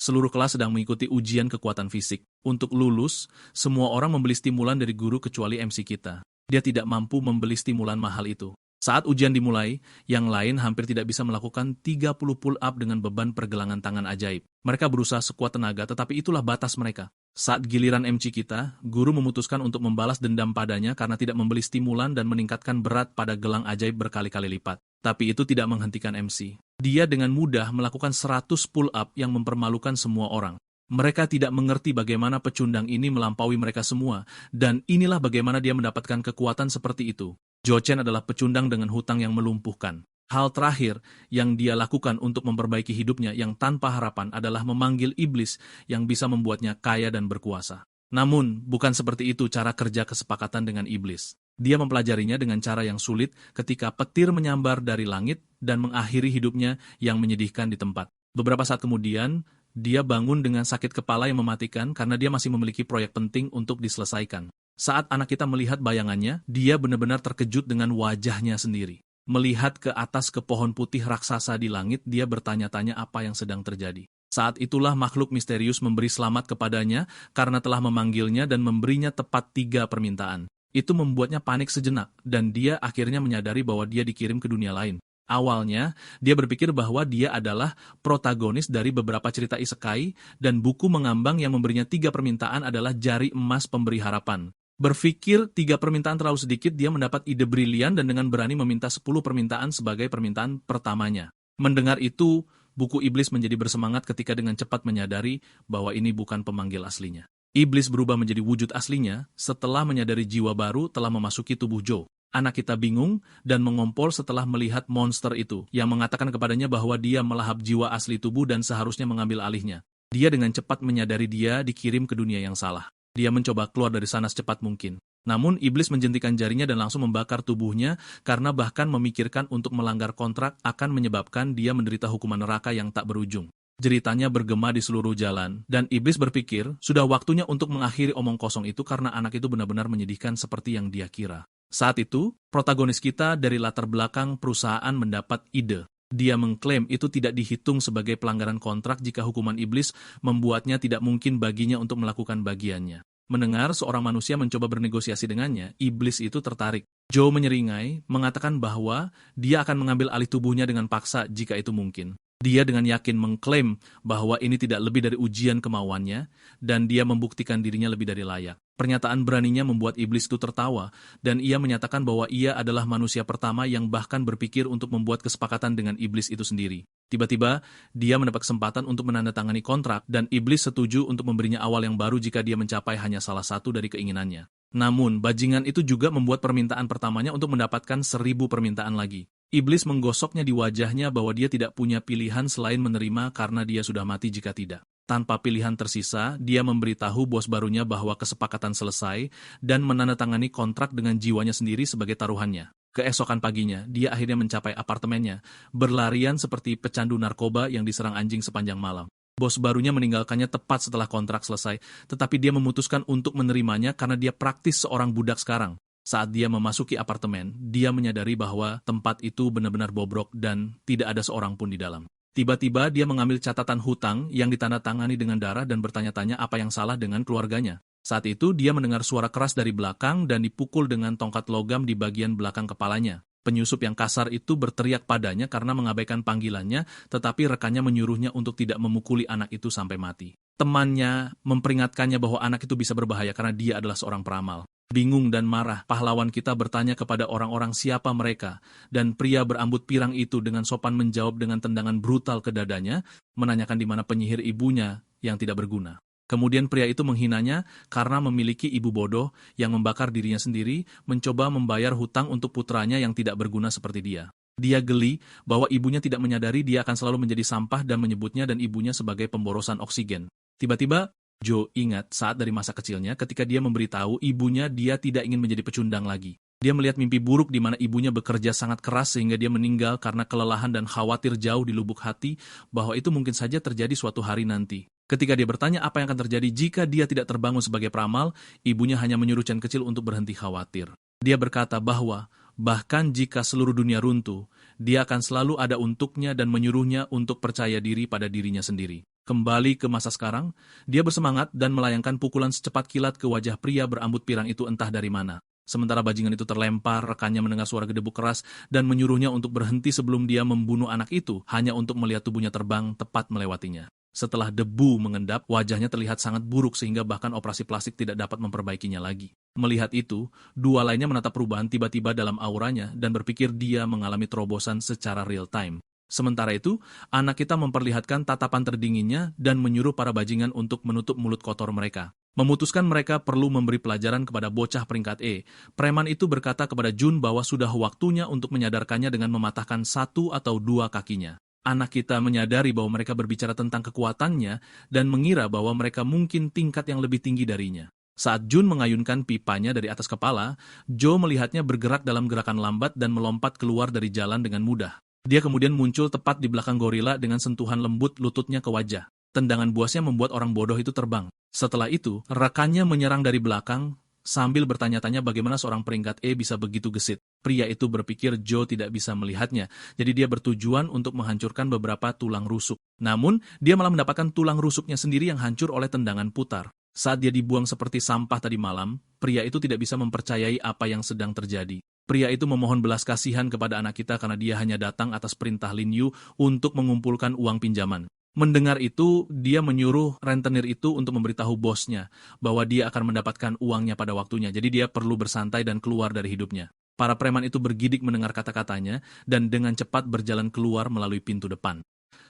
Seluruh kelas sedang mengikuti ujian kekuatan fisik. Untuk lulus, semua orang membeli stimulan dari guru kecuali MC kita. Dia tidak mampu membeli stimulan mahal itu. Saat ujian dimulai, yang lain hampir tidak bisa melakukan 30 pull-up dengan beban pergelangan tangan ajaib. Mereka berusaha sekuat tenaga, tetapi itulah batas mereka. Saat giliran MC kita, guru memutuskan untuk membalas dendam padanya karena tidak membeli stimulan dan meningkatkan berat pada gelang ajaib berkali-kali lipat. Tapi itu tidak menghentikan MC. Dia dengan mudah melakukan 100 pull-up yang mempermalukan semua orang. Mereka tidak mengerti bagaimana pecundang ini melampaui mereka semua, dan inilah bagaimana dia mendapatkan kekuatan seperti itu. Zhou Chen adalah pecundang dengan hutang yang melumpuhkan. Hal terakhir yang dia lakukan untuk memperbaiki hidupnya yang tanpa harapan adalah memanggil iblis yang bisa membuatnya kaya dan berkuasa. Namun, bukan seperti itu cara kerja kesepakatan dengan iblis. Dia mempelajarinya dengan cara yang sulit ketika petir menyambar dari langit dan mengakhiri hidupnya yang menyedihkan di tempat. Beberapa saat kemudian, dia bangun dengan sakit kepala yang mematikan karena dia masih memiliki proyek penting untuk diselesaikan. Saat anak kita melihat bayangannya, dia benar-benar terkejut dengan wajahnya sendiri. Melihat ke atas ke pohon putih raksasa di langit, dia bertanya-tanya apa yang sedang terjadi. Saat itulah makhluk misterius memberi selamat kepadanya karena telah memanggilnya dan memberinya tepat 3 permintaan. Itu membuatnya panik sejenak, dan dia akhirnya menyadari bahwa dia dikirim ke dunia lain. Awalnya, dia berpikir bahwa dia adalah protagonis dari beberapa cerita isekai, dan buku mengambang yang memberinya 3 permintaan adalah jari emas pemberi harapan. Berpikir 3 permintaan terlalu sedikit, dia mendapat ide brilian dan dengan berani meminta 10 permintaan sebagai permintaan pertamanya. Mendengar itu, buku iblis menjadi bersemangat ketika dengan cepat menyadari bahwa ini bukan pemanggil aslinya. Iblis berubah menjadi wujud aslinya setelah menyadari jiwa baru telah memasuki tubuh Zhou. Anak kita bingung dan mengompol setelah melihat monster itu, yang mengatakan kepadanya bahwa dia melahap jiwa asli tubuh dan seharusnya mengambil alihnya. Dia dengan cepat menyadari dia dikirim ke dunia yang salah. Dia mencoba keluar dari sana secepat mungkin. Namun, iblis menjentikan jarinya dan langsung membakar tubuhnya karena bahkan memikirkan untuk melanggar kontrak akan menyebabkan dia menderita hukuman neraka yang tak berujung. Jeritanya bergema di seluruh jalan, dan iblis berpikir sudah waktunya untuk mengakhiri omong kosong itu karena anak itu benar-benar menyedihkan seperti yang dia kira. Saat itu, protagonis kita dari latar belakang perusahaan mendapat ide. Dia mengklaim itu tidak dihitung sebagai pelanggaran kontrak jika hukuman iblis membuatnya tidak mungkin baginya untuk melakukan bagiannya. Mendengar seorang manusia mencoba bernegosiasi dengannya, iblis itu tertarik. Zhou menyeringai, mengatakan bahwa dia akan mengambil alih tubuhnya dengan paksa jika itu mungkin. Dia dengan yakin mengklaim bahwa ini tidak lebih dari ujian kemauannya, dan dia membuktikan dirinya lebih dari layak. Pernyataan beraninya membuat iblis itu tertawa, dan ia menyatakan bahwa ia adalah manusia pertama yang bahkan berpikir untuk membuat kesepakatan dengan iblis itu sendiri. Tiba-tiba, dia mendapat kesempatan untuk menandatangani kontrak, dan iblis setuju untuk memberinya awal yang baru jika dia mencapai hanya salah satu dari keinginannya. Namun, bajingan itu juga membuat permintaan pertamanya untuk mendapatkan 1000 permintaan lagi. Iblis menggosoknya di wajahnya bahwa dia tidak punya pilihan selain menerima karena dia sudah mati jika tidak. Tanpa pilihan tersisa, dia memberitahu bos barunya bahwa kesepakatan selesai dan menandatangani kontrak dengan jiwanya sendiri sebagai taruhannya. Keesokan paginya, dia akhirnya mencapai apartemennya, berlarian seperti pecandu narkoba yang diserang anjing sepanjang malam. Bos barunya meninggalkannya tepat setelah kontrak selesai, tetapi dia memutuskan untuk menerimanya karena dia praktis seorang budak sekarang. Saat dia memasuki apartemen, dia menyadari bahwa tempat itu benar-benar bobrok dan tidak ada seorang pun di dalam. Tiba-tiba dia mengambil catatan hutang yang ditandatangani dengan darah dan bertanya-tanya apa yang salah dengan keluarganya. Saat itu dia mendengar suara keras dari belakang dan dipukul dengan tongkat logam di bagian belakang kepalanya. Penyusup yang kasar itu berteriak padanya karena mengabaikan panggilannya, tetapi rekannya menyuruhnya untuk tidak memukuli anak itu sampai mati. Temannya memperingatkannya bahwa anak itu bisa berbahaya karena dia adalah seorang peramal. Bingung dan marah, pahlawan kita bertanya kepada orang-orang siapa mereka, dan pria berambut pirang itu dengan sopan menjawab dengan tendangan brutal ke dadanya, menanyakan di mana penyihir ibunya yang tidak berguna. Kemudian pria itu menghinanya karena memiliki ibu bodoh yang membakar dirinya sendiri, mencoba membayar hutang untuk putranya yang tidak berguna seperti dia. Dia geli bahwa ibunya tidak menyadari dia akan selalu menjadi sampah dan menyebutnya dan ibunya sebagai pemborosan oksigen. Tiba-tiba, Zhou ingat saat dari masa kecilnya ketika dia memberitahu ibunya dia tidak ingin menjadi pecundang lagi. Dia melihat mimpi buruk di mana ibunya bekerja sangat keras sehingga dia meninggal karena kelelahan dan khawatir jauh di lubuk hati bahwa itu mungkin saja terjadi suatu hari nanti. Ketika dia bertanya apa yang akan terjadi jika dia tidak terbangun sebagai peramal, ibunya hanya menyuruh Chen kecil untuk berhenti khawatir. Dia berkata bahwa bahkan jika seluruh dunia runtuh, dia akan selalu ada untuknya dan menyuruhnya untuk percaya diri pada dirinya sendiri. Kembali ke masa sekarang, dia bersemangat dan melayangkan pukulan secepat kilat ke wajah pria berambut pirang itu entah dari mana. Sementara bajingan itu terlempar, rekannya mendengar suara gedebuk keras dan menyuruhnya untuk berhenti sebelum dia membunuh anak itu, hanya untuk melihat tubuhnya terbang tepat melewatinya. Setelah debu mengendap, wajahnya terlihat sangat buruk sehingga bahkan operasi plastik tidak dapat memperbaikinya lagi. Melihat itu, dua lainnya menatap perubahan tiba-tiba dalam auranya dan berpikir dia mengalami terobosan secara real time. Sementara itu, anak kita memperlihatkan tatapan terdinginnya dan menyuruh para bajingan untuk menutup mulut kotor mereka. Memutuskan mereka perlu memberi pelajaran kepada bocah peringkat E. Preman itu berkata kepada Jun bahwa sudah waktunya untuk menyadarkannya dengan mematahkan satu atau dua kakinya. Anak kita menyadari bahwa mereka berbicara tentang kekuatannya dan mengira bahwa mereka mungkin tingkat yang lebih tinggi darinya. Saat Jun mengayunkan pipanya dari atas kepala, Joe melihatnya bergerak dalam gerakan lambat dan melompat keluar dari jalan dengan mudah. Dia kemudian muncul tepat di belakang gorila dengan sentuhan lembut lututnya ke wajah. Tendangan buasnya membuat orang bodoh itu terbang. Setelah itu, rekannya menyerang dari belakang sambil bertanya-tanya bagaimana seorang peringkat E bisa begitu gesit. Pria itu berpikir Joe tidak bisa melihatnya, jadi dia bertujuan untuk menghancurkan beberapa tulang rusuk. Namun, dia malah mendapatkan tulang rusuknya sendiri yang hancur oleh tendangan putar. Saat dia dibuang seperti sampah tadi malam, pria itu tidak bisa mempercayai apa yang sedang terjadi. Pria itu memohon belas kasihan kepada anak kita karena dia hanya datang atas perintah Lin Yu untuk mengumpulkan uang pinjaman. Mendengar itu, dia menyuruh rentenir itu untuk memberitahu bosnya bahwa dia akan mendapatkan uangnya pada waktunya, jadi dia perlu bersantai dan keluar dari hidupnya. Para preman itu bergidik mendengar kata-katanya dan dengan cepat berjalan keluar melalui pintu depan.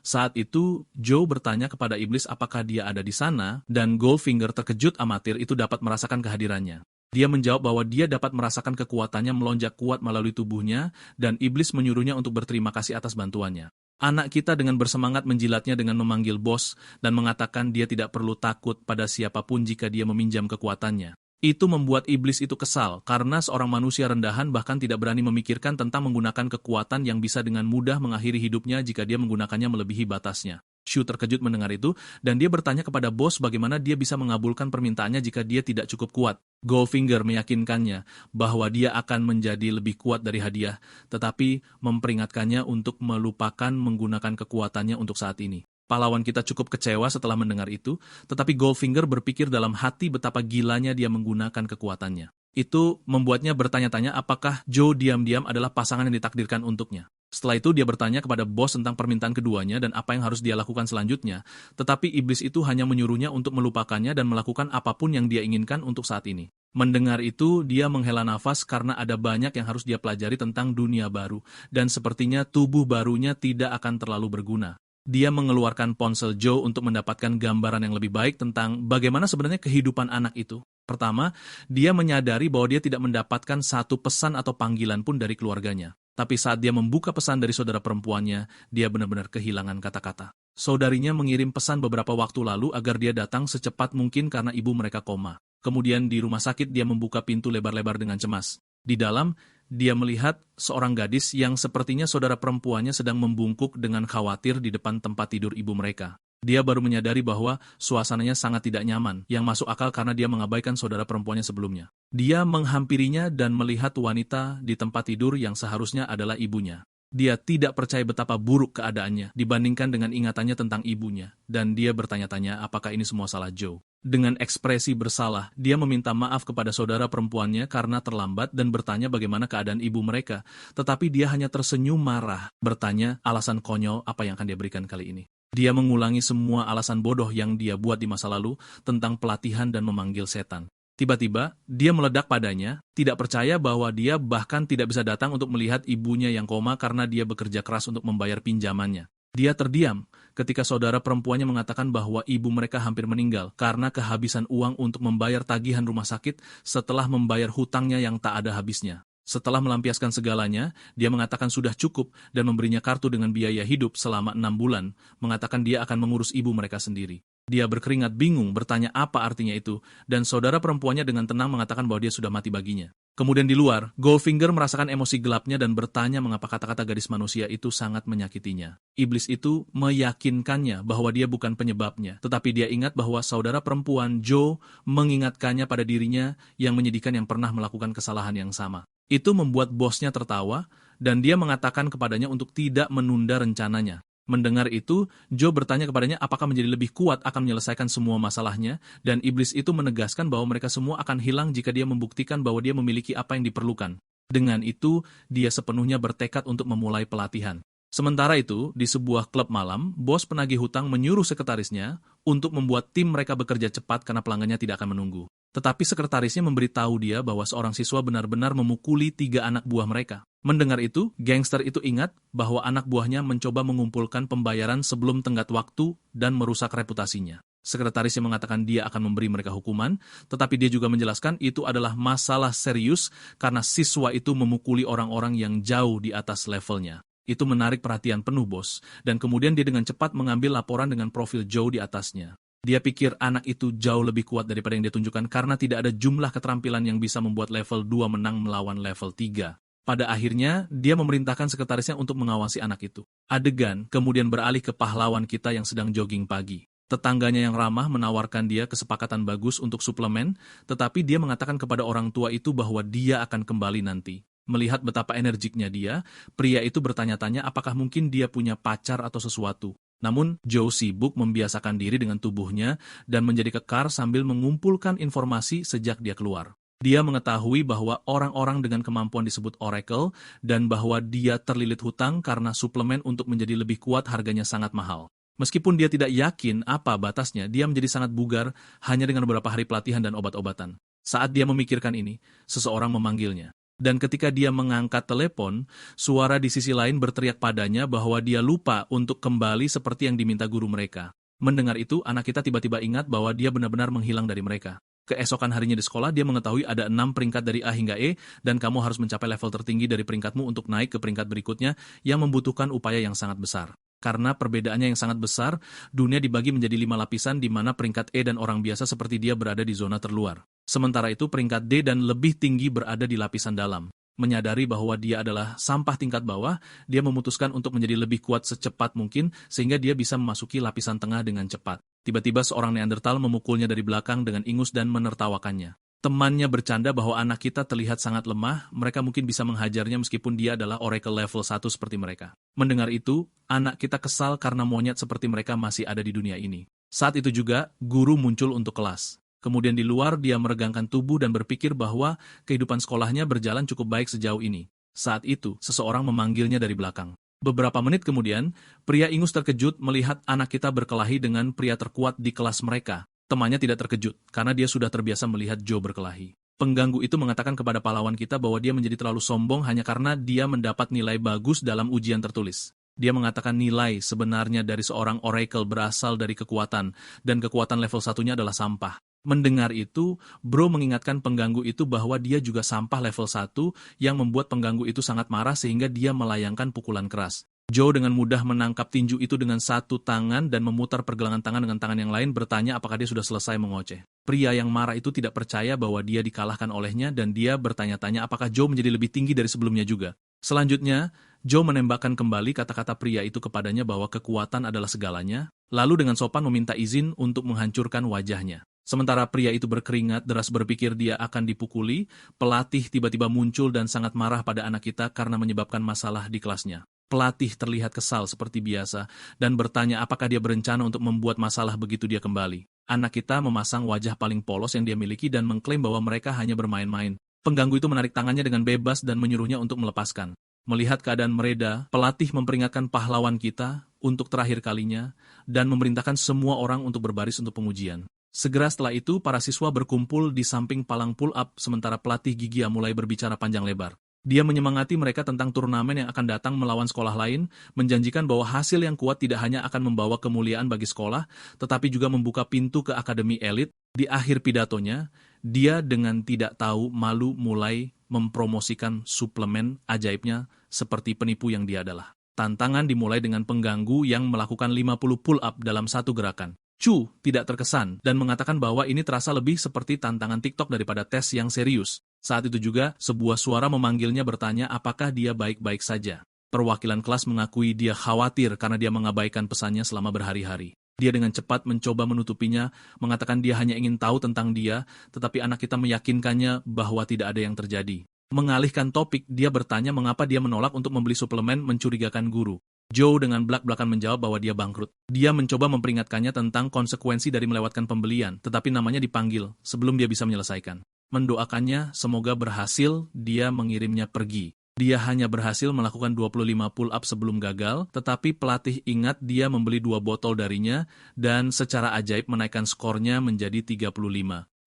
Saat itu, Joe bertanya kepada iblis apakah dia ada di sana, dan Goldfinger terkejut amatir itu dapat merasakan kehadirannya. Dia menjawab bahwa dia dapat merasakan kekuatannya melonjak kuat melalui tubuhnya, dan iblis menyuruhnya untuk berterima kasih atas bantuannya. Anak kita dengan bersemangat menjilatnya dengan memanggil bos, dan mengatakan dia tidak perlu takut pada siapapun jika dia meminjam kekuatannya. Itu membuat iblis itu kesal, karena seorang manusia rendahan bahkan tidak berani memikirkan tentang menggunakan kekuatan yang bisa dengan mudah mengakhiri hidupnya jika dia menggunakannya melebihi batasnya. Shu terkejut mendengar itu, dan dia bertanya kepada bos bagaimana dia bisa mengabulkan permintaannya jika dia tidak cukup kuat. Goldfinger meyakinkannya bahwa dia akan menjadi lebih kuat dari hadiah, tetapi memperingatkannya untuk melupakan menggunakan kekuatannya untuk saat ini. Pahlawan kita cukup kecewa setelah mendengar itu, tetapi Goldfinger berpikir dalam hati betapa gilanya dia menggunakan kekuatannya. Itu membuatnya bertanya-tanya apakah Joe diam-diam adalah pasangan yang ditakdirkan untuknya. Setelah itu dia bertanya kepada bos tentang permintaan keduanya dan apa yang harus dia lakukan selanjutnya, tetapi iblis itu hanya menyuruhnya untuk melupakannya dan melakukan apapun yang dia inginkan untuk saat ini. Mendengar itu, dia menghela nafas karena ada banyak yang harus dia pelajari tentang dunia baru, dan sepertinya tubuh barunya tidak akan terlalu berguna. Dia mengeluarkan ponsel Joe untuk mendapatkan gambaran yang lebih baik tentang bagaimana sebenarnya kehidupan anak itu. Pertama, dia menyadari bahwa dia tidak mendapatkan satu pesan atau panggilan pun dari keluarganya. Tapi saat dia membuka pesan dari saudara perempuannya, dia benar-benar kehilangan kata-kata. Saudarinya mengirim pesan beberapa waktu lalu agar dia datang secepat mungkin karena ibu mereka koma. Kemudian di rumah sakit dia membuka pintu lebar-lebar dengan cemas. Di dalam, dia melihat seorang gadis yang sepertinya saudara perempuannya sedang membungkuk dengan khawatir di depan tempat tidur ibu mereka. Dia baru menyadari bahwa suasananya sangat tidak nyaman, yang masuk akal karena dia mengabaikan saudara perempuannya sebelumnya. Dia menghampirinya dan melihat wanita di tempat tidur yang seharusnya adalah ibunya. Dia tidak percaya betapa buruk keadaannya dibandingkan dengan ingatannya tentang ibunya, dan dia bertanya-tanya apakah ini semua salah Joe. Dengan ekspresi bersalah, dia meminta maaf kepada saudara perempuannya karena terlambat dan bertanya bagaimana keadaan ibu mereka, tetapi dia hanya tersenyum marah, bertanya alasan konyol apa yang akan dia berikan kali ini. Dia mengulangi semua alasan bodoh yang dia buat di masa lalu tentang pelatihan dan memanggil setan. Tiba-tiba, dia meledak padanya, tidak percaya bahwa dia bahkan tidak bisa datang untuk melihat ibunya yang koma karena dia bekerja keras untuk membayar pinjamannya. Dia terdiam ketika saudara perempuannya mengatakan bahwa ibu mereka hampir meninggal karena kehabisan uang untuk membayar tagihan rumah sakit setelah membayar hutangnya yang tak ada habisnya. Setelah melampiaskan segalanya, dia mengatakan sudah cukup dan memberinya kartu dengan biaya hidup selama 6 bulan, mengatakan dia akan mengurus ibu mereka sendiri. Dia berkeringat bingung bertanya apa artinya itu, dan saudara perempuannya dengan tenang mengatakan bahwa dia sudah mati baginya. Kemudian di luar, Goldfinger merasakan emosi gelapnya dan bertanya mengapa kata-kata gadis manusia itu sangat menyakitinya. Iblis itu meyakinkannya bahwa dia bukan penyebabnya, tetapi dia ingat bahwa saudara perempuan Joe mengingatkannya pada dirinya yang menyedihkan yang pernah melakukan kesalahan yang sama. Itu membuat bosnya tertawa, dan dia mengatakan kepadanya untuk tidak menunda rencananya. Mendengar itu, Joe bertanya kepadanya apakah menjadi lebih kuat akan menyelesaikan semua masalahnya, dan iblis itu menegaskan bahwa mereka semua akan hilang jika dia membuktikan bahwa dia memiliki apa yang diperlukan. Dengan itu, dia sepenuhnya bertekad untuk memulai pelatihan. Sementara itu, di sebuah klub malam, bos penagih hutang menyuruh sekretarisnya untuk membuat tim mereka bekerja cepat karena pelanggannya tidak akan menunggu. Tetapi sekretarisnya memberitahu dia bahwa seorang siswa benar-benar memukuli 3 anak buah mereka. Mendengar itu, gangster itu ingat bahwa anak buahnya mencoba mengumpulkan pembayaran sebelum tenggat waktu dan merusak reputasinya. Sekretarisnya mengatakan dia akan memberi mereka hukuman, tetapi dia juga menjelaskan itu adalah masalah serius karena siswa itu memukuli orang-orang yang jauh di atas levelnya. Itu menarik perhatian penuh bos, dan kemudian dia dengan cepat mengambil laporan dengan profil Joe di atasnya. Dia pikir anak itu jauh lebih kuat daripada yang dia tunjukkan karena tidak ada jumlah keterampilan yang bisa membuat level 2 menang melawan level 3. Pada akhirnya, dia memerintahkan sekretarisnya untuk mengawasi anak itu. Adegan kemudian beralih ke pahlawan kita yang sedang jogging pagi. Tetangganya yang ramah menawarkan dia kesepakatan bagus untuk suplemen, tetapi dia mengatakan kepada orang tua itu bahwa dia akan kembali nanti. Melihat betapa energiknya dia, pria itu bertanya-tanya apakah mungkin dia punya pacar atau sesuatu. Namun, Joe sibuk membiasakan diri dengan tubuhnya dan menjadi kekar sambil mengumpulkan informasi sejak dia keluar. Dia mengetahui bahwa orang-orang dengan kemampuan disebut Oracle dan bahwa dia terlilit hutang karena suplemen untuk menjadi lebih kuat harganya sangat mahal. Meskipun dia tidak yakin apa batasnya, dia menjadi sangat bugar hanya dengan beberapa hari pelatihan dan obat-obatan. Saat dia memikirkan ini, seseorang memanggilnya. Dan ketika dia mengangkat telepon, suara di sisi lain berteriak padanya bahwa dia lupa untuk kembali seperti yang diminta guru mereka. Mendengar itu, anak kita tiba-tiba ingat bahwa dia benar-benar menghilang dari mereka. Keesokan harinya di sekolah, dia mengetahui ada 6 peringkat dari A hingga E, dan kamu harus mencapai level tertinggi dari peringkatmu untuk naik ke peringkat berikutnya yang membutuhkan upaya yang sangat besar. Karena perbedaannya yang sangat besar, dunia dibagi menjadi 5 lapisan di mana peringkat E dan orang biasa seperti dia berada di zona terluar. Sementara itu peringkat D dan lebih tinggi berada di lapisan dalam. Menyadari bahwa dia adalah sampah tingkat bawah, dia memutuskan untuk menjadi lebih kuat secepat mungkin sehingga dia bisa memasuki lapisan tengah dengan cepat. Tiba-tiba seorang Neandertal memukulnya dari belakang dengan ingus dan menertawakannya. Temannya bercanda bahwa anak kita terlihat sangat lemah, mereka mungkin bisa menghajarnya meskipun dia adalah Oracle level 1 seperti mereka. Mendengar itu, anak kita kesal karena monyet seperti mereka masih ada di dunia ini. Saat itu juga, guru muncul untuk kelas. Kemudian di luar dia meregangkan tubuh dan berpikir bahwa kehidupan sekolahnya berjalan cukup baik sejauh ini. Saat itu, seseorang memanggilnya dari belakang. Beberapa menit kemudian, pria ingus terkejut melihat anak kita berkelahi dengan pria terkuat di kelas mereka. Temannya tidak terkejut, karena dia sudah terbiasa melihat Joe berkelahi. Pengganggu itu mengatakan kepada pahlawan kita bahwa dia menjadi terlalu sombong hanya karena dia mendapat nilai bagus dalam ujian tertulis. Dia mengatakan nilai sebenarnya dari seorang Oracle berasal dari kekuatan, dan kekuatan level satunya adalah sampah. Mendengar itu, Bro mengingatkan pengganggu itu bahwa dia juga sampah level 1 yang membuat pengganggu itu sangat marah sehingga dia melayangkan pukulan keras. Joe dengan mudah menangkap tinju itu dengan satu tangan dan memutar pergelangan tangan dengan tangan yang lain bertanya apakah dia sudah selesai mengoceh. Pria yang marah itu tidak percaya bahwa dia dikalahkan olehnya dan dia bertanya-tanya apakah Joe menjadi lebih tinggi dari sebelumnya juga. Selanjutnya, Joe menembakkan kembali kata-kata pria itu kepadanya bahwa kekuatan adalah segalanya, lalu dengan sopan meminta izin untuk menghancurkan wajahnya. Sementara pria itu berkeringat deras berpikir dia akan dipukuli, pelatih tiba-tiba muncul dan sangat marah pada anak kita karena menyebabkan masalah di kelasnya. Pelatih terlihat kesal seperti biasa dan bertanya apakah dia berencana untuk membuat masalah begitu dia kembali. Anak kita memasang wajah paling polos yang dia miliki dan mengklaim bahwa mereka hanya bermain-main. Pengganggu itu menarik tangannya dengan bebas dan menyuruhnya untuk melepaskan. Melihat keadaan mereda, pelatih memperingatkan pahlawan kita untuk terakhir kalinya dan memerintahkan semua orang untuk berbaris untuk pengujian. Segera setelah itu, para siswa berkumpul di samping palang pull-up sementara pelatih Gigia mulai berbicara panjang lebar. Dia menyemangati mereka tentang turnamen yang akan datang melawan sekolah lain, menjanjikan bahwa hasil yang kuat tidak hanya akan membawa kemuliaan bagi sekolah, tetapi juga membuka pintu ke akademi elit. Di akhir pidatonya, dia dengan tidak tahu malu mulai mempromosikan suplemen ajaibnya seperti penipu yang dia adalah. Tantangan dimulai dengan pengganggu yang melakukan 50 pull-up dalam satu gerakan. Chu tidak terkesan dan mengatakan bahwa ini terasa lebih seperti tantangan TikTok daripada tes yang serius. Saat itu juga, sebuah suara memanggilnya bertanya apakah dia baik-baik saja. Perwakilan kelas mengakui dia khawatir karena dia mengabaikan pesannya selama berhari-hari. Dia dengan cepat mencoba menutupinya, mengatakan dia hanya ingin tahu tentang dia, tetapi anak kita meyakinkannya bahwa tidak ada yang terjadi. Mengalihkan topik, dia bertanya mengapa dia menolak untuk membeli suplemen mencurigakan guru. Joe dengan belak-belakan menjawab bahwa dia bangkrut. Dia mencoba memperingatkannya tentang konsekuensi dari melewatkan pembelian, tetapi namanya dipanggil sebelum dia bisa menyelesaikan. Mendoakannya semoga berhasil, dia mengirimnya pergi. Dia hanya berhasil melakukan 25 pull-up sebelum gagal, tetapi pelatih ingat dia membeli 2 botol darinya dan secara ajaib menaikkan skornya menjadi 35.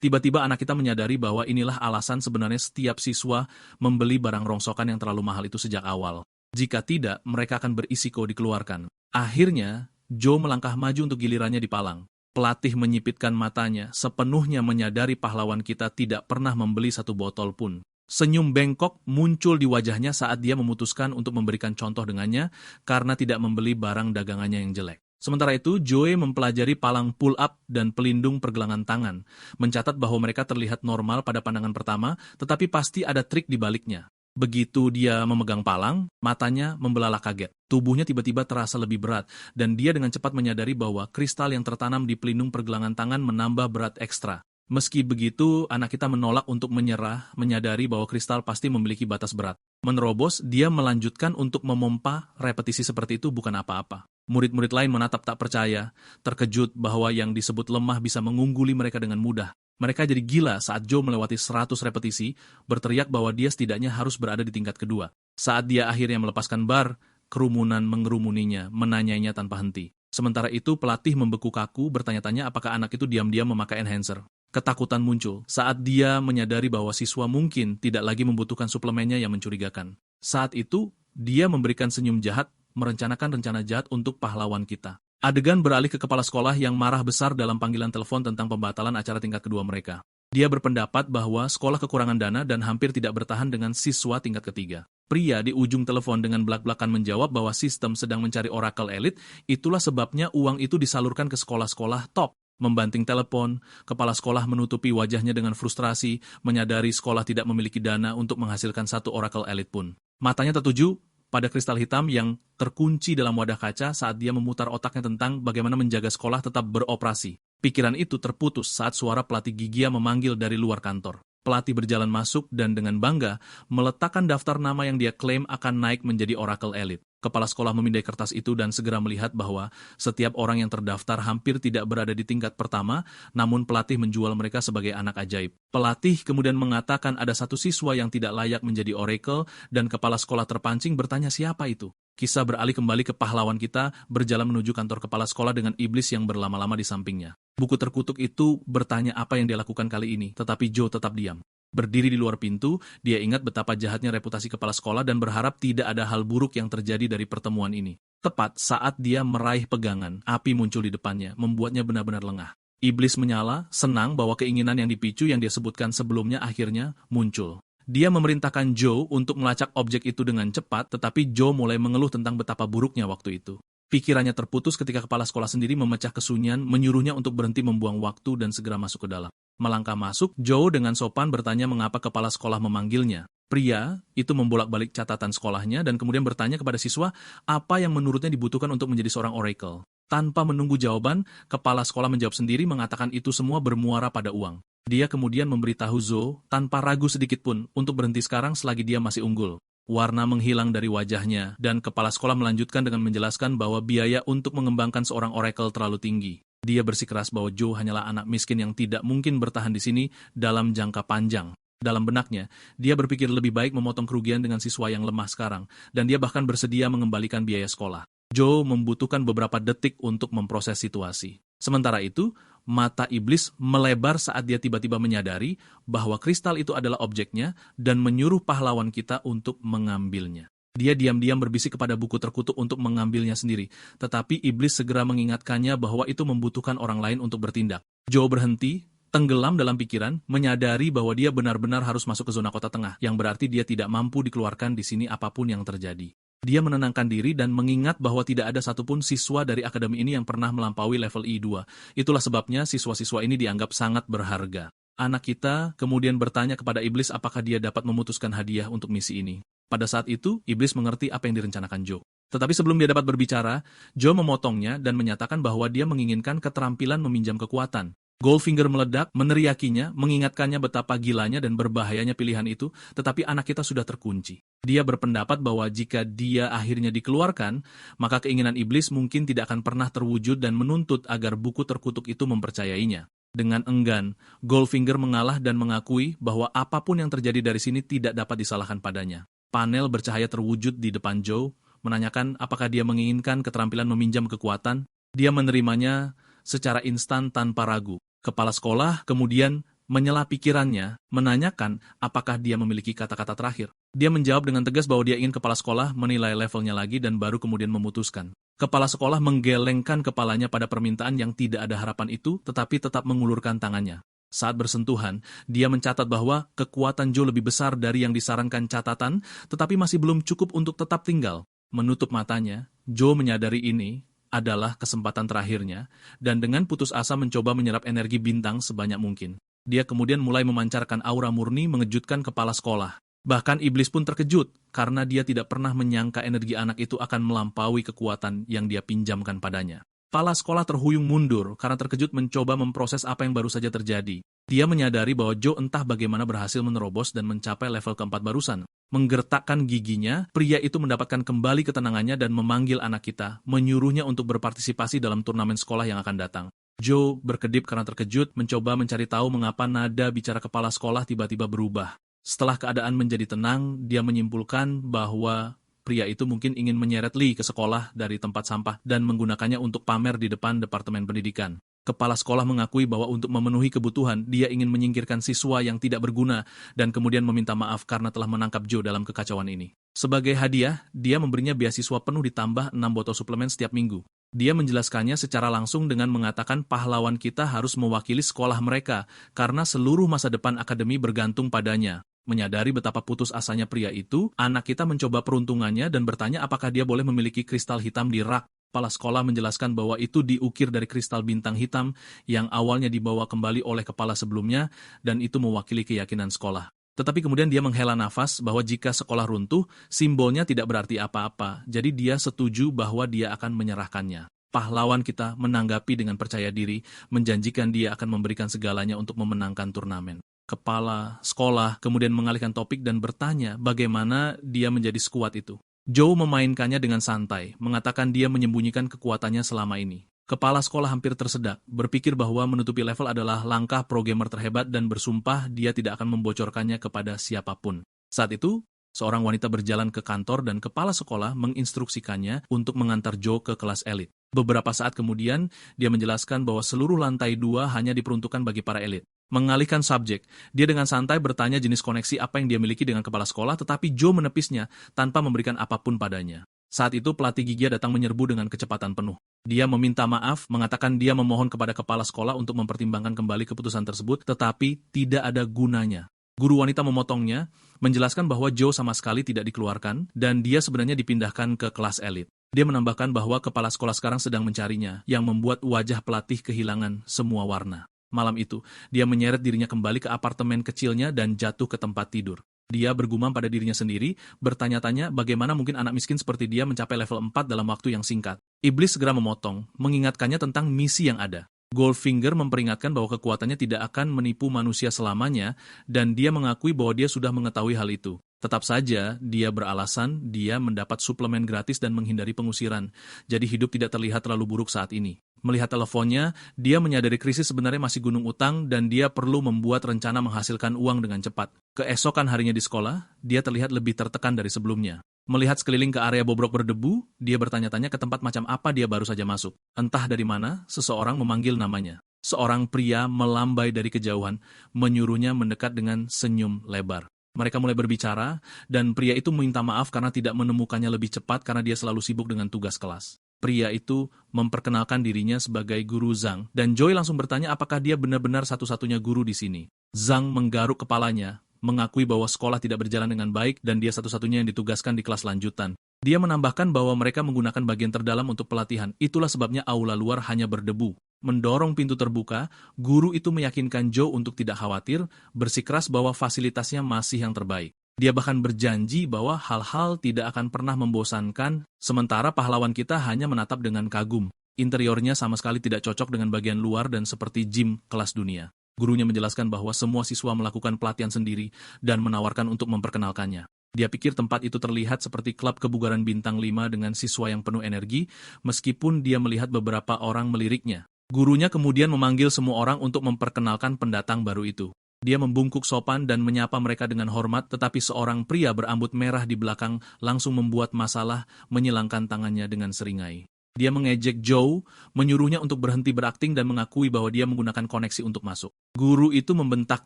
Tiba-tiba anak kita menyadari bahwa inilah alasan sebenarnya setiap siswa membeli barang rongsokan yang terlalu mahal itu sejak awal. Jika tidak, mereka akan berisiko dikeluarkan. Akhirnya, Joe melangkah maju untuk gilirannya di palang. Pelatih menyipitkan matanya, sepenuhnya menyadari pahlawan kita tidak pernah membeli 1 botol pun. Senyum bengkok muncul di wajahnya saat dia memutuskan untuk memberikan contoh dengannya karena tidak membeli barang dagangannya yang jelek. Sementara itu, Joe mempelajari palang pull-up dan pelindung pergelangan tangan, mencatat bahwa mereka terlihat normal pada pandangan pertama, tetapi pasti ada trik di baliknya. Begitu dia memegang palang, matanya membelalak kaget. Tubuhnya tiba-tiba terasa lebih berat, dan dia dengan cepat menyadari bahwa kristal yang tertanam di pelindung pergelangan tangan menambah berat ekstra. Meski begitu, anak kita menolak untuk menyerah, menyadari bahwa kristal pasti memiliki batas berat. Menerobos, dia melanjutkan untuk memompa repetisi seperti itu bukan apa-apa. Murid-murid lain menatap tak percaya, terkejut bahwa yang disebut lemah bisa mengungguli mereka dengan mudah. Mereka jadi gila saat Joe melewati 100 repetisi, berteriak bahwa dia setidaknya harus berada di tingkat kedua. Saat dia akhirnya melepaskan bar, kerumunan mengerumuninya, menanyainya tanpa henti. Sementara itu, pelatih membeku kaku, bertanya-tanya apakah anak itu diam-diam memakai enhancer. Ketakutan muncul saat dia menyadari bahwa siswa mungkin tidak lagi membutuhkan suplemennya yang mencurigakan. Saat itu, dia memberikan senyum jahat, merencanakan rencana jahat untuk pahlawan kita. Adegan beralih ke kepala sekolah yang marah besar dalam panggilan telepon tentang pembatalan acara tingkat kedua mereka. Dia berpendapat bahwa sekolah kekurangan dana dan hampir tidak bertahan dengan siswa tingkat ketiga. Pria di ujung telepon dengan belak-belakan menjawab bahwa sistem sedang mencari oracle elit, itulah sebabnya uang itu disalurkan ke sekolah-sekolah top. Membanting telepon, kepala sekolah menutupi wajahnya dengan frustrasi, menyadari sekolah tidak memiliki dana untuk menghasilkan 1 oracle elit pun. Matanya tertuju pada kristal hitam yang terkunci dalam wadah kaca saat dia memutar otaknya tentang bagaimana menjaga sekolah tetap beroperasi. Pikiran itu terputus saat suara pelatih Gigia memanggil dari luar kantor. Pelatih berjalan masuk dan dengan bangga meletakkan daftar nama yang dia klaim akan naik menjadi Oracle Elite. Kepala sekolah memindai kertas itu dan segera melihat bahwa setiap orang yang terdaftar hampir tidak berada di tingkat pertama, namun pelatih menjual mereka sebagai anak ajaib. Pelatih kemudian mengatakan ada 1 siswa yang tidak layak menjadi Oracle dan kepala sekolah terpancing bertanya siapa itu. Kisah beralih kembali ke pahlawan kita berjalan menuju kantor kepala sekolah dengan iblis yang berlama-lama di sampingnya. Buku terkutuk itu bertanya apa yang dia lakukan kali ini, tetapi Joe tetap diam. Berdiri di luar pintu, dia ingat betapa jahatnya reputasi kepala sekolah dan berharap tidak ada hal buruk yang terjadi dari pertemuan ini. Tepat saat dia meraih pegangan, api muncul di depannya, membuatnya benar-benar lengah. Iblis menyala, senang bahwa keinginan yang dipicu yang dia sebutkan sebelumnya akhirnya muncul. Dia memerintahkan Joe untuk melacak objek itu dengan cepat, tetapi Joe mulai mengeluh tentang betapa buruknya waktu itu. Pikirannya terputus ketika kepala sekolah sendiri memecah kesunyian, menyuruhnya untuk berhenti membuang waktu dan segera masuk ke dalam. Melangkah masuk, Joe dengan sopan bertanya mengapa kepala sekolah memanggilnya. Pria itu membolak-balik catatan sekolahnya dan kemudian bertanya kepada siswa apa yang menurutnya dibutuhkan untuk menjadi seorang oracle. Tanpa menunggu jawaban, kepala sekolah menjawab sendiri mengatakan itu semua bermuara pada uang. Dia kemudian memberitahu Joe tanpa ragu sedikitpun untuk berhenti sekarang selagi dia masih unggul. Warna menghilang dari wajahnya, dan kepala sekolah melanjutkan dengan menjelaskan bahwa biaya untuk mengembangkan seorang oracle terlalu tinggi. Dia bersikeras bahwa Joe hanyalah anak miskin yang tidak mungkin bertahan di sini dalam jangka panjang. Dalam benaknya, dia berpikir lebih baik memotong kerugian dengan siswa yang lemah sekarang, dan dia bahkan bersedia mengembalikan biaya sekolah. Joe membutuhkan beberapa detik untuk memproses situasi. Sementara itu, mata iblis melebar saat dia tiba-tiba menyadari bahwa kristal itu adalah objeknya dan menyuruh pahlawan kita untuk mengambilnya. Dia diam-diam berbisik kepada buku terkutuk untuk mengambilnya sendiri, tetapi iblis segera mengingatkannya bahwa itu membutuhkan orang lain untuk bertindak. Joe berhenti, tenggelam dalam pikiran, menyadari bahwa dia benar-benar harus masuk ke zona kota tengah, yang berarti dia tidak mampu dikeluarkan di sini apapun yang terjadi. Dia menenangkan diri dan mengingat bahwa tidak ada satupun siswa dari akademi ini yang pernah melampaui level I2. Itulah sebabnya siswa-siswa ini dianggap sangat berharga. Anak kita kemudian bertanya kepada iblis apakah dia dapat memutuskan hadiah untuk misi ini. Pada saat itu, iblis mengerti apa yang direncanakan Joe. Tetapi sebelum dia dapat berbicara, Joe memotongnya dan menyatakan bahwa dia menginginkan keterampilan meminjam kekuatan. Goldfinger meledak, meneriakinya, mengingatkannya betapa gilanya dan berbahayanya pilihan itu, tetapi anak kita sudah terkunci. Dia berpendapat bahwa jika dia akhirnya dikeluarkan, maka keinginan iblis mungkin tidak akan pernah terwujud dan menuntut agar buku terkutuk itu mempercayainya. Dengan enggan, Goldfinger mengalah dan mengakui bahwa apapun yang terjadi dari sini tidak dapat disalahkan padanya. Panel bercahaya terwujud di depan Joe, menanyakan apakah dia menginginkan keterampilan meminjam kekuatan. Dia menerimanya secara instan tanpa ragu. Kepala sekolah kemudian menyela pikirannya, menanyakan apakah dia memiliki kata-kata terakhir. Dia menjawab dengan tegas bahwa dia ingin kepala sekolah menilai levelnya lagi dan baru kemudian memutuskan. Kepala sekolah menggelengkan kepalanya pada permintaan yang tidak ada harapan itu, tetapi tetap mengulurkan tangannya. Saat bersentuhan, dia mencatat bahwa kekuatan Joe lebih besar dari yang disarankan catatan, tetapi masih belum cukup untuk tetap tinggal. Menutup matanya, Joe menyadari ini adalah kesempatan terakhirnya, dan dengan putus asa mencoba menyerap energi bintang sebanyak mungkin. Dia kemudian mulai memancarkan aura murni mengejutkan kepala sekolah. Bahkan iblis pun terkejut, karena dia tidak pernah menyangka energi anak itu akan melampaui kekuatan yang dia pinjamkan padanya. Kepala sekolah terhuyung mundur karena terkejut mencoba memproses apa yang baru saja terjadi. Dia menyadari bahwa Joe entah bagaimana berhasil menerobos dan mencapai level keempat barusan. Menggertakkan giginya, pria itu mendapatkan kembali ketenangannya dan memanggil anak kita, menyuruhnya untuk berpartisipasi dalam turnamen sekolah yang akan datang. Joe berkedip karena terkejut, mencoba mencari tahu mengapa nada bicara kepala sekolah tiba-tiba berubah. Setelah keadaan menjadi tenang, dia menyimpulkan bahwa pria itu mungkin ingin menyeret Lee ke sekolah dari tempat sampah dan menggunakannya untuk pamer di depan Departemen Pendidikan. Kepala sekolah mengakui bahwa untuk memenuhi kebutuhan, dia ingin menyingkirkan siswa yang tidak berguna dan kemudian meminta maaf karena telah menangkap Joe dalam kekacauan ini. Sebagai hadiah, dia memberinya beasiswa penuh ditambah 6 botol suplemen setiap minggu. Dia menjelaskannya secara langsung dengan mengatakan pahlawan kita harus mewakili sekolah mereka karena seluruh masa depan akademi bergantung padanya. Menyadari betapa putus asanya pria itu, anak kita mencoba peruntungannya dan bertanya apakah dia boleh memiliki kristal hitam di rak. Kepala sekolah menjelaskan bahwa itu diukir dari kristal bintang hitam yang awalnya dibawa kembali oleh kepala sebelumnya dan itu mewakili keyakinan sekolah. Tetapi kemudian dia menghela nafas bahwa jika sekolah runtuh, simbolnya tidak berarti apa-apa, jadi dia setuju bahwa dia akan menyerahkannya. Pahlawan kita menanggapi dengan percaya diri, menjanjikan dia akan memberikan segalanya untuk memenangkan turnamen. Kepala sekolah kemudian mengalihkan topik dan bertanya bagaimana dia menjadi sekuat itu. Joe memainkannya dengan santai, mengatakan dia menyembunyikan kekuatannya selama ini. Kepala sekolah hampir tersedak, berpikir bahwa menutupi level adalah langkah pro gamer terhebat dan bersumpah dia tidak akan membocorkannya kepada siapapun. Saat itu, seorang wanita berjalan ke kantor dan kepala sekolah menginstruksikannya untuk mengantar Joe ke kelas elit. Beberapa saat kemudian, dia menjelaskan bahwa seluruh lantai 2 hanya diperuntukkan bagi para elit. Mengalihkan subjek, dia dengan santai bertanya jenis koneksi apa yang dia miliki dengan kepala sekolah, tetapi Joe menepisnya tanpa memberikan apapun padanya. Saat itu pelatih Gigia datang menyerbu dengan kecepatan penuh. Dia meminta maaf, mengatakan dia memohon kepada kepala sekolah untuk mempertimbangkan kembali keputusan tersebut, tetapi tidak ada gunanya. Guru wanita memotongnya, menjelaskan bahwa Joe sama sekali tidak dikeluarkan, dan dia sebenarnya dipindahkan ke kelas elit. Dia menambahkan bahwa kepala sekolah sekarang sedang mencarinya, yang membuat wajah pelatih kehilangan semua warna. Malam itu, dia menyeret dirinya kembali ke apartemen kecilnya dan jatuh ke tempat tidur. Dia bergumam pada dirinya sendiri, bertanya-tanya bagaimana mungkin anak miskin seperti dia mencapai level 4 dalam waktu yang singkat. Iblis segera memotong, mengingatkannya tentang misi yang ada. Goldfinger memperingatkan bahwa kekuatannya tidak akan menipu manusia selamanya, dan dia mengakui bahwa dia sudah mengetahui hal itu. Tetap saja, dia beralasan dia mendapat suplemen gratis dan menghindari pengusiran, jadi hidup tidak terlihat terlalu buruk saat ini. Melihat teleponnya, dia menyadari krisis sebenarnya masih gunung utang dan dia perlu membuat rencana menghasilkan uang dengan cepat. Keesokan harinya di sekolah, dia terlihat lebih tertekan dari sebelumnya. Melihat sekeliling ke area bobrok berdebu, dia bertanya-tanya ke tempat macam apa dia baru saja masuk. Entah dari mana, seseorang memanggil namanya. Seorang pria melambai dari kejauhan, menyuruhnya mendekat dengan senyum lebar. Mereka mulai berbicara, dan pria itu meminta maaf karena tidak menemukannya lebih cepat karena dia selalu sibuk dengan tugas kelas. Pria itu memperkenalkan dirinya sebagai guru Zhang, dan Joy langsung bertanya apakah dia benar-benar satu-satunya guru di sini. Zhang menggaruk kepalanya, mengakui bahwa sekolah tidak berjalan dengan baik dan dia satu-satunya yang ditugaskan di kelas lanjutan. Dia menambahkan bahwa mereka menggunakan bagian terdalam untuk pelatihan, itulah sebabnya aula luar hanya berdebu. Mendorong pintu terbuka, guru itu meyakinkan Joe untuk tidak khawatir, bersikeras bahwa fasilitasnya masih yang terbaik. Dia bahkan berjanji bahwa hal-hal tidak akan pernah membosankan, sementara pahlawan kita hanya menatap dengan kagum. Interiornya sama sekali tidak cocok dengan bagian luar dan seperti gym kelas dunia. Gurunya menjelaskan bahwa semua siswa melakukan pelatihan sendiri dan menawarkan untuk memperkenalkannya. Dia pikir tempat itu terlihat seperti klub kebugaran bintang 5 dengan siswa yang penuh energi, meskipun dia melihat beberapa orang meliriknya. Gurunya kemudian memanggil semua orang untuk memperkenalkan pendatang baru itu. Dia membungkuk sopan dan menyapa mereka dengan hormat, tetapi seorang pria berambut merah di belakang langsung membuat masalah, menyilangkan tangannya dengan seringai. Dia mengejek Joe, menyuruhnya untuk berhenti berakting dan mengakui bahwa dia menggunakan koneksi untuk masuk. Guru itu membentak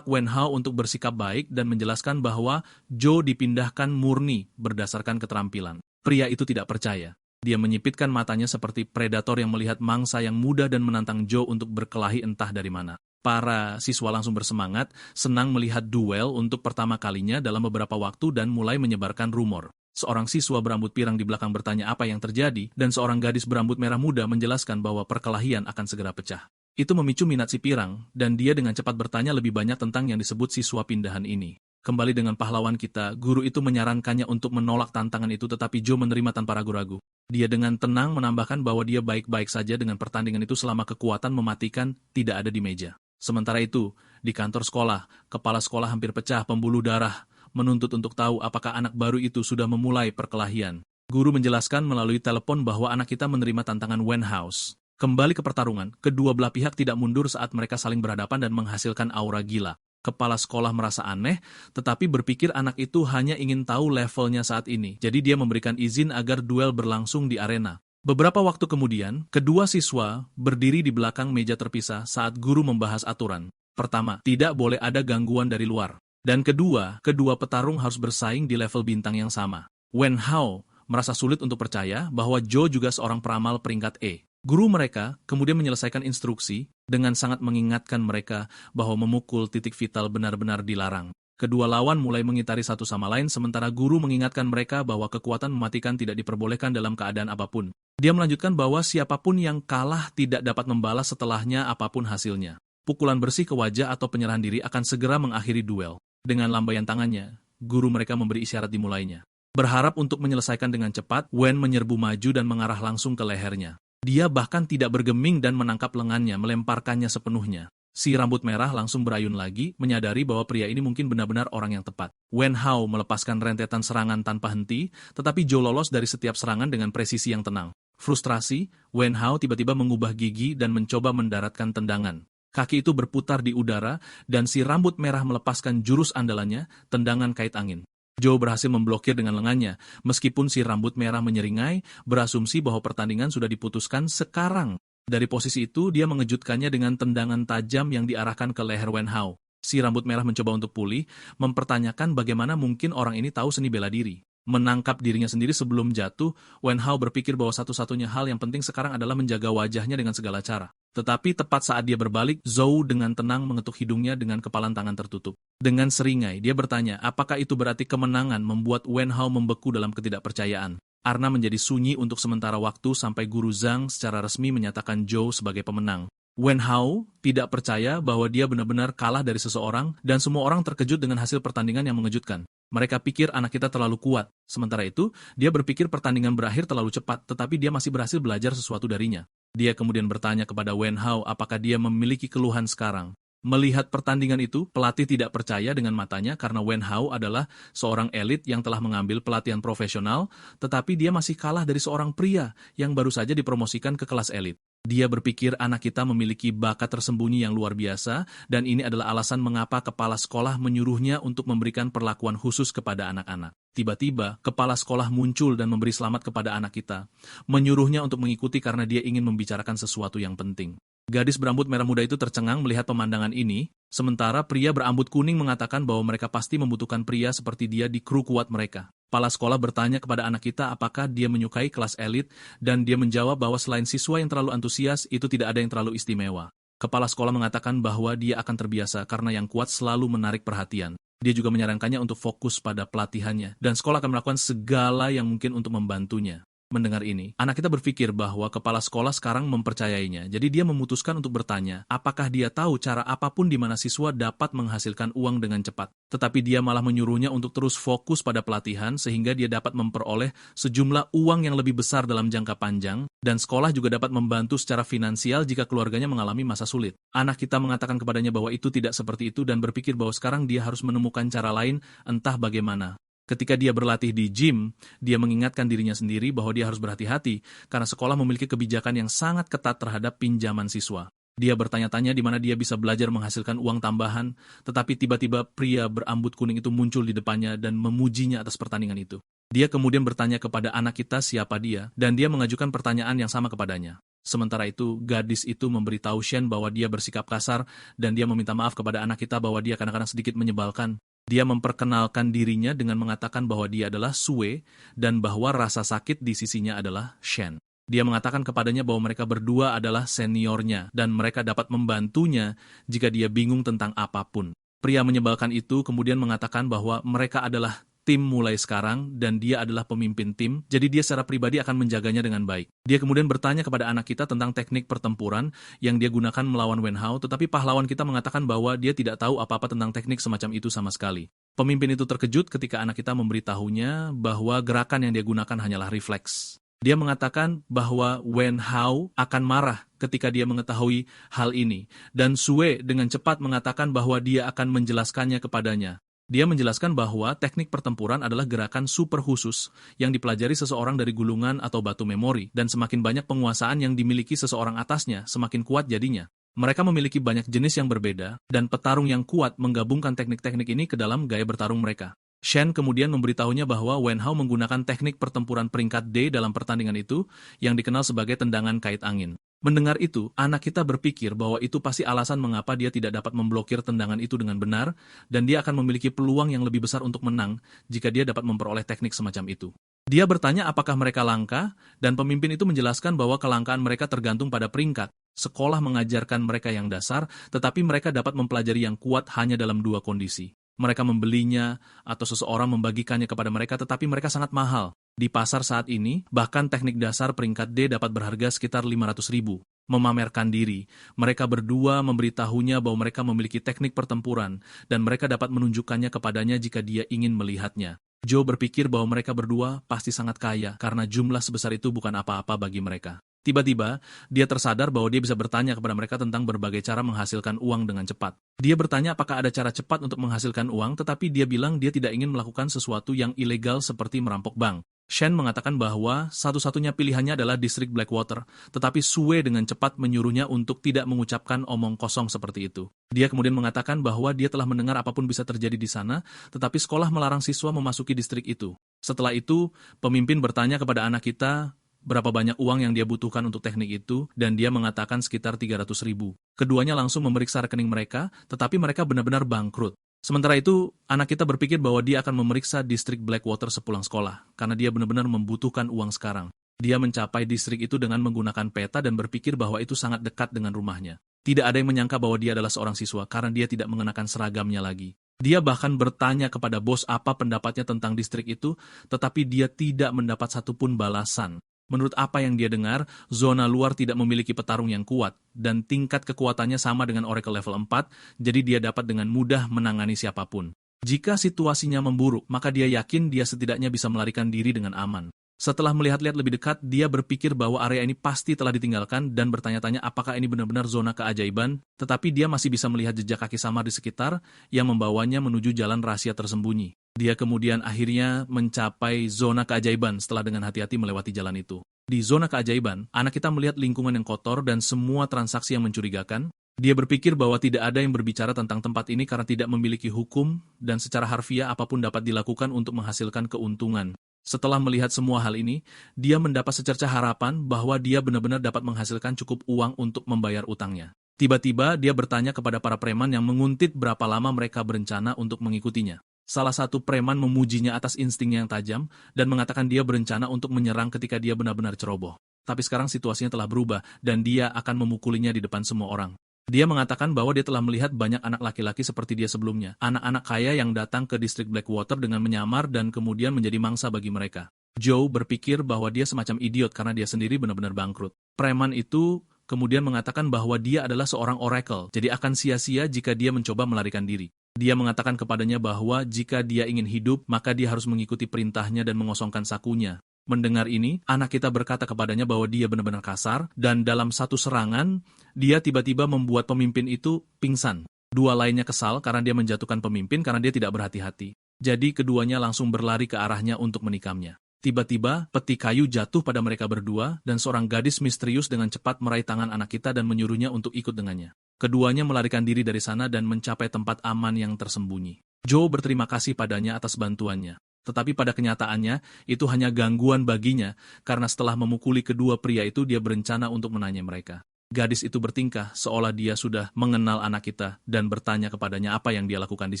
Wen Hao untuk bersikap baik dan menjelaskan bahwa Joe dipindahkan murni berdasarkan keterampilan. Pria itu tidak percaya. Dia menyipitkan matanya seperti predator yang melihat mangsa yang muda dan menantang Joe untuk berkelahi entah dari mana. Para siswa langsung bersemangat, senang melihat duel untuk pertama kalinya dalam beberapa waktu dan mulai menyebarkan rumor. Seorang siswa berambut pirang di belakang bertanya apa yang terjadi, dan seorang gadis berambut merah muda menjelaskan bahwa perkelahian akan segera pecah. Itu memicu minat si pirang, dan dia dengan cepat bertanya lebih banyak tentang yang disebut siswa pindahan ini. Kembali dengan pahlawan kita, guru itu menyarankannya untuk menolak tantangan itu, tetapi Joe menerima tanpa ragu-ragu. Dia dengan tenang menambahkan bahwa dia baik-baik saja dengan pertandingan itu selama kekuatan mematikan tidak ada di meja. Sementara itu, di kantor sekolah, kepala sekolah hampir pecah pembuluh darah, menuntut untuk tahu apakah anak baru itu sudah memulai perkelahian. Guru menjelaskan melalui telepon bahwa anak kita menerima tantangan Wen House. Kembali ke pertarungan, kedua belah pihak tidak mundur saat mereka saling berhadapan dan menghasilkan aura gila. Kepala sekolah merasa aneh, tetapi berpikir anak itu hanya ingin tahu levelnya saat ini. Jadi dia memberikan izin agar duel berlangsung di arena. Beberapa waktu kemudian, kedua siswa berdiri di belakang meja terpisah saat guru membahas aturan. Pertama, tidak boleh ada gangguan dari luar. Dan kedua petarung harus bersaing di level bintang yang sama. Wen Hao merasa sulit untuk percaya bahwa Joe juga seorang peramal peringkat E. Guru mereka kemudian menyelesaikan instruksi dengan sangat mengingatkan mereka bahwa memukul titik vital benar-benar dilarang. Kedua lawan mulai mengitari satu sama lain sementara guru mengingatkan mereka bahwa kekuatan mematikan tidak diperbolehkan dalam keadaan apapun. Dia melanjutkan bahwa siapapun yang kalah tidak dapat membalas setelahnya apapun hasilnya. Pukulan bersih ke wajah atau penyerahan diri akan segera mengakhiri duel. Dengan lambaian tangannya, guru mereka memberi isyarat dimulainya. Berharap untuk menyelesaikan dengan cepat, Wen menyerbu maju dan mengarah langsung ke lehernya. Dia bahkan tidak bergeming dan menangkap lengannya, melemparkannya sepenuhnya. Si rambut merah langsung berayun lagi, menyadari bahwa pria ini mungkin benar-benar orang yang tepat. Wen Hao melepaskan rentetan serangan tanpa henti, tetapi Joe lolos dari setiap serangan dengan presisi yang tenang. Frustrasi, Wen Hao tiba-tiba mengubah gigi dan mencoba mendaratkan tendangan. Kaki itu berputar di udara, dan si rambut merah melepaskan jurus andalannya, tendangan kait angin. Joe berhasil memblokir dengan lengannya, meskipun si rambut merah menyeringai, berasumsi bahwa pertandingan sudah diputuskan sekarang. Dari posisi itu, dia mengejutkannya dengan tendangan tajam yang diarahkan ke leher Wen Hao. Si rambut merah mencoba untuk pulih, mempertanyakan bagaimana mungkin orang ini tahu seni bela diri. Menangkap dirinya sendiri sebelum jatuh, Wen Hao berpikir bahwa satu-satunya hal yang penting sekarang adalah menjaga wajahnya dengan segala cara. Tetapi tepat saat dia berbalik, Zhou dengan tenang mengetuk hidungnya dengan kepalan tangan tertutup. Dengan seringai, dia bertanya, apakah itu berarti kemenangan membuat Wen Hao membeku dalam ketidakpercayaan? Arna menjadi sunyi untuk sementara waktu sampai Guru Zhang secara resmi menyatakan Zhou sebagai pemenang. Wen Hao tidak percaya bahwa dia benar-benar kalah dari seseorang dan semua orang terkejut dengan hasil pertandingan yang mengejutkan. Mereka pikir anak kita terlalu kuat. Sementara itu, dia berpikir pertandingan berakhir terlalu cepat, tetapi dia masih berhasil belajar sesuatu darinya. Dia kemudian bertanya kepada Wen Hao apakah dia memiliki keluhan sekarang. Melihat pertandingan itu, pelatih tidak percaya dengan matanya karena Wen Hao adalah seorang elit yang telah mengambil pelatihan profesional, tetapi dia masih kalah dari seorang pria yang baru saja dipromosikan ke kelas elit. Dia berpikir anak kita memiliki bakat tersembunyi yang luar biasa, dan ini adalah alasan mengapa kepala sekolah menyuruhnya untuk memberikan perlakuan khusus kepada anak-anak. Tiba-tiba, kepala sekolah muncul dan memberi selamat kepada anak kita, menyuruhnya untuk mengikuti karena dia ingin membicarakan sesuatu yang penting. Gadis berambut merah muda itu tercengang melihat pemandangan ini, sementara pria berambut kuning mengatakan bahwa mereka pasti membutuhkan pria seperti dia di kru kuat mereka. Kepala sekolah bertanya kepada anak kita apakah dia menyukai kelas elit, dan dia menjawab bahwa selain siswa yang terlalu antusias, itu tidak ada yang terlalu istimewa. Kepala sekolah mengatakan bahwa dia akan terbiasa karena yang kuat selalu menarik perhatian. Dia juga menyarankannya untuk fokus pada pelatihannya, dan sekolah akan melakukan segala yang mungkin untuk membantunya. Mendengar ini, anak kita berpikir bahwa kepala sekolah sekarang mempercayainya, jadi dia memutuskan untuk bertanya, apakah dia tahu cara apapun di mana siswa dapat menghasilkan uang dengan cepat. Tetapi dia malah menyuruhnya untuk terus fokus pada pelatihan sehingga dia dapat memperoleh sejumlah uang yang lebih besar dalam jangka panjang, dan sekolah juga dapat membantu secara finansial jika keluarganya mengalami masa sulit. Anak kita mengatakan kepadanya bahwa itu tidak seperti itu dan berpikir bahwa sekarang dia harus menemukan cara lain, entah bagaimana. Ketika dia berlatih di gym, dia mengingatkan dirinya sendiri bahwa dia harus berhati-hati karena sekolah memiliki kebijakan yang sangat ketat terhadap pinjaman siswa. Dia bertanya-tanya di mana dia bisa belajar menghasilkan uang tambahan, tetapi tiba-tiba pria berambut kuning itu muncul di depannya dan memujinya atas pertandingan itu. Dia kemudian bertanya kepada anak kita siapa dia, dan dia mengajukan pertanyaan yang sama kepadanya. Sementara itu, gadis itu memberitahu Shen bahwa dia bersikap kasar dan dia meminta maaf kepada anak kita bahwa dia kadang-kadang sedikit menyebalkan. Dia memperkenalkan dirinya dengan mengatakan bahwa dia adalah Sue dan bahwa rasa sakit di sisinya adalah Shen. Dia mengatakan kepadanya bahwa mereka berdua adalah seniornya dan mereka dapat membantunya jika dia bingung tentang apapun. Pria menyebalkan itu kemudian mengatakan bahwa mereka adalah tim mulai sekarang dan dia adalah pemimpin tim, jadi dia secara pribadi akan menjaganya dengan baik. Dia kemudian bertanya kepada anak kita tentang teknik pertempuran yang dia gunakan melawan Wen Hao, tetapi pahlawan kita mengatakan bahwa dia tidak tahu apa-apa tentang teknik semacam itu sama sekali. Pemimpin itu terkejut ketika anak kita memberitahunya bahwa gerakan yang dia gunakan hanyalah refleks. Dia mengatakan bahwa Wen Hao akan marah ketika dia mengetahui hal ini, dan Sue dengan cepat mengatakan bahwa dia akan menjelaskannya kepadanya. Dia menjelaskan bahwa teknik pertempuran adalah gerakan super khusus yang dipelajari seseorang dari gulungan atau batu memori, dan semakin banyak penguasaan yang dimiliki seseorang atasnya, semakin kuat jadinya. Mereka memiliki banyak jenis yang berbeda, dan petarung yang kuat menggabungkan teknik-teknik ini ke dalam gaya bertarung mereka. Shen kemudian memberitahunya bahwa Wen Hao menggunakan teknik pertempuran peringkat D dalam pertandingan itu, yang dikenal sebagai tendangan kait angin. Mendengar itu, anak kita berpikir bahwa itu pasti alasan mengapa dia tidak dapat memblokir tendangan itu dengan benar, dan dia akan memiliki peluang yang lebih besar untuk menang jika dia dapat memperoleh teknik semacam itu. Dia bertanya apakah mereka langka, dan pemimpin itu menjelaskan bahwa kelangkaan mereka tergantung pada peringkat. Sekolah mengajarkan mereka yang dasar, tetapi mereka dapat mempelajari yang kuat hanya dalam dua kondisi. Mereka membelinya, atau seseorang membagikannya kepada mereka, tetapi mereka sangat mahal. Di pasar saat ini, bahkan teknik dasar peringkat D dapat berharga sekitar 500.000. Memamerkan diri, mereka berdua memberitahunya bahwa mereka memiliki teknik pertempuran, dan mereka dapat menunjukkannya kepadanya jika dia ingin melihatnya. Joe berpikir bahwa mereka berdua pasti sangat kaya, karena jumlah sebesar itu bukan apa-apa bagi mereka. Tiba-tiba, dia tersadar bahwa dia bisa bertanya kepada mereka tentang berbagai cara menghasilkan uang dengan cepat. Dia bertanya apakah ada cara cepat untuk menghasilkan uang, tetapi dia bilang dia tidak ingin melakukan sesuatu yang ilegal seperti merampok bank. Shen mengatakan bahwa satu-satunya pilihannya adalah distrik Blackwater, tetapi Sue dengan cepat menyuruhnya untuk tidak mengucapkan omong kosong seperti itu. Dia kemudian mengatakan bahwa dia telah mendengar apapun bisa terjadi di sana, tetapi sekolah melarang siswa memasuki distrik itu. Setelah itu, pemimpin bertanya kepada anak kita berapa banyak uang yang dia butuhkan untuk teknik itu, dan dia mengatakan sekitar 300.000. Keduanya langsung memeriksa rekening mereka, tetapi mereka benar-benar bangkrut. Sementara itu, anak kita berpikir bahwa dia akan memeriksa distrik Blackwater sepulang sekolah, karena dia benar-benar membutuhkan uang sekarang. Dia mencapai distrik itu dengan menggunakan peta dan berpikir bahwa itu sangat dekat dengan rumahnya. Tidak ada yang menyangka bahwa dia adalah seorang siswa, karena dia tidak mengenakan seragamnya lagi. Dia bahkan bertanya kepada bos apa pendapatnya tentang distrik itu, tetapi dia tidak mendapat satupun balasan. Menurut apa yang dia dengar, zona luar tidak memiliki petarung yang kuat, dan tingkat kekuatannya sama dengan Oracle level 4, jadi dia dapat dengan mudah menangani siapapun. Jika situasinya memburuk, maka dia yakin dia setidaknya bisa melarikan diri dengan aman. Setelah melihat-lihat lebih dekat, dia berpikir bahwa area ini pasti telah ditinggalkan dan bertanya-tanya apakah ini benar-benar zona keajaiban, tetapi dia masih bisa melihat jejak kaki samar di sekitar yang membawanya menuju jalan rahasia tersembunyi. Dia kemudian akhirnya mencapai zona keajaiban setelah dengan hati-hati melewati jalan itu. Di zona keajaiban, anak kita melihat lingkungan yang kotor dan semua transaksi yang mencurigakan. Dia berpikir bahwa tidak ada yang berbicara tentang tempat ini karena tidak memiliki hukum dan secara harfiah apapun dapat dilakukan untuk menghasilkan keuntungan. Setelah melihat semua hal ini, dia mendapat secercah harapan bahwa dia benar-benar dapat menghasilkan cukup uang untuk membayar utangnya. Tiba-tiba dia bertanya kepada para preman yang menguntit berapa lama mereka berencana untuk mengikutinya. Salah satu preman memujinya atas instingnya yang tajam dan mengatakan dia berencana untuk menyerang ketika dia benar-benar ceroboh. Tapi sekarang situasinya telah berubah dan dia akan memukulinya di depan semua orang. Dia mengatakan bahwa dia telah melihat banyak anak laki-laki seperti dia sebelumnya, anak-anak kaya yang datang ke distrik Blackwater dengan menyamar dan kemudian menjadi mangsa bagi mereka. Joe berpikir bahwa dia semacam idiot karena dia sendiri benar-benar bangkrut. Preman itu kemudian mengatakan bahwa dia adalah seorang oracle, jadi akan sia-sia jika dia mencoba melarikan diri. Dia mengatakan kepadanya bahwa jika dia ingin hidup, maka dia harus mengikuti perintahnya dan mengosongkan sakunya. Mendengar ini, anak kita berkata kepadanya bahwa dia benar-benar kasar, dan dalam satu serangan, dia tiba-tiba membuat pemimpin itu pingsan. Dua lainnya kesal karena dia menjatuhkan pemimpin karena dia tidak berhati-hati. Jadi keduanya langsung berlari ke arahnya untuk menikamnya. Tiba-tiba, peti kayu jatuh pada mereka berdua, dan seorang gadis misterius dengan cepat meraih tangan anak kita dan menyuruhnya untuk ikut dengannya. Keduanya melarikan diri dari sana dan mencapai tempat aman yang tersembunyi. Joe berterima kasih padanya atas bantuannya. Tetapi pada kenyataannya, itu hanya gangguan baginya, karena setelah memukuli kedua pria itu, dia berencana untuk menanya mereka. Gadis itu bertingkah seolah dia sudah mengenal anak kita dan bertanya kepadanya apa yang dia lakukan di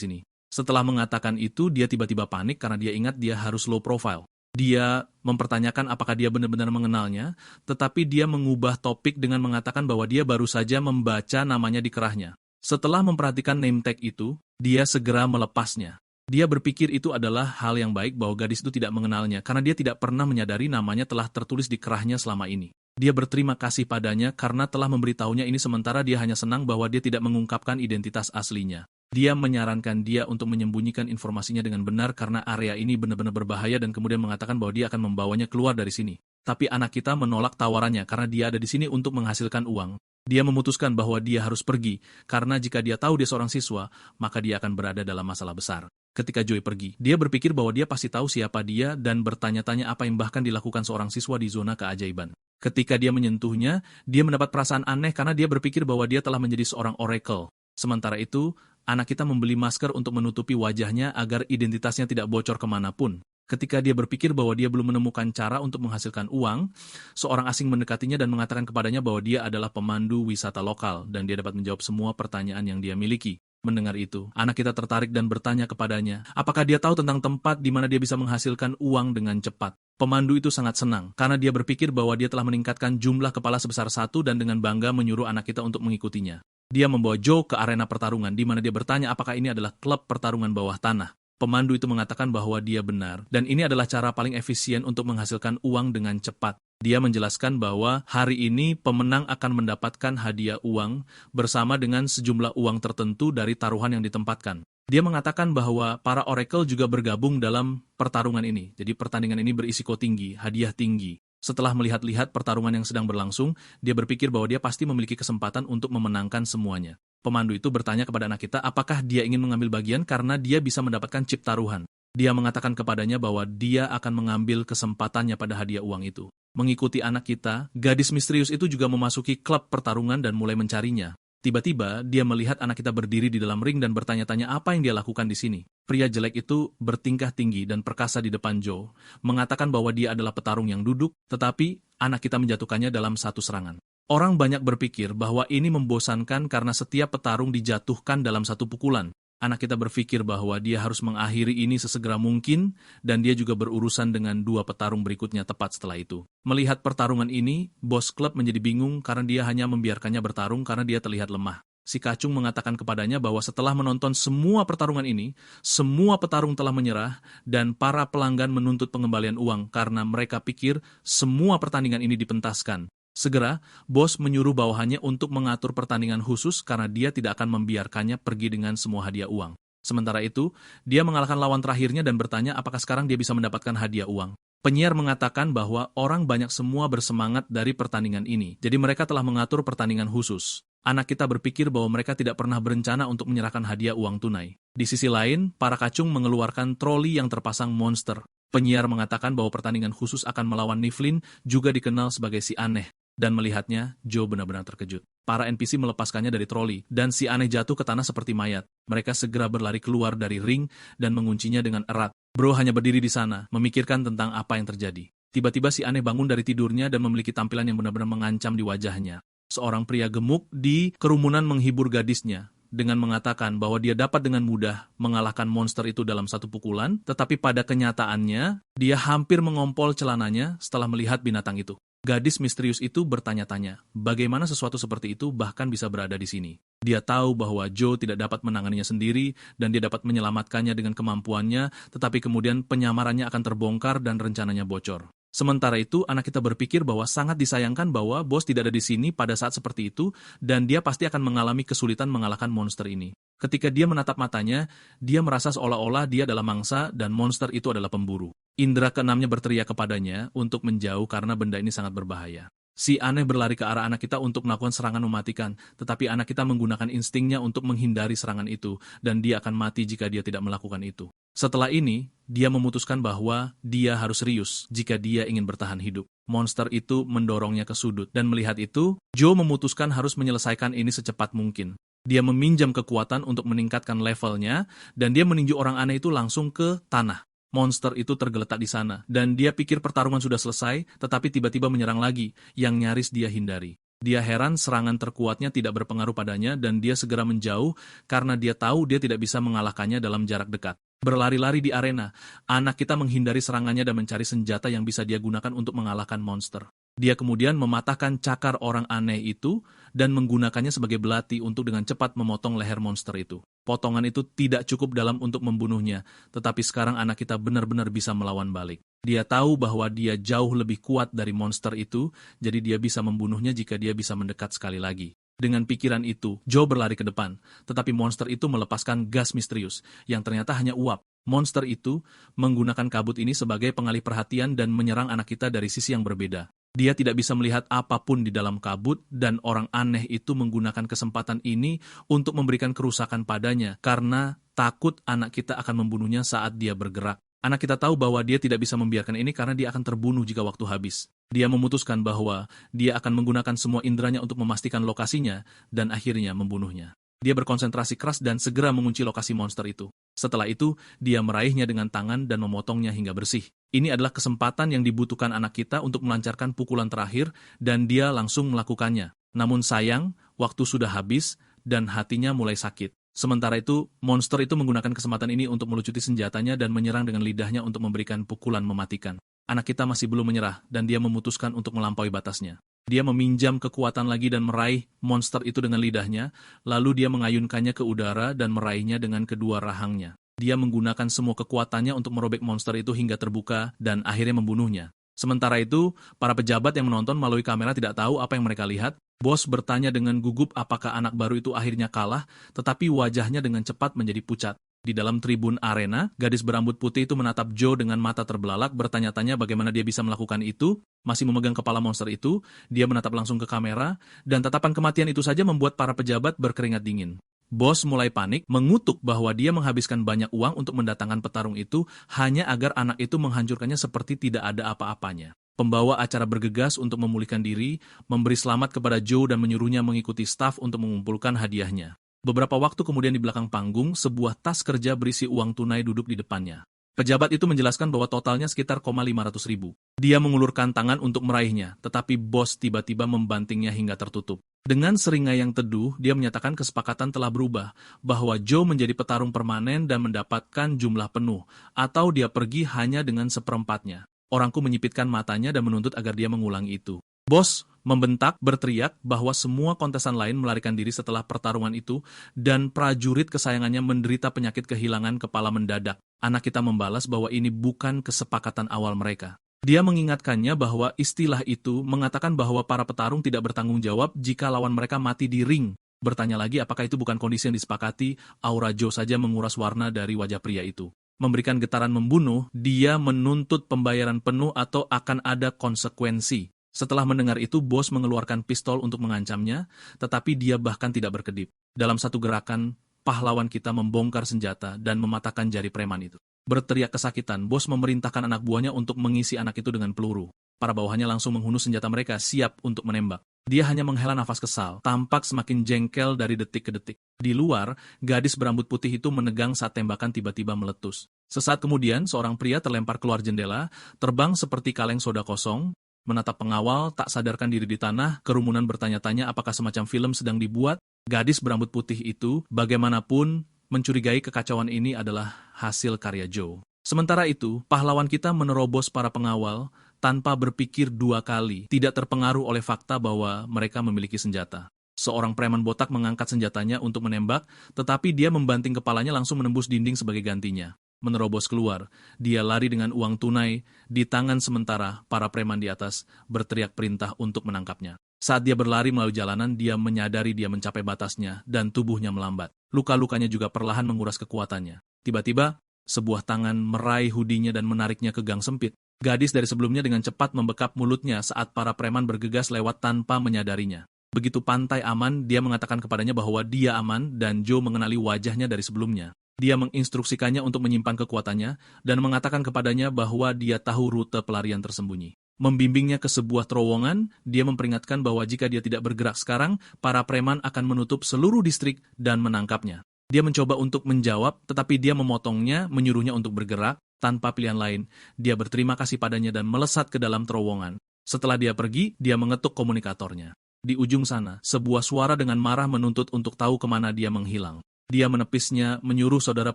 sini. Setelah mengatakan itu, dia tiba-tiba panik karena dia ingat dia harus low profile. Dia mempertanyakan apakah dia benar-benar mengenalnya, tetapi dia mengubah topik dengan mengatakan bahwa dia baru saja membaca namanya di kerahnya. Setelah memperhatikan name tag itu, dia segera melepasnya. Dia berpikir itu adalah hal yang baik bahwa gadis itu tidak mengenalnya, karena dia tidak pernah menyadari namanya telah tertulis di kerahnya selama ini. Dia berterima kasih padanya karena telah memberitahunya ini sementara dia hanya senang bahwa dia tidak mengungkapkan identitas aslinya. Dia menyarankan dia untuk menyembunyikan informasinya dengan benar karena area ini benar-benar berbahaya dan kemudian mengatakan bahwa dia akan membawanya keluar dari sini. Tapi anak kita menolak tawarannya karena dia ada di sini untuk menghasilkan uang. Dia memutuskan bahwa dia harus pergi karena jika dia tahu dia seorang siswa, maka dia akan berada dalam masalah besar. Ketika Joey pergi, dia berpikir bahwa dia pasti tahu siapa dia dan bertanya-tanya apa yang bahkan dilakukan seorang siswa di zona keajaiban. Ketika dia menyentuhnya, dia mendapat perasaan aneh karena dia berpikir bahwa dia telah menjadi seorang oracle. Sementara itu, anak kita membeli masker untuk menutupi wajahnya agar identitasnya tidak bocor kemanapun. Ketika dia berpikir bahwa dia belum menemukan cara untuk menghasilkan uang, seorang asing mendekatinya dan mengatakan kepadanya bahwa dia adalah pemandu wisata lokal dan dia dapat menjawab semua pertanyaan yang dia miliki. Mendengar itu, anak kita tertarik dan bertanya kepadanya, apakah dia tahu tentang tempat di mana dia bisa menghasilkan uang dengan cepat. Pemandu itu sangat senang, karena dia berpikir bahwa dia telah meningkatkan jumlah kepala sebesar 1 dan dengan bangga menyuruh anak kita untuk mengikutinya. Dia membawa Joe ke arena pertarungan, di mana dia bertanya apakah ini adalah klub pertarungan bawah tanah. Pemandu itu mengatakan bahwa dia benar, dan ini adalah cara paling efisien untuk menghasilkan uang dengan cepat. Dia menjelaskan bahwa hari ini pemenang akan mendapatkan hadiah uang bersama dengan sejumlah uang tertentu dari taruhan yang ditempatkan. Dia mengatakan bahwa para oracle juga bergabung dalam pertarungan ini. Jadi pertandingan ini berisiko tinggi, hadiah tinggi. Setelah melihat-lihat pertarungan yang sedang berlangsung, dia berpikir bahwa dia pasti memiliki kesempatan untuk memenangkan semuanya. Pemandu itu bertanya kepada anak kita apakah dia ingin mengambil bagian karena dia bisa mendapatkan chip taruhan. Dia mengatakan kepadanya bahwa dia akan mengambil kesempatannya pada hadiah uang itu. Mengikuti anak kita, gadis misterius itu juga memasuki klub pertarungan dan mulai mencarinya. Tiba-tiba, dia melihat anak kita berdiri di dalam ring dan bertanya-tanya apa yang dia lakukan di sini. Pria jelek itu bertingkah tinggi dan perkasa di depan Joe, mengatakan bahwa dia adalah petarung yang duduk, tetapi anak kita menjatuhkannya dalam satu serangan. Orang banyak berpikir bahwa ini membosankan karena setiap petarung dijatuhkan dalam satu pukulan. Anak kita berpikir bahwa dia harus mengakhiri ini sesegera mungkin, dan dia juga berurusan dengan dua petarung berikutnya tepat setelah itu. Melihat pertarungan ini, bos klub menjadi bingung karena dia hanya membiarkannya bertarung karena dia terlihat lemah. Si kacung mengatakan kepadanya bahwa setelah menonton semua pertarungan ini, semua petarung telah menyerah, dan para pelanggan menuntut pengembalian uang karena mereka pikir semua pertandingan ini dipentaskan. Segera, bos menyuruh bawahannya untuk mengatur pertandingan khusus karena dia tidak akan membiarkannya pergi dengan semua hadiah uang. Sementara itu, dia mengalahkan lawan terakhirnya dan bertanya apakah sekarang dia bisa mendapatkan hadiah uang. Penyiar mengatakan bahwa orang banyak semua bersemangat dari pertandingan ini, jadi mereka telah mengatur pertandingan khusus. Anak kita berpikir bahwa mereka tidak pernah berencana untuk menyerahkan hadiah uang tunai. Di sisi lain, para kacung mengeluarkan troli yang terpasang monster. Penyiar mengatakan bahwa pertandingan khusus akan melawan Niflin, juga dikenal sebagai si aneh. Dan melihatnya, Joe benar-benar terkejut. Para NPC melepaskannya dari troli, dan si aneh jatuh ke tanah seperti mayat. Mereka segera berlari keluar dari ring dan menguncinya dengan erat. Bro hanya berdiri di sana, memikirkan tentang apa yang terjadi. Tiba-tiba si aneh bangun dari tidurnya dan memiliki tampilan yang benar-benar mengancam di wajahnya. Seorang pria gemuk di kerumunan menghibur gadisnya, dengan mengatakan bahwa dia dapat dengan mudah mengalahkan monster itu dalam satu pukulan, tetapi pada kenyataannya, dia hampir mengompol celananya setelah melihat binatang itu. Gadis misterius itu bertanya-tanya, bagaimana sesuatu seperti itu bahkan bisa berada di sini. Dia tahu bahwa Joe tidak dapat menanganinya sendiri dan dia dapat menyelamatkannya dengan kemampuannya, tetapi kemudian penyamarannya akan terbongkar dan rencananya bocor. Sementara itu, anak kita berpikir bahwa sangat disayangkan bahwa bos tidak ada di sini pada saat seperti itu dan dia pasti akan mengalami kesulitan mengalahkan monster ini. Ketika dia menatap matanya, dia merasa seolah-olah dia adalah mangsa dan monster itu adalah pemburu. Indra keenamnya berteriak kepadanya untuk menjauh karena benda ini sangat berbahaya. Si aneh berlari ke arah anak kita untuk melakukan serangan mematikan, tetapi anak kita menggunakan instingnya untuk menghindari serangan itu, dan dia akan mati jika dia tidak melakukan itu. Setelah ini, dia memutuskan bahwa dia harus serius jika dia ingin bertahan hidup. Monster itu mendorongnya ke sudut, dan melihat itu, Joe memutuskan harus menyelesaikan ini secepat mungkin. Dia meminjam kekuatan untuk meningkatkan levelnya, dan dia meninju orang aneh itu langsung ke tanah. Monster itu tergeletak di sana, dan dia pikir pertarungan sudah selesai, tetapi tiba-tiba menyerang lagi, yang nyaris dia hindari. Dia heran serangan terkuatnya tidak berpengaruh padanya, dan dia segera menjauh karena dia tahu dia tidak bisa mengalahkannya dalam jarak dekat. Berlari-lari di arena, anak kita menghindari serangannya dan mencari senjata yang bisa dia gunakan untuk mengalahkan monster. Dia kemudian mematahkan cakar orang aneh itu dan menggunakannya sebagai belati untuk dengan cepat memotong leher monster itu. Potongan itu tidak cukup dalam untuk membunuhnya, tetapi sekarang anak kita benar-benar bisa melawan balik. Dia tahu bahwa dia jauh lebih kuat dari monster itu, jadi dia bisa membunuhnya jika dia bisa mendekat sekali lagi. Dengan pikiran itu, Joe berlari ke depan, tetapi monster itu melepaskan gas misterius, yang ternyata hanya uap. Monster itu menggunakan kabut ini sebagai pengalih perhatian dan menyerang anak kita dari sisi yang berbeda. Dia tidak bisa melihat apapun di dalam kabut, dan orang aneh itu menggunakan kesempatan ini untuk memberikan kerusakan padanya, karena takut anak kita akan membunuhnya saat dia bergerak. Anak kita tahu bahwa dia tidak bisa membiarkan ini karena dia akan terbunuh jika waktu habis. Dia memutuskan bahwa dia akan menggunakan semua inderanya untuk memastikan lokasinya, dan akhirnya membunuhnya. Dia berkonsentrasi keras dan segera mengunci lokasi monster itu. Setelah itu, dia meraihnya dengan tangan dan memotongnya hingga bersih. Ini adalah kesempatan yang dibutuhkan anak kita untuk melancarkan pukulan terakhir, dan dia langsung melakukannya. Namun sayang, waktu sudah habis, dan hatinya mulai sakit. Sementara itu, monster itu menggunakan kesempatan ini untuk melucuti senjatanya dan menyerang dengan lidahnya untuk memberikan pukulan mematikan. Anak kita masih belum menyerah, dan dia memutuskan untuk melampaui batasnya. Dia meminjam kekuatan lagi dan meraih monster itu dengan lidahnya, lalu dia mengayunkannya ke udara dan meraihnya dengan kedua rahangnya. Dia menggunakan semua kekuatannya untuk merobek monster itu hingga terbuka dan akhirnya membunuhnya. Sementara itu, para pejabat yang menonton melalui kamera tidak tahu apa yang mereka lihat. Bos bertanya dengan gugup apakah anak baru itu akhirnya kalah, tetapi wajahnya dengan cepat menjadi pucat. Di dalam tribun arena, gadis berambut putih itu menatap Joe dengan mata terbelalak, bertanya-tanya bagaimana dia bisa melakukan itu. Masih memegang kepala monster itu, dia menatap langsung ke kamera, dan tatapan kematian itu saja membuat para pejabat berkeringat dingin. Bos mulai panik, mengutuk bahwa dia menghabiskan banyak uang untuk mendatangkan petarung itu hanya agar anak itu menghancurkannya seperti tidak ada apa-apanya. Pembawa acara bergegas untuk memulihkan diri, memberi selamat kepada Joe dan menyuruhnya mengikuti staf untuk mengumpulkan hadiahnya. Beberapa waktu kemudian di belakang panggung, sebuah tas kerja berisi uang tunai duduk di depannya. Pejabat itu menjelaskan bahwa totalnya sekitar 500.000. Dia mengulurkan tangan untuk meraihnya, tetapi bos tiba-tiba membantingnya hingga tertutup. Dengan seringai yang teduh, dia menyatakan kesepakatan telah berubah, bahwa Joe menjadi petarung permanen dan mendapatkan jumlah penuh, atau dia pergi hanya dengan seperempatnya. Orangku menyipitkan matanya dan menuntut agar dia mengulangi itu. Bos membentak, berteriak bahwa semua kontesan lain melarikan diri setelah pertarungan itu dan prajurit kesayangannya menderita penyakit kehilangan kepala mendadak. Anak kita membalas bahwa ini bukan kesepakatan awal mereka. Dia mengingatkannya bahwa istilah itu mengatakan bahwa para petarung tidak bertanggung jawab jika lawan mereka mati di ring. Bertanya lagi apakah itu bukan kondisi yang disepakati, aura Joe saja menguras warna dari wajah pria itu. Memberikan getaran membunuh, dia menuntut pembayaran penuh atau akan ada konsekuensi. Setelah mendengar itu, bos mengeluarkan pistol untuk mengancamnya, tetapi dia bahkan tidak berkedip. Dalam satu gerakan, pahlawan kita membongkar senjata dan mematahkan jari preman itu. Berteriak kesakitan, bos memerintahkan anak buahnya untuk mengisi anak itu dengan peluru. Para bawahannya langsung menghunus senjata mereka, siap untuk menembak. Dia hanya menghela nafas kesal, tampak semakin jengkel dari detik ke detik. Di luar, gadis berambut putih itu menegang saat tembakan tiba-tiba meletus. Sesaat kemudian, seorang pria terlempar keluar jendela, terbang seperti kaleng soda kosong, menatap pengawal, tak sadarkan diri di tanah, kerumunan bertanya-tanya apakah semacam film sedang dibuat. Gadis berambut putih itu, bagaimanapun, mencurigai kekacauan ini adalah hasil karya Joe. Sementara itu, pahlawan kita menerobos para pengawal tanpa berpikir dua kali, tidak terpengaruh oleh fakta bahwa mereka memiliki senjata. Seorang preman botak mengangkat senjatanya untuk menembak, tetapi dia membanting kepalanya langsung menembus dinding sebagai gantinya. Menerobos keluar, dia lari dengan uang tunai di tangan sementara para preman di atas berteriak perintah untuk menangkapnya. Saat dia berlari melalui jalanan, dia menyadari dia mencapai batasnya dan tubuhnya melambat. Luka-lukanya juga perlahan menguras kekuatannya. Tiba-tiba, sebuah tangan meraih hoodie-nya dan menariknya ke gang sempit. Gadis dari sebelumnya dengan cepat membekap mulutnya saat para preman bergegas lewat tanpa menyadarinya. Begitu pantai aman, dia mengatakan kepadanya bahwa dia aman dan Joe mengenali wajahnya dari sebelumnya. Dia menginstruksikannya untuk menyimpan kekuatannya dan mengatakan kepadanya bahwa dia tahu rute pelarian tersembunyi. Membimbingnya ke sebuah terowongan, dia memperingatkan bahwa jika dia tidak bergerak sekarang, para preman akan menutup seluruh distrik dan menangkapnya. Dia mencoba untuk menjawab, tetapi dia memotongnya, menyuruhnya untuk bergerak. Tanpa pilihan lain, dia berterima kasih padanya dan melesat ke dalam terowongan. Setelah dia pergi, dia mengetuk komunikatornya. Di ujung sana, sebuah suara dengan marah menuntut untuk tahu kemana dia menghilang. Dia menepisnya, menyuruh saudara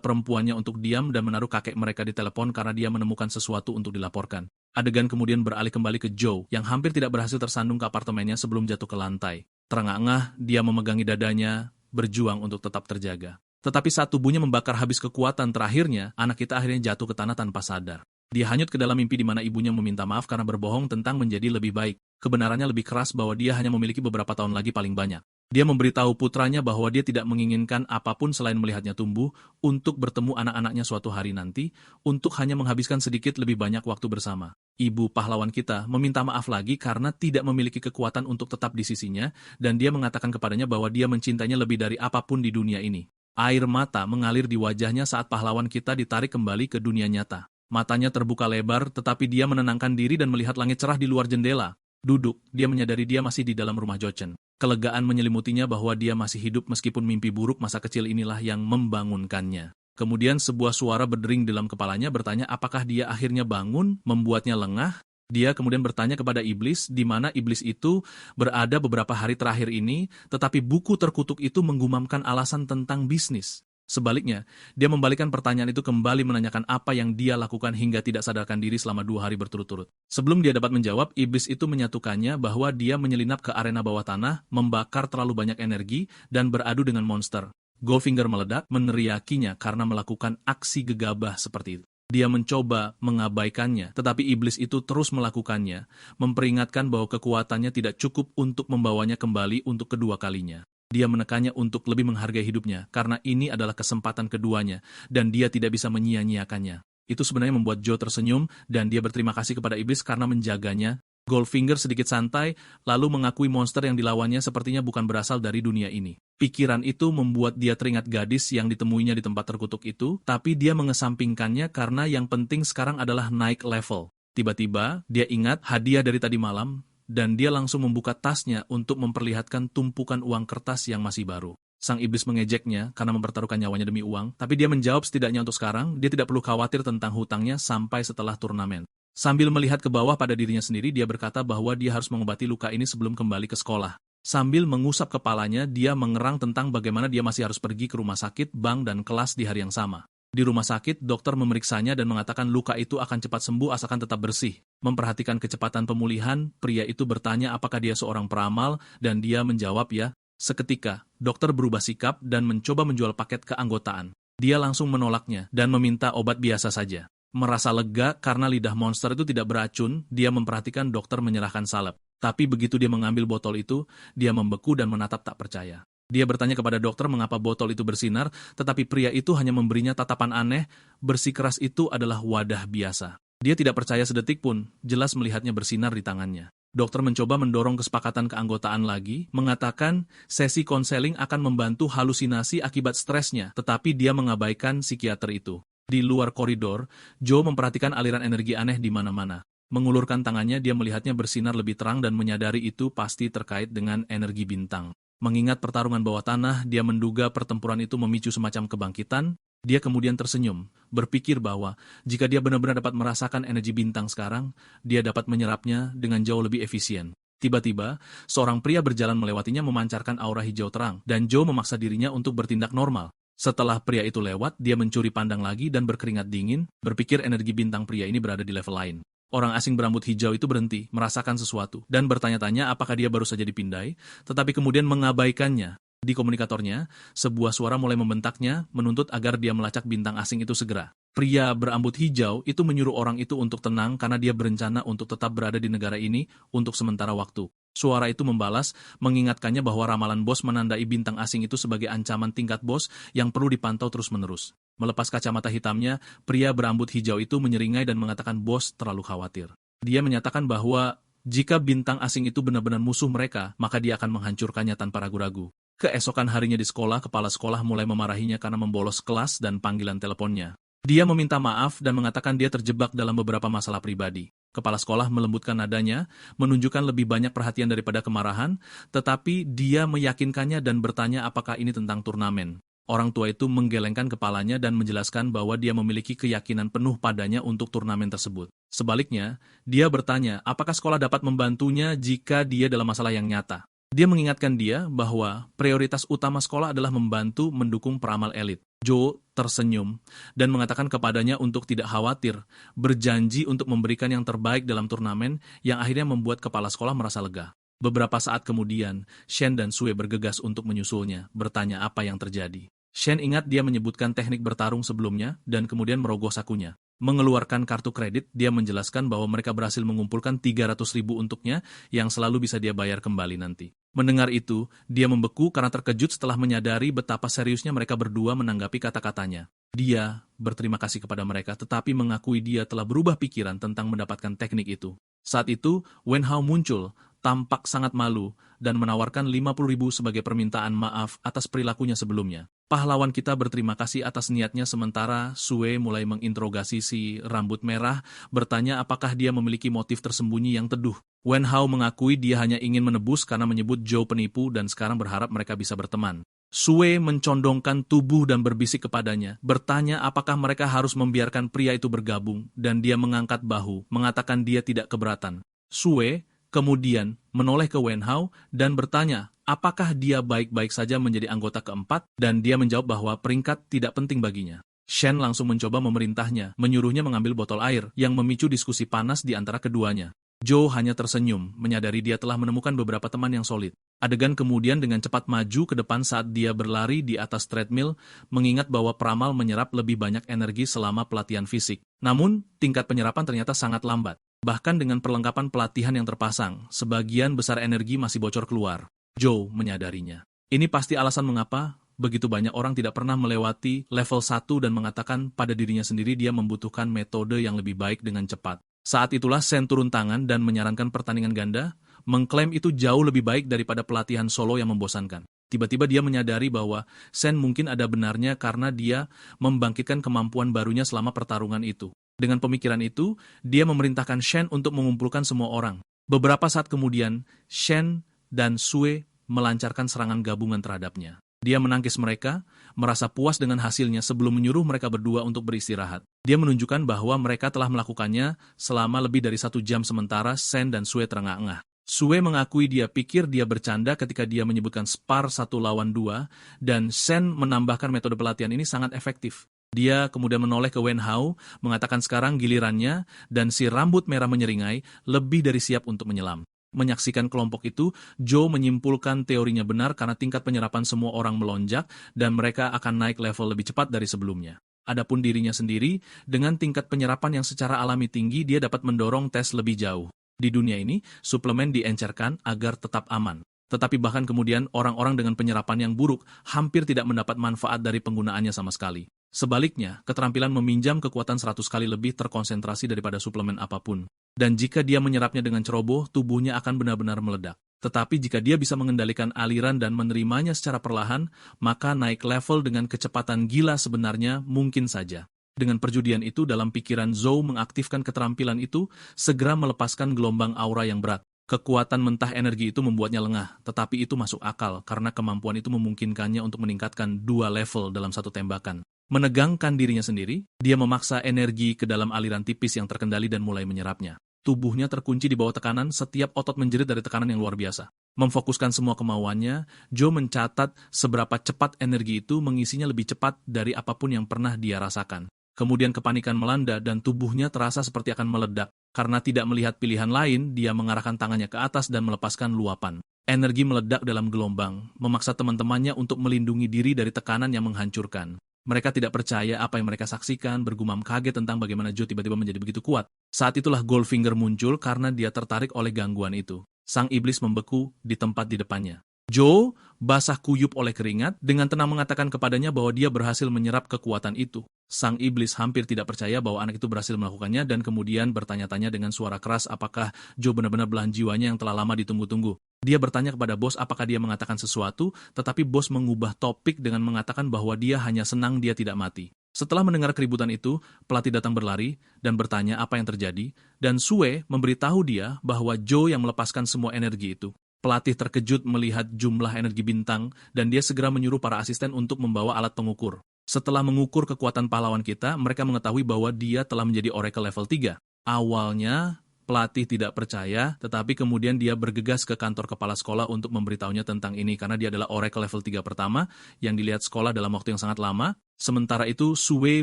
perempuannya untuk diam dan menaruh kakek mereka di telepon karena dia menemukan sesuatu untuk dilaporkan. Adegan kemudian beralih kembali ke Joe, yang hampir tidak berhasil tersandung ke apartemennya sebelum jatuh ke lantai. Terengah-engah, dia memegangi dadanya, berjuang untuk tetap terjaga. Tetapi saat tubuhnya membakar habis kekuatan terakhirnya, anak kita akhirnya jatuh ke tanah tanpa sadar. Dia hanyut ke dalam mimpi di mana ibunya meminta maaf karena berbohong tentang menjadi lebih baik. Kebenarannya lebih keras bahwa dia hanya memiliki beberapa tahun lagi paling banyak. Dia memberitahu putranya bahwa dia tidak menginginkan apapun selain melihatnya tumbuh, untuk bertemu anak-anaknya suatu hari nanti, untuk hanya menghabiskan sedikit lebih banyak waktu bersama. Ibu pahlawan kita meminta maaf lagi karena tidak memiliki kekuatan untuk tetap di sisinya, dan dia mengatakan kepadanya bahwa dia mencintainya lebih dari apapun di dunia ini. Air mata mengalir di wajahnya saat pahlawan kita ditarik kembali ke dunia nyata. Matanya terbuka lebar, tetapi dia menenangkan diri dan melihat langit cerah di luar jendela. Duduk, dia menyadari dia masih di dalam rumah Jochen. Kelegaan menyelimutinya bahwa dia masih hidup meskipun mimpi buruk masa kecil inilah yang membangunkannya. Kemudian sebuah suara berdering dalam kepalanya bertanya apakah dia akhirnya bangun, membuatnya lengah. Dia kemudian bertanya kepada iblis di mana iblis itu berada beberapa hari terakhir ini, tetapi buku terkutuk itu menggumamkan alasan tentang bisnis. Sebaliknya, dia membalikan pertanyaan itu kembali menanyakan apa yang dia lakukan hingga tidak sadarkan diri selama 2 hari berturut-turut. Sebelum dia dapat menjawab, iblis itu menyatukannya bahwa dia menyelinap ke arena bawah tanah, membakar terlalu banyak energi, dan beradu dengan monster. Goldfinger meledak, meneriakinya karena melakukan aksi gegabah seperti itu. Dia mencoba mengabaikannya, tetapi iblis itu terus melakukannya, memperingatkan bahwa kekuatannya tidak cukup untuk membawanya kembali untuk kedua kalinya. Dia menekannya untuk lebih menghargai hidupnya, karena ini adalah kesempatan keduanya, dan dia tidak bisa menyia-nyiakannya. Itu sebenarnya membuat Joe tersenyum, dan dia berterima kasih kepada iblis karena menjaganya. Goldfinger sedikit santai, lalu mengakui monster yang dilawannya sepertinya bukan berasal dari dunia ini. Pikiran itu membuat dia teringat gadis yang ditemuinya di tempat terkutuk itu, tapi dia mengesampingkannya karena yang penting sekarang adalah naik level. Tiba-tiba, dia ingat hadiah dari tadi malam, dan dia langsung membuka tasnya untuk memperlihatkan tumpukan uang kertas yang masih baru. Sang iblis mengejeknya karena mempertaruhkan nyawanya demi uang, tapi dia menjawab setidaknya untuk sekarang, dia tidak perlu khawatir tentang hutangnya sampai setelah turnamen. Sambil melihat ke bawah pada dirinya sendiri, dia berkata bahwa dia harus mengobati luka ini sebelum kembali ke sekolah. Sambil mengusap kepalanya, dia mengerang tentang bagaimana dia masih harus pergi ke rumah sakit, bank, dan kelas di hari yang sama. Di rumah sakit, dokter memeriksanya dan mengatakan luka itu akan cepat sembuh asalkan tetap bersih. Memperhatikan kecepatan pemulihan, pria itu bertanya apakah dia seorang peramal, dan dia menjawab ya. Seketika, dokter berubah sikap dan mencoba menjual paket keanggotaan. Dia langsung menolaknya dan meminta obat biasa saja. Merasa lega karena lidah monster itu tidak beracun, dia memperhatikan dokter menyerahkan salep. Tapi begitu dia mengambil botol itu, dia membeku dan menatap tak percaya. Dia bertanya kepada dokter mengapa botol itu bersinar, tetapi pria itu hanya memberinya tatapan aneh, bersikeras itu adalah wadah biasa. Dia tidak percaya sedetik pun, jelas melihatnya bersinar di tangannya. Dokter mencoba mendorong kesepakatan keanggotaan lagi, mengatakan sesi konseling akan membantu halusinasi akibat stresnya, tetapi dia mengabaikan psikiater itu. Di luar koridor, Joe memperhatikan aliran energi aneh di mana-mana. Mengulurkan tangannya, dia melihatnya bersinar lebih terang dan menyadari itu pasti terkait dengan energi bintang. Mengingat pertarungan bawah tanah, dia menduga pertempuran itu memicu semacam kebangkitan. Dia kemudian tersenyum, berpikir bahwa jika dia benar-benar dapat merasakan energi bintang sekarang, dia dapat menyerapnya dengan jauh lebih efisien. Tiba-tiba, seorang pria berjalan melewatinya memancarkan aura hijau terang, dan Joe memaksa dirinya untuk bertindak normal. Setelah pria itu lewat, dia mencuri pandang lagi dan berkeringat dingin, berpikir energi bintang pria ini berada di level lain. Orang asing berambut hijau itu berhenti, merasakan sesuatu, dan bertanya-tanya apakah dia baru saja dipindai, tetapi kemudian mengabaikannya. Di komunikatornya, sebuah suara mulai membentaknya, menuntut agar dia melacak bintang asing itu segera. Pria berambut hijau itu menyuruh orang itu untuk tenang karena dia berencana untuk tetap berada di negara ini untuk sementara waktu. Suara itu membalas, mengingatkannya bahwa ramalan bos menandai bintang asing itu sebagai ancaman tingkat bos yang perlu dipantau terus-menerus. Melepas kacamata hitamnya, pria berambut hijau itu menyeringai dan mengatakan bos terlalu khawatir. Dia menyatakan bahwa jika bintang asing itu benar-benar musuh mereka, maka dia akan menghancurkannya tanpa ragu-ragu. Keesokan harinya di sekolah, kepala sekolah mulai memarahinya karena membolos kelas dan panggilan teleponnya. Dia meminta maaf dan mengatakan dia terjebak dalam beberapa masalah pribadi. Kepala sekolah melembutkan nadanya, menunjukkan lebih banyak perhatian daripada kemarahan, tetapi dia meyakinkannya dan bertanya apakah ini tentang turnamen. Orang tua itu menggelengkan kepalanya dan menjelaskan bahwa dia memiliki keyakinan penuh padanya untuk turnamen tersebut. Sebaliknya, dia bertanya apakah sekolah dapat membantunya jika dia dalam masalah yang nyata. Dia mengingatkan dia bahwa prioritas utama sekolah adalah membantu mendukung peramal elit. Joe tersenyum dan mengatakan kepadanya untuk tidak khawatir, berjanji untuk memberikan yang terbaik dalam turnamen yang akhirnya membuat kepala sekolah merasa lega. Beberapa saat kemudian, Shen dan Sue bergegas untuk menyusulnya, bertanya apa yang terjadi. Shen ingat dia menyebutkan teknik bertarung sebelumnya dan kemudian merogoh sakunya. Mengeluarkan kartu kredit, dia menjelaskan bahwa mereka berhasil mengumpulkan 300.000 untuknya yang selalu bisa dia bayar kembali nanti. Mendengar itu, dia membeku karena terkejut setelah menyadari betapa seriusnya mereka berdua menanggapi kata-katanya. Dia berterima kasih kepada mereka tetapi mengakui dia telah berubah pikiran tentang mendapatkan teknik itu. Saat itu, Wen Hao muncul, tampak sangat malu, dan menawarkan 50.000 sebagai permintaan maaf atas perilakunya sebelumnya. Pahlawan kita berterima kasih atas niatnya sementara Sue mulai menginterogasi si rambut merah, bertanya apakah dia memiliki motif tersembunyi yang teduh. Wen Hao mengakui dia hanya ingin menebus karena menyebut Joe penipu dan sekarang berharap mereka bisa berteman. Sue mencondongkan tubuh dan berbisik kepadanya, bertanya apakah mereka harus membiarkan pria itu bergabung, dan dia mengangkat bahu, mengatakan dia tidak keberatan. Sue kemudian menoleh ke Wen Hao dan bertanya apakah dia baik-baik saja menjadi anggota keempat, dan dia menjawab bahwa peringkat tidak penting baginya. Shen langsung mencoba memerintahnya, menyuruhnya mengambil botol air, yang memicu diskusi panas di antara keduanya. Joe hanya tersenyum, menyadari dia telah menemukan beberapa teman yang solid. Adegan kemudian dengan cepat maju ke depan saat dia berlari di atas treadmill, mengingat bahwa peramal menyerap lebih banyak energi selama pelatihan fisik. Namun, tingkat penyerapan ternyata sangat lambat. Bahkan dengan perlengkapan pelatihan yang terpasang, sebagian besar energi masih bocor keluar. Joe menyadarinya. Ini pasti alasan mengapa begitu banyak orang tidak pernah melewati level 1 dan mengatakan pada dirinya sendiri dia membutuhkan metode yang lebih baik dengan cepat. Saat itulah Shen turun tangan dan menyarankan pertandingan ganda, mengklaim itu jauh lebih baik daripada pelatihan solo yang membosankan. Tiba-tiba dia menyadari bahwa Shen mungkin ada benarnya karena dia membangkitkan kemampuan barunya selama pertarungan itu. Dengan pemikiran itu, dia memerintahkan Shen untuk mengumpulkan semua orang. Beberapa saat kemudian, Shen dan Sue melancarkan serangan gabungan terhadapnya. Dia menangkis mereka, merasa puas dengan hasilnya sebelum menyuruh mereka berdua untuk beristirahat. Dia menunjukkan bahwa mereka telah melakukannya selama lebih dari 1 jam sementara Shen dan Sue terengah-engah. Sue mengakui dia pikir dia bercanda ketika dia menyebutkan spar 1 lawan 2, dan Shen menambahkan metode pelatihan ini sangat efektif. Dia kemudian menoleh ke Wen Hao, mengatakan sekarang gilirannya, dan si rambut merah menyeringai, lebih dari siap untuk menyelam. Menyaksikan kelompok itu, Joe menyimpulkan teorinya benar karena tingkat penyerapan semua orang melonjak dan mereka akan naik level lebih cepat dari sebelumnya. Adapun dirinya sendiri, dengan tingkat penyerapan yang secara alami tinggi, dia dapat mendorong tes lebih jauh. Di dunia ini, suplemen diencerkan agar tetap aman. Tetapi bahkan kemudian orang-orang dengan penyerapan yang buruk hampir tidak mendapat manfaat dari penggunaannya sama sekali. Sebaliknya, keterampilan meminjam kekuatan 100 kali lebih terkonsentrasi daripada suplemen apapun. Dan jika dia menyerapnya dengan ceroboh, tubuhnya akan benar-benar meledak. Tetapi jika dia bisa mengendalikan aliran dan menerimanya secara perlahan, maka naik level dengan kecepatan gila sebenarnya mungkin saja. Dengan perjudian itu, dalam pikiran Zhou mengaktifkan keterampilan itu, segera melepaskan gelombang aura yang berat. Kekuatan mentah energi itu membuatnya lengah, tetapi itu masuk akal karena kemampuan itu memungkinkannya untuk meningkatkan 2 level dalam 1 tembakan. Menegangkan dirinya sendiri, dia memaksa energi ke dalam aliran tipis yang terkendali dan mulai menyerapnya. Tubuhnya terkunci di bawah tekanan, setiap otot menjerit dari tekanan yang luar biasa. Memfokuskan semua kemauannya, Joe mencatat seberapa cepat energi itu mengisinya lebih cepat dari apapun yang pernah dia rasakan. Kemudian kepanikan melanda dan tubuhnya terasa seperti akan meledak. Karena tidak melihat pilihan lain, dia mengarahkan tangannya ke atas dan melepaskan luapan. Energi meledak dalam gelombang, memaksa teman-temannya untuk melindungi diri dari tekanan yang menghancurkan. Mereka tidak percaya apa yang mereka saksikan, bergumam kaget tentang bagaimana Joe tiba-tiba menjadi begitu kuat. Saat itulah Goldfinger muncul karena dia tertarik oleh gangguan itu. Sang iblis membeku di tempat di depannya. Joe, basah kuyup oleh keringat, dengan tenang mengatakan kepadanya bahwa dia berhasil menyerap kekuatan itu. Sang iblis hampir tidak percaya bahwa anak itu berhasil melakukannya dan kemudian bertanya-tanya dengan suara keras apakah Joe benar-benar belahan jiwanya yang telah lama ditunggu-tunggu. Dia bertanya kepada bos apakah dia mengatakan sesuatu, tetapi bos mengubah topik dengan mengatakan bahwa dia hanya senang dia tidak mati. Setelah mendengar keributan itu, pelatih datang berlari dan bertanya apa yang terjadi, dan Sue memberitahu dia bahwa Joe yang melepaskan semua energi itu. Pelatih terkejut melihat jumlah energi bintang, dan dia segera menyuruh para asisten untuk membawa alat pengukur. Setelah mengukur kekuatan pahlawan kita, mereka mengetahui bahwa dia telah menjadi Oracle level 3. Awalnya, pelatih tidak percaya, tetapi kemudian dia bergegas ke kantor kepala sekolah untuk memberitahunya tentang ini, karena dia adalah Oracle level 3 pertama yang dilihat sekolah dalam waktu yang sangat lama. Sementara itu, Sue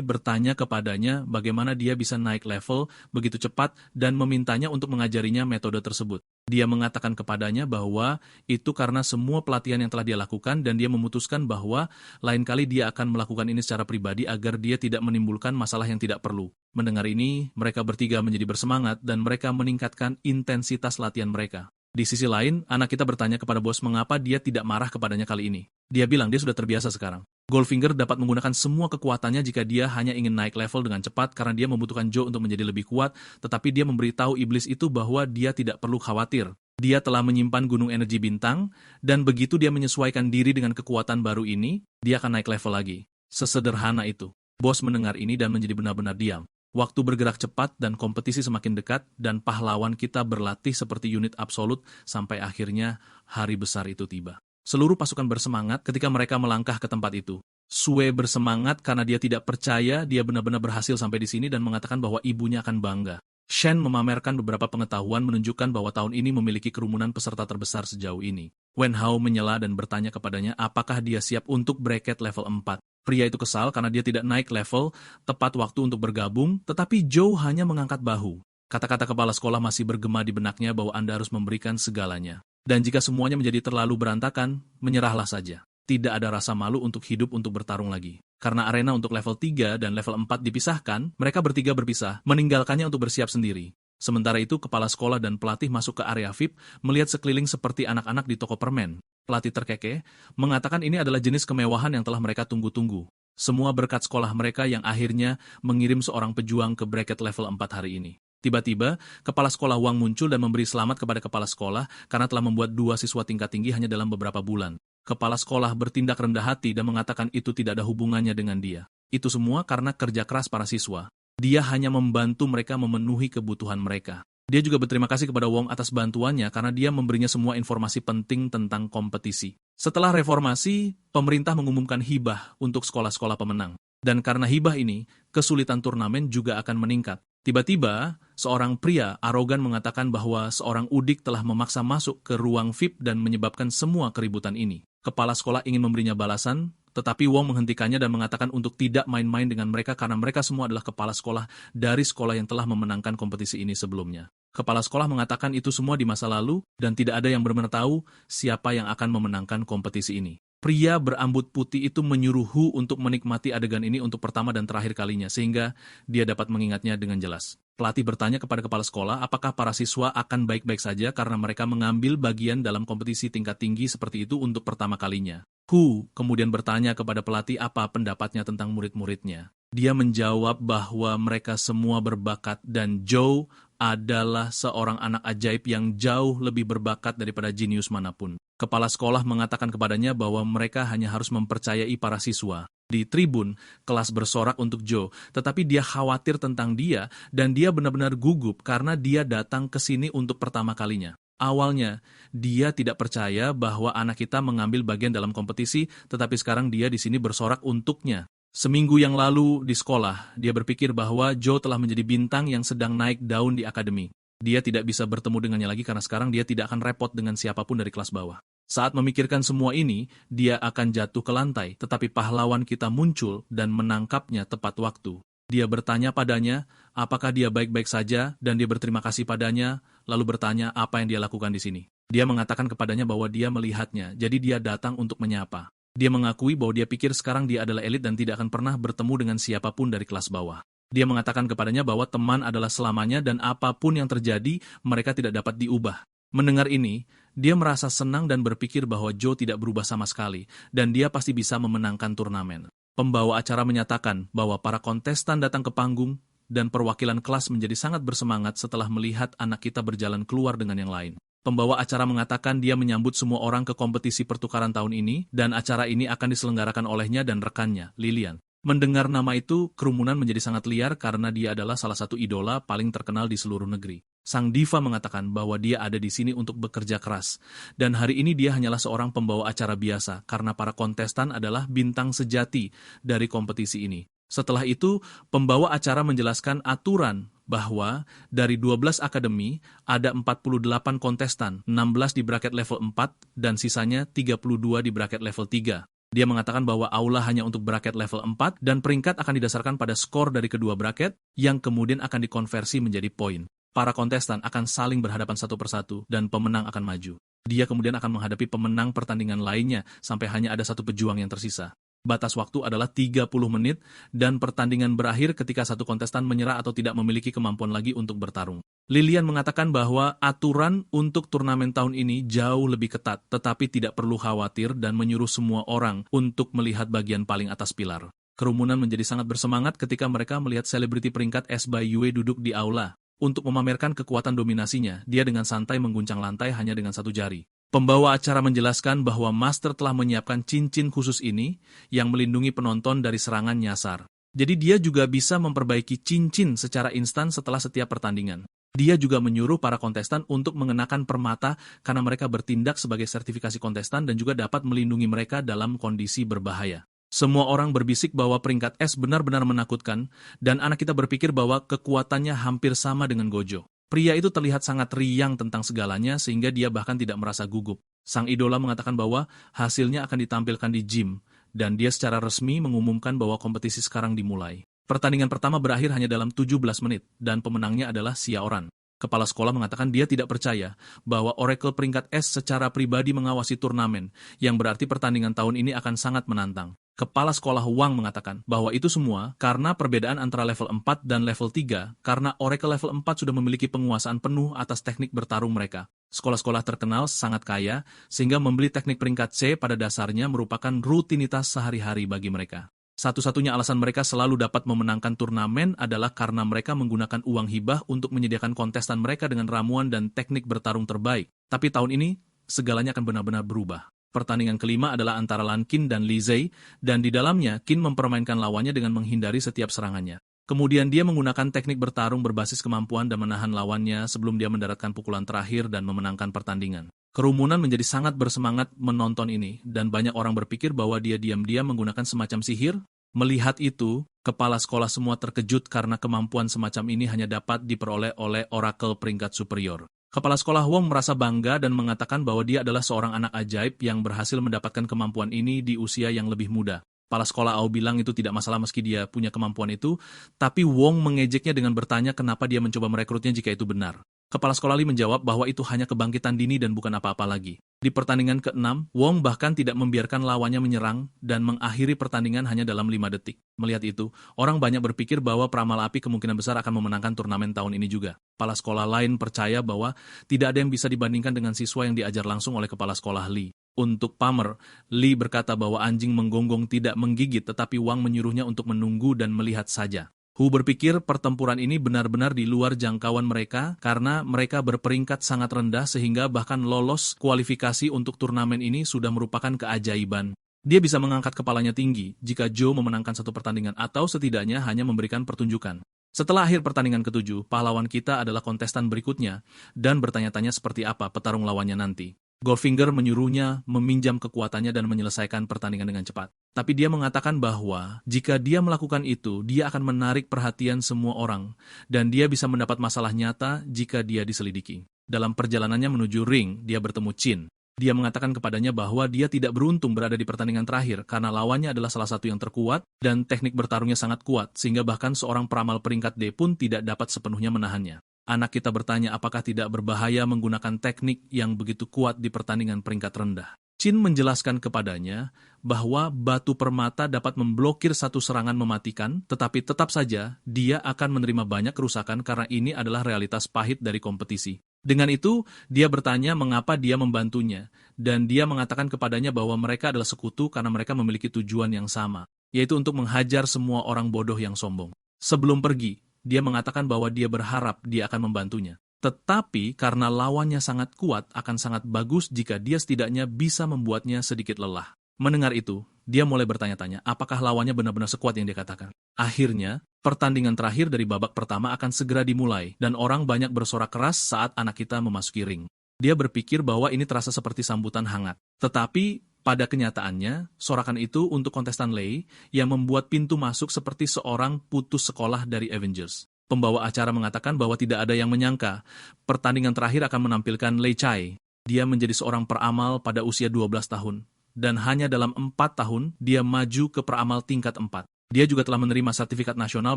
bertanya kepadanya bagaimana dia bisa naik level begitu cepat dan memintanya untuk mengajarinya metode tersebut. Dia mengatakan kepadanya bahwa itu karena semua pelatihan yang telah dia lakukan dan dia memutuskan bahwa lain kali dia akan melakukan ini secara pribadi agar dia tidak menimbulkan masalah yang tidak perlu. Mendengar ini, mereka bertiga menjadi bersemangat dan mereka meningkatkan intensitas latihan mereka. Di sisi lain, anak kita bertanya kepada bos mengapa dia tidak marah kepadanya kali ini. Dia bilang dia sudah terbiasa sekarang. Goldfinger dapat menggunakan semua kekuatannya jika dia hanya ingin naik level dengan cepat karena dia membutuhkan Joe untuk menjadi lebih kuat, tetapi dia memberitahu iblis itu bahwa dia tidak perlu khawatir. Dia telah menyimpan gunung energi bintang, dan begitu dia menyesuaikan diri dengan kekuatan baru ini, dia akan naik level lagi. Sesederhana itu. Bos mendengar ini dan menjadi benar-benar diam. Waktu bergerak cepat dan kompetisi semakin dekat, dan pahlawan kita berlatih seperti unit absolut sampai akhirnya hari besar itu tiba. Seluruh pasukan bersemangat ketika mereka melangkah ke tempat itu. Sue bersemangat karena dia tidak percaya dia benar-benar berhasil sampai di sini dan mengatakan bahwa ibunya akan bangga. Shen memamerkan beberapa pengetahuan menunjukkan bahwa tahun ini memiliki kerumunan peserta terbesar sejauh ini. Wen Hao menyela dan bertanya kepadanya apakah dia siap untuk bracket level 4. Pria itu kesal karena dia tidak naik level tepat waktu untuk bergabung, tetapi Joe hanya mengangkat bahu. Kata-kata kepala sekolah masih bergema di benaknya bahwa Anda harus memberikan segalanya. Dan jika semuanya menjadi terlalu berantakan, menyerahlah saja. Tidak ada rasa malu untuk hidup untuk bertarung lagi. Karena arena untuk level 3 dan level 4 dipisahkan, mereka bertiga berpisah, meninggalkannya untuk bersiap sendiri. Sementara itu, kepala sekolah dan pelatih masuk ke area VIP, melihat sekeliling seperti anak-anak di toko permen. Pelatih terkekeh, mengatakan ini adalah jenis kemewahan yang telah mereka tunggu-tunggu. Semua berkat sekolah mereka yang akhirnya mengirim seorang pejuang ke bracket level 4 hari ini. Tiba-tiba, kepala sekolah Wang muncul dan memberi selamat kepada kepala sekolah karena telah membuat 2 siswa tingkat tinggi hanya dalam beberapa bulan. Kepala sekolah bertindak rendah hati dan mengatakan itu tidak ada hubungannya dengan dia. Itu semua karena kerja keras para siswa. Dia hanya membantu mereka memenuhi kebutuhan mereka. Dia juga berterima kasih kepada Wong atas bantuannya karena dia memberinya semua informasi penting tentang kompetisi. Setelah reformasi, pemerintah mengumumkan hibah untuk sekolah-sekolah pemenang. Dan karena hibah ini, kesulitan turnamen juga akan meningkat. Tiba-tiba, seorang pria arogan mengatakan bahwa seorang udik telah memaksa masuk ke ruang VIP dan menyebabkan semua keributan ini. Kepala sekolah ingin memberinya balasan, tetapi Wong menghentikannya dan mengatakan untuk tidak main-main dengan mereka karena mereka semua adalah kepala sekolah dari sekolah yang telah memenangkan kompetisi ini sebelumnya. Kepala sekolah mengatakan itu semua di masa lalu dan tidak ada yang benar-benar tahu siapa yang akan memenangkan kompetisi ini. Pria berambut putih itu menyuruh Hu untuk menikmati adegan ini untuk pertama dan terakhir kalinya, sehingga dia dapat mengingatnya dengan jelas. Pelatih bertanya kepada kepala sekolah apakah para siswa akan baik-baik saja karena mereka mengambil bagian dalam kompetisi tingkat tinggi seperti itu untuk pertama kalinya. Hu kemudian bertanya kepada pelatih apa pendapatnya tentang murid-muridnya. Dia menjawab bahwa mereka semua berbakat dan Joe adalah seorang anak ajaib yang jauh lebih berbakat daripada jenius manapun. Kepala sekolah mengatakan kepadanya bahwa mereka hanya harus mempercayai para siswa. Di tribun, kelas bersorak untuk Joe, tetapi dia khawatir tentang dia dan dia benar-benar gugup karena dia datang ke sini untuk pertama kalinya. Awalnya, dia tidak percaya bahwa anak kita mengambil bagian dalam kompetisi, tetapi sekarang dia di sini bersorak untuknya. Seminggu yang lalu di sekolah, dia berpikir bahwa Joe telah menjadi bintang yang sedang naik daun di akademi. Dia tidak bisa bertemu dengannya lagi karena sekarang dia tidak akan repot dengan siapapun dari kelas bawah. Saat memikirkan semua ini, dia akan jatuh ke lantai, tetapi pahlawan kita muncul dan menangkapnya tepat waktu. Dia bertanya padanya, apakah dia baik-baik saja, dan dia berterima kasih padanya, lalu bertanya apa yang dia lakukan di sini. Dia mengatakan kepadanya bahwa dia melihatnya, jadi dia datang untuk menyapa. Dia mengakui bahwa dia pikir sekarang dia adalah elit dan tidak akan pernah bertemu dengan siapapun dari kelas bawah. Dia mengatakan kepadanya bahwa teman adalah selamanya dan apapun yang terjadi, mereka tidak dapat diubah. Mendengar ini, dia merasa senang dan berpikir bahwa Joe tidak berubah sama sekali, dan dia pasti bisa memenangkan turnamen. Pembawa acara menyatakan bahwa para kontestan datang ke panggung, dan perwakilan kelas menjadi sangat bersemangat setelah melihat anak kita berjalan keluar dengan yang lain. Pembawa acara mengatakan dia menyambut semua orang ke kompetisi pertukaran tahun ini, dan acara ini akan diselenggarakan olehnya dan rekannya, Lilian. Mendengar nama itu, kerumunan menjadi sangat liar karena dia adalah salah satu idola paling terkenal di seluruh negeri. Sang diva mengatakan bahwa dia ada di sini untuk bekerja keras, dan hari ini dia hanyalah seorang pembawa acara biasa karena para kontestan adalah bintang sejati dari kompetisi ini. Setelah itu, pembawa acara menjelaskan aturan bahwa dari 12 akademi ada 48 kontestan, 16 di bracket level 4 dan sisanya 32 di bracket level 3. Dia mengatakan bahwa aula hanya untuk bracket level 4 dan peringkat akan didasarkan pada skor dari kedua bracket yang kemudian akan dikonversi menjadi poin. Para kontestan akan saling berhadapan satu persatu dan pemenang akan maju. Dia kemudian akan menghadapi pemenang pertandingan lainnya sampai hanya ada satu pejuang yang tersisa. Batas waktu adalah 30 menit dan pertandingan berakhir ketika satu kontestan menyerah atau tidak memiliki kemampuan lagi untuk bertarung. Lilian mengatakan bahwa aturan untuk turnamen tahun ini jauh lebih ketat, tetapi tidak perlu khawatir dan menyuruh semua orang untuk melihat bagian paling atas pilar. Kerumunan menjadi sangat bersemangat ketika mereka melihat selebriti peringkat S by Yue duduk di aula. Untuk memamerkan kekuatan dominasinya, dia dengan santai mengguncang lantai hanya dengan satu jari. Pembawa acara menjelaskan bahwa Master telah menyiapkan cincin khusus ini yang melindungi penonton dari serangan nyasar. Jadi dia juga bisa memperbaiki cincin secara instan setelah setiap pertandingan. Dia juga menyuruh para kontestan untuk mengenakan permata karena mereka bertindak sebagai sertifikasi kontestan dan juga dapat melindungi mereka dalam kondisi berbahaya. Semua orang berbisik bahwa peringkat S benar-benar menakutkan dan anak kita berpikir bahwa kekuatannya hampir sama dengan Gojo. Pria itu terlihat sangat riang tentang segalanya sehingga dia bahkan tidak merasa gugup. Sang idola mengatakan bahwa hasilnya akan ditampilkan di gym, dan dia secara resmi mengumumkan bahwa kompetisi sekarang dimulai. Pertandingan pertama berakhir hanya dalam 17 menit, dan pemenangnya adalah Xiaoran. Kepala sekolah mengatakan dia tidak percaya bahwa Oracle peringkat S secara pribadi mengawasi turnamen, yang berarti pertandingan tahun ini akan sangat menantang. Kepala sekolah Wang mengatakan bahwa itu semua karena perbedaan antara level 4 dan level 3 karena Oracle level 4 sudah memiliki penguasaan penuh atas teknik bertarung mereka. Sekolah-sekolah terkenal sangat kaya sehingga membeli teknik peringkat C pada dasarnya merupakan rutinitas sehari-hari bagi mereka. Satu-satunya alasan mereka selalu dapat memenangkan turnamen adalah karena mereka menggunakan uang hibah untuk menyediakan kontestan mereka dengan ramuan dan teknik bertarung terbaik. Tapi tahun ini, segalanya akan benar-benar berubah. Pertandingan kelima adalah antara Lan Qin dan Li Zai, dan di dalamnya Qin mempermainkan lawannya dengan menghindari setiap serangannya. Kemudian dia menggunakan teknik bertarung berbasis kemampuan dan menahan lawannya sebelum dia mendaratkan pukulan terakhir dan memenangkan pertandingan. Kerumunan menjadi sangat bersemangat menonton ini, dan banyak orang berpikir bahwa dia diam-diam menggunakan semacam sihir. Melihat itu, kepala sekolah semua terkejut karena kemampuan semacam ini hanya dapat diperoleh oleh Oracle peringkat superior. Kepala sekolah Wong merasa bangga dan mengatakan bahwa dia adalah seorang anak ajaib yang berhasil mendapatkan kemampuan ini di usia yang lebih muda. Kepala sekolah Ao bilang itu tidak masalah meski dia punya kemampuan itu, tapi Wong mengejeknya dengan bertanya kenapa dia mencoba merekrutnya jika itu benar. Kepala sekolah Li menjawab bahwa itu hanya kebangkitan dini dan bukan apa-apa lagi. Di pertandingan ke-6, Wong bahkan tidak membiarkan lawannya menyerang dan mengakhiri pertandingan hanya dalam 5 detik. Melihat itu, orang banyak berpikir bahwa peramal api kemungkinan besar akan memenangkan turnamen tahun ini juga. Kepala sekolah lain percaya bahwa tidak ada yang bisa dibandingkan dengan siswa yang diajar langsung oleh kepala sekolah Li. Untuk pamer, Li berkata bahwa anjing menggonggong tidak menggigit tetapi Wang menyuruhnya untuk menunggu dan melihat saja. Hu berpikir pertempuran ini benar-benar di luar jangkauan mereka karena mereka berperingkat sangat rendah sehingga bahkan lolos kualifikasi untuk turnamen ini sudah merupakan keajaiban. Dia bisa mengangkat kepalanya tinggi jika Joe memenangkan satu pertandingan atau setidaknya hanya memberikan pertunjukan. Setelah akhir pertandingan ke-7, pahlawan kita adalah kontestan berikutnya dan bertanya-tanya seperti apa petarung lawannya nanti. Goldfinger menyuruhnya meminjam kekuatannya dan menyelesaikan pertandingan dengan cepat. Tapi dia mengatakan bahwa jika dia melakukan itu, dia akan menarik perhatian semua orang, dan dia bisa mendapat masalah nyata jika dia diselidiki. Dalam perjalanannya menuju ring, dia bertemu Chin. Dia mengatakan kepadanya bahwa dia tidak beruntung berada di pertandingan terakhir karena lawannya adalah salah satu yang terkuat dan teknik bertarungnya sangat kuat sehingga bahkan seorang peramal peringkat D pun tidak dapat sepenuhnya menahannya. Anak kita bertanya apakah tidak berbahaya menggunakan teknik yang begitu kuat di pertandingan peringkat rendah. Chin menjelaskan kepadanya bahwa batu permata dapat memblokir satu serangan mematikan, tetapi tetap saja dia akan menerima banyak kerusakan karena ini adalah realitas pahit dari kompetisi. Dengan itu, dia bertanya mengapa dia membantunya, dan dia mengatakan kepadanya bahwa mereka adalah sekutu karena mereka memiliki tujuan yang sama, yaitu untuk menghajar semua orang bodoh yang sombong. Sebelum pergi, dia mengatakan bahwa dia berharap dia akan membantunya. Tetapi karena lawannya sangat kuat, akan sangat bagus jika dia setidaknya bisa membuatnya sedikit lelah. Mendengar itu, dia mulai bertanya-tanya apakah lawannya benar-benar sekuat yang dia katakan. Akhirnya, pertandingan terakhir dari babak pertama akan segera dimulai, dan orang banyak bersorak keras saat anak kita memasuki ring. Dia berpikir bahwa ini terasa seperti sambutan hangat. Tetapi, pada kenyataannya, sorakan itu untuk kontestan Lei yang membuat pintu masuk seperti seorang putus sekolah dari Avengers. Pembawa acara mengatakan bahwa tidak ada yang menyangka pertandingan terakhir akan menampilkan Lei Chai. Dia menjadi seorang peramal pada usia 12 tahun. Dan hanya dalam 4 tahun, dia maju ke peramal tingkat 4. Dia juga telah menerima sertifikat nasional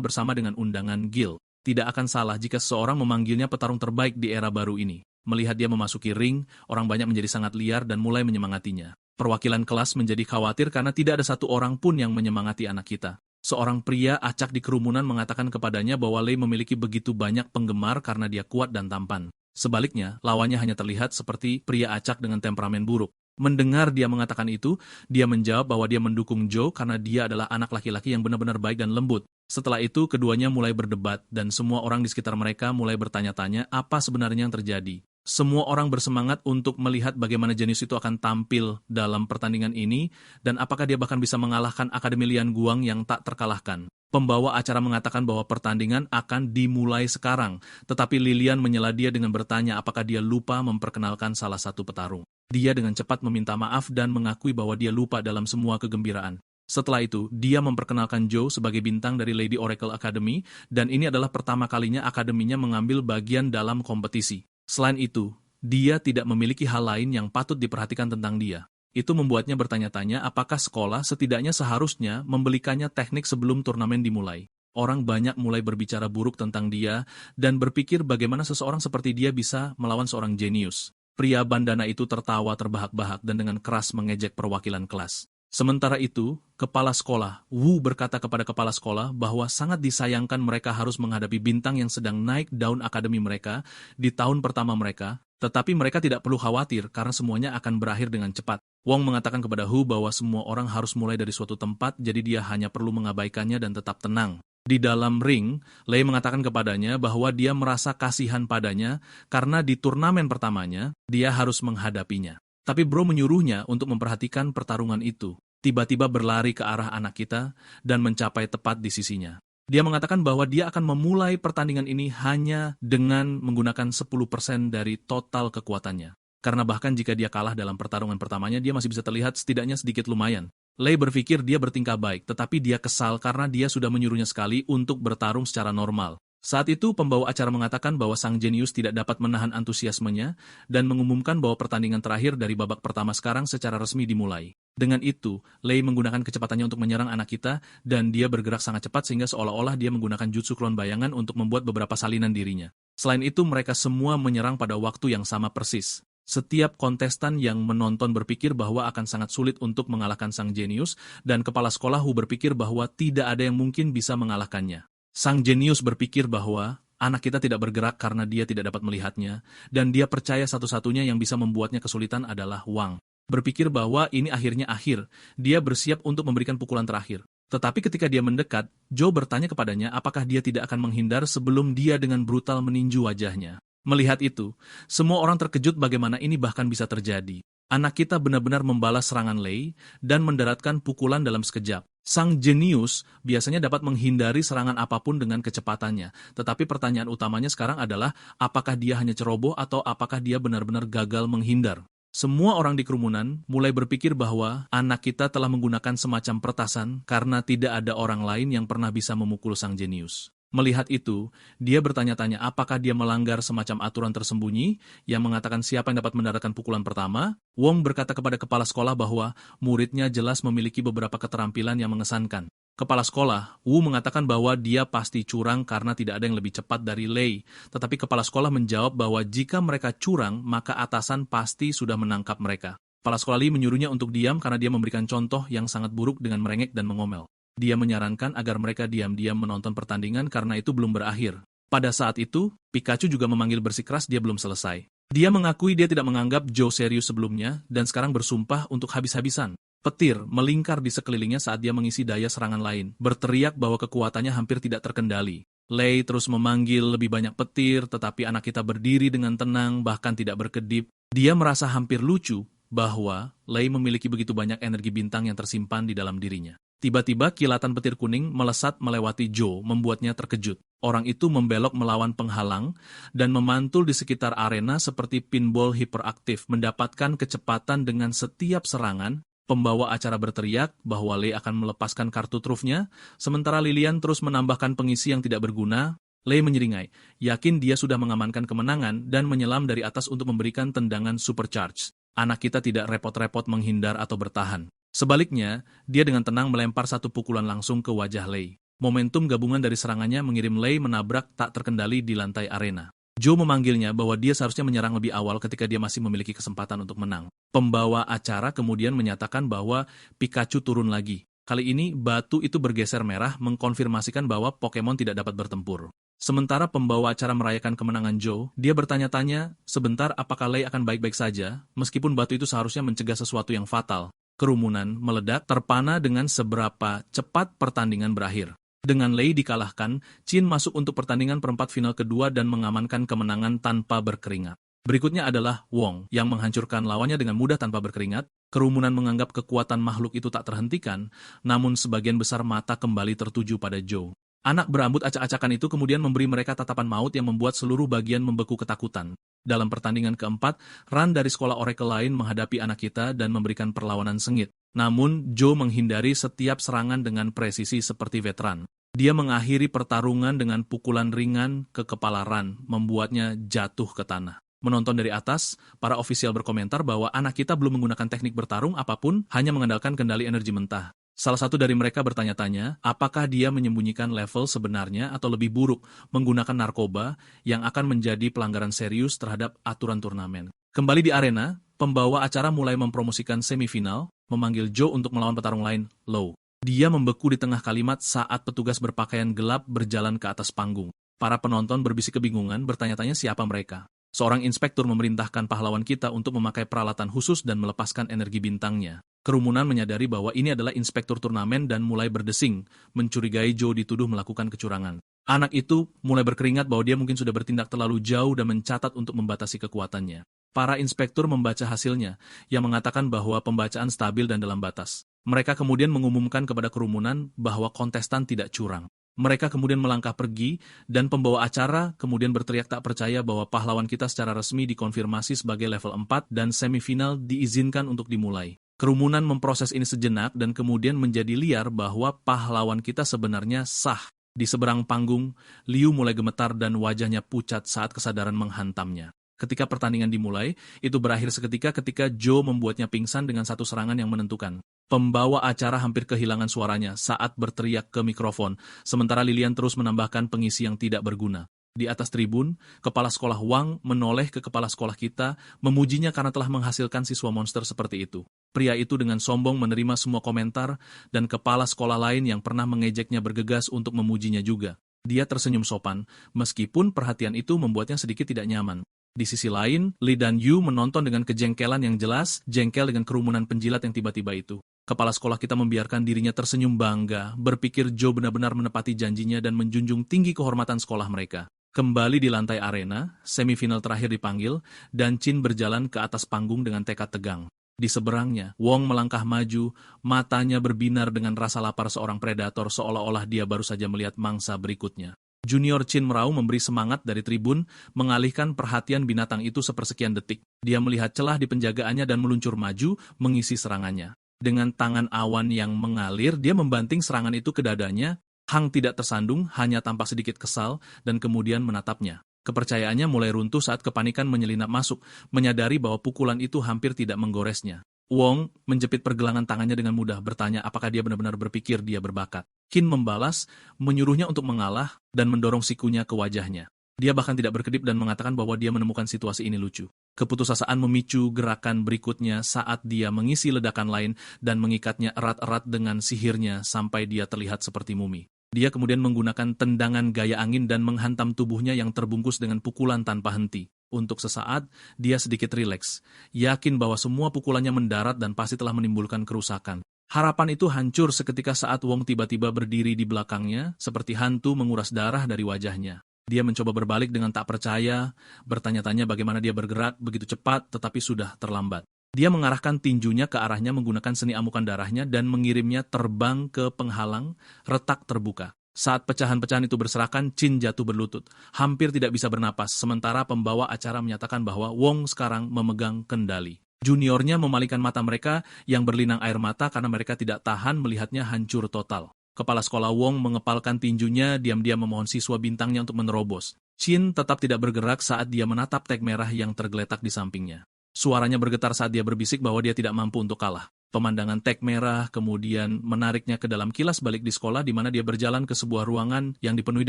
bersama dengan undangan Guild. Tidak akan salah jika seseorang memanggilnya petarung terbaik di era baru ini. Melihat dia memasuki ring, orang banyak menjadi sangat liar dan mulai menyemangatinya. Perwakilan kelas menjadi khawatir karena tidak ada satu orang pun yang menyemangati anak kita. Seorang pria acak di kerumunan mengatakan kepadanya bahwa Lei memiliki begitu banyak penggemar karena dia kuat dan tampan. Sebaliknya, lawannya hanya terlihat seperti pria acak dengan temperamen buruk. Mendengar dia mengatakan itu, dia menjawab bahwa dia mendukung Joe karena dia adalah anak laki-laki yang benar-benar baik dan lembut. Setelah itu, keduanya mulai berdebat dan semua orang di sekitar mereka mulai bertanya-tanya apa sebenarnya yang terjadi. Semua orang bersemangat untuk melihat bagaimana jenius itu akan tampil dalam pertandingan ini dan apakah dia bahkan bisa mengalahkan Akademi Lian Guang yang tak terkalahkan. Pembawa acara mengatakan bahwa pertandingan akan dimulai sekarang, tetapi Lilian menyela dia dengan bertanya apakah dia lupa memperkenalkan salah satu petarung. Dia dengan cepat meminta maaf dan mengakui bahwa dia lupa dalam semua kegembiraan. Setelah itu, dia memperkenalkan Joe sebagai bintang dari Lady Oracle Academy dan ini adalah pertama kalinya akademinya mengambil bagian dalam kompetisi. Selain itu, dia tidak memiliki hal lain yang patut diperhatikan tentang dia. Itu membuatnya bertanya-tanya apakah sekolah setidaknya seharusnya membelikannya teknik sebelum turnamen dimulai. Orang banyak mulai berbicara buruk tentang dia dan berpikir bagaimana seseorang seperti dia bisa melawan seorang jenius. Pria bandana itu tertawa terbahak-bahak dan dengan keras mengejek perwakilan kelas. Sementara itu, kepala sekolah, Wu berkata kepada kepala sekolah bahwa sangat disayangkan mereka harus menghadapi bintang yang sedang naik daun akademi mereka di tahun pertama mereka, tetapi mereka tidak perlu khawatir karena semuanya akan berakhir dengan cepat. Wong mengatakan kepada Hu bahwa semua orang harus mulai dari suatu tempat, jadi dia hanya perlu mengabaikannya dan tetap tenang. Di dalam ring, Lei mengatakan kepadanya bahwa dia merasa kasihan padanya karena di turnamen pertamanya, dia harus menghadapinya. Tapi Bro menyuruhnya untuk memperhatikan pertarungan itu. Tiba-tiba berlari ke arah anak kita dan mencapai tepat di sisinya. Dia mengatakan bahwa dia akan memulai pertandingan ini hanya dengan menggunakan 10% dari total kekuatannya. Karena bahkan jika dia kalah dalam pertarungan pertamanya, dia masih bisa terlihat setidaknya sedikit lumayan. Lei berpikir dia bertingkah baik, tetapi dia kesal karena dia sudah menyuruhnya sekali untuk bertarung secara normal. Saat itu, pembawa acara mengatakan bahwa sang jenius tidak dapat menahan antusiasmenya dan mengumumkan bahwa pertandingan terakhir dari babak pertama sekarang secara resmi dimulai. Dengan itu, Lei menggunakan kecepatannya untuk menyerang anak kita dan dia bergerak sangat cepat sehingga seolah-olah dia menggunakan jutsu klon bayangan untuk membuat beberapa salinan dirinya. Selain itu, mereka semua menyerang pada waktu yang sama persis. Setiap kontestan yang menonton berpikir bahwa akan sangat sulit untuk mengalahkan sang jenius dan kepala sekolah Hu berpikir bahwa tidak ada yang mungkin bisa mengalahkannya. Sang jenius berpikir bahwa anak kita tidak bergerak karena dia tidak dapat melihatnya, dan dia percaya satu-satunya yang bisa membuatnya kesulitan adalah Wang. Berpikir bahwa ini akhirnya akhir, dia bersiap untuk memberikan pukulan terakhir. Tetapi ketika dia mendekat, Joe bertanya kepadanya apakah dia tidak akan menghindar sebelum dia dengan brutal meninju wajahnya. Melihat itu, semua orang terkejut bagaimana ini bahkan bisa terjadi. Anak kita benar-benar membalas serangan Lei dan mendaratkan pukulan dalam sekejap. Sang jenius biasanya dapat menghindari serangan apapun dengan kecepatannya, tetapi pertanyaan utamanya sekarang adalah apakah dia hanya ceroboh atau apakah dia benar-benar gagal menghindar. Semua orang di kerumunan mulai berpikir bahwa anak kita telah menggunakan semacam pertasan karena tidak ada orang lain yang pernah bisa memukul sang jenius. Melihat itu, dia bertanya-tanya apakah dia melanggar semacam aturan tersembunyi yang mengatakan siapa yang dapat mendaratkan pukulan pertama. Wong berkata kepada kepala sekolah bahwa muridnya jelas memiliki beberapa keterampilan yang mengesankan. Kepala sekolah, Wu mengatakan bahwa dia pasti curang karena tidak ada yang lebih cepat dari Lei. Tetapi kepala sekolah menjawab bahwa jika mereka curang, maka atasan pasti sudah menangkap mereka. Kepala sekolah Li menyuruhnya untuk diam karena dia memberikan contoh yang sangat buruk dengan merengek dan mengomel. Dia menyarankan agar mereka diam-diam menonton pertandingan karena itu belum berakhir. Pada saat itu, Pikachu juga memanggil bersikeras dia belum selesai. Dia mengakui dia tidak menganggap Joe serius sebelumnya dan sekarang bersumpah untuk habis-habisan. Petir melingkar di sekelilingnya saat dia mengisi daya serangan lain, berteriak bahwa kekuatannya hampir tidak terkendali. Lei terus memanggil lebih banyak petir, tetapi anak kita berdiri dengan tenang, bahkan tidak berkedip. Dia merasa hampir lucu bahwa Lei memiliki begitu banyak energi bintang yang tersimpan di dalam dirinya. Tiba-tiba kilatan petir kuning melesat melewati Joe, membuatnya terkejut. Orang itu membelok melawan penghalang dan memantul di sekitar arena seperti pinball hiperaktif, mendapatkan kecepatan dengan setiap serangan. Pembawa acara berteriak bahwa Lei akan melepaskan kartu trufnya, sementara Lilian terus menambahkan pengisi yang tidak berguna. Lei menyeringai, yakin dia sudah mengamankan kemenangan dan menyelam dari atas untuk memberikan tendangan supercharge. Anak kita tidak repot-repot menghindar atau bertahan. Sebaliknya, dia dengan tenang melempar satu pukulan langsung ke wajah Lei. Momentum gabungan dari serangannya mengirim Lei menabrak tak terkendali di lantai arena. Joe memanggilnya bahwa dia seharusnya menyerang lebih awal ketika dia masih memiliki kesempatan untuk menang. Pembawa acara kemudian menyatakan bahwa Pikachu turun lagi. Kali ini batu itu bergeser merah mengkonfirmasikan bahwa Pokemon tidak dapat bertempur. Sementara pembawa acara merayakan kemenangan Joe, dia bertanya-tanya sebentar apakah Lei akan baik-baik saja, meskipun batu itu seharusnya mencegah sesuatu yang fatal. Kerumunan meledak terpana dengan seberapa cepat pertandingan berakhir. Dengan Lei dikalahkan, Chin masuk untuk pertandingan perempat final kedua dan mengamankan kemenangan tanpa berkeringat. Berikutnya adalah Wong, yang menghancurkan lawannya dengan mudah tanpa berkeringat. Kerumunan menganggap kekuatan makhluk itu tak terhentikan, namun sebagian besar mata kembali tertuju pada Joe. Anak berambut acak-acakan itu kemudian memberi mereka tatapan maut yang membuat seluruh bagian membeku ketakutan. Dalam pertandingan keempat, Ran dari sekolah Oracle lain menghadapi anak kita dan memberikan perlawanan sengit. Namun, Joe menghindari setiap serangan dengan presisi seperti veteran. Dia mengakhiri pertarungan dengan pukulan ringan ke kepala Ran, membuatnya jatuh ke tanah. Menonton dari atas, para ofisial berkomentar bahwa anak kita belum menggunakan teknik bertarung apapun, hanya mengandalkan kendali energi mentah. Salah satu dari mereka bertanya-tanya, apakah dia menyembunyikan level sebenarnya atau lebih buruk, menggunakan narkoba yang akan menjadi pelanggaran serius terhadap aturan turnamen. Kembali di arena, pembawa acara mulai mempromosikan semifinal, memanggil Joe untuk melawan petarung lain, Low. Dia membeku di tengah kalimat saat petugas berpakaian gelap berjalan ke atas panggung. Para penonton berbisik kebingungan bertanya-tanya siapa mereka. Seorang inspektur memerintahkan pahlawan kita untuk memakai peralatan khusus dan melepaskan energi bintangnya. Kerumunan menyadari bahwa ini adalah inspektur turnamen dan mulai berdesing, mencurigai Joe dituduh melakukan kecurangan. Anak itu mulai berkeringat bahwa dia mungkin sudah bertindak terlalu jauh dan mencatat untuk membatasi kekuatannya. Para inspektur membaca hasilnya, yang mengatakan bahwa pembacaan stabil dan dalam batas. Mereka kemudian mengumumkan kepada kerumunan bahwa kontestan tidak curang. Mereka kemudian melangkah pergi, dan pembawa acara kemudian berteriak tak percaya bahwa pahlawan kita secara resmi dikonfirmasi sebagai level 4 dan semifinal diizinkan untuk dimulai. Kerumunan memproses ini sejenak dan kemudian menjadi liar bahwa pahlawan kita sebenarnya sah. Di seberang panggung, Liu mulai gemetar dan wajahnya pucat saat kesadaran menghantamnya. Ketika pertandingan dimulai, itu berakhir seketika ketika Joe membuatnya pingsan dengan satu serangan yang menentukan. Pembawa acara hampir kehilangan suaranya saat berteriak ke mikrofon, sementara Lilian terus menambahkan pengisi yang tidak berguna. Di atas tribun, kepala sekolah Wang menoleh ke kepala sekolah kita, memujinya karena telah menghasilkan siswa monster seperti itu. Pria itu dengan sombong menerima semua komentar, dan kepala sekolah lain yang pernah mengejeknya bergegas untuk memujinya juga. Dia tersenyum sopan, meskipun perhatian itu membuatnya sedikit tidak nyaman. Di sisi lain, Li dan Yu menonton dengan kejengkelan yang jelas, jengkel dengan kerumunan penjilat yang tiba-tiba itu. Kepala sekolah kita membiarkan dirinya tersenyum bangga, berpikir Joe benar-benar menepati janjinya dan menjunjung tinggi kehormatan sekolah mereka. Kembali di lantai arena, semifinal terakhir dipanggil, dan Chin berjalan ke atas panggung dengan tekad tegang. Di seberangnya, Wong melangkah maju, matanya berbinar dengan rasa lapar seorang predator seolah-olah dia baru saja melihat mangsa berikutnya. Junior Chin meraung memberi semangat dari tribun, mengalihkan perhatian binatang itu sepersekian detik. Dia melihat celah di penjagaannya dan meluncur maju, mengisi serangannya. Dengan tangan awan yang mengalir, dia membanting serangan itu ke dadanya, Hang tidak tersandung, hanya tampak sedikit kesal, dan kemudian menatapnya. Kepercayaannya mulai runtuh saat kepanikan menyelinap masuk, menyadari bahwa pukulan itu hampir tidak menggoresnya. Wong menjepit pergelangan tangannya dengan mudah, bertanya apakah dia benar-benar berpikir dia berbakat. Qin membalas, menyuruhnya untuk mengalah, dan mendorong sikunya ke wajahnya. Dia bahkan tidak berkedip dan mengatakan bahwa dia menemukan situasi ini lucu. Keputusasaan memicu gerakan berikutnya saat dia mengisi ledakan lain dan mengikatnya erat-erat dengan sihirnya sampai dia terlihat seperti mumi. Dia kemudian menggunakan tendangan gaya angin dan menghantam tubuhnya yang terbungkus dengan pukulan tanpa henti. Untuk sesaat, dia sedikit rileks, yakin bahwa semua pukulannya mendarat dan pasti telah menimbulkan kerusakan. Harapan itu hancur seketika saat Wong tiba-tiba berdiri di belakangnya, seperti hantu menguras darah dari wajahnya. Dia mencoba berbalik dengan tak percaya, bertanya-tanya bagaimana dia bergerak begitu cepat tetapi sudah terlambat. Dia mengarahkan tinjunya ke arahnya menggunakan seni amukan darahnya dan mengirimnya terbang ke penghalang retak terbuka. Saat pecahan-pecahan itu berserakan, Qin jatuh berlutut, hampir tidak bisa bernapas, sementara pembawa acara menyatakan bahwa Wong sekarang memegang kendali. Juniornya memalingkan mata mereka yang berlinang air mata karena mereka tidak tahan melihatnya hancur total. Kepala sekolah Wong mengepalkan tinjunya, diam-diam memohon siswa bintangnya untuk menerobos. Qin tetap tidak bergerak saat dia menatap tag merah yang tergeletak di sampingnya. Suaranya bergetar saat dia berbisik bahwa dia tidak mampu untuk kalah. Pemandangan tag merah kemudian menariknya ke dalam kilas balik di sekolah di mana dia berjalan ke sebuah ruangan yang dipenuhi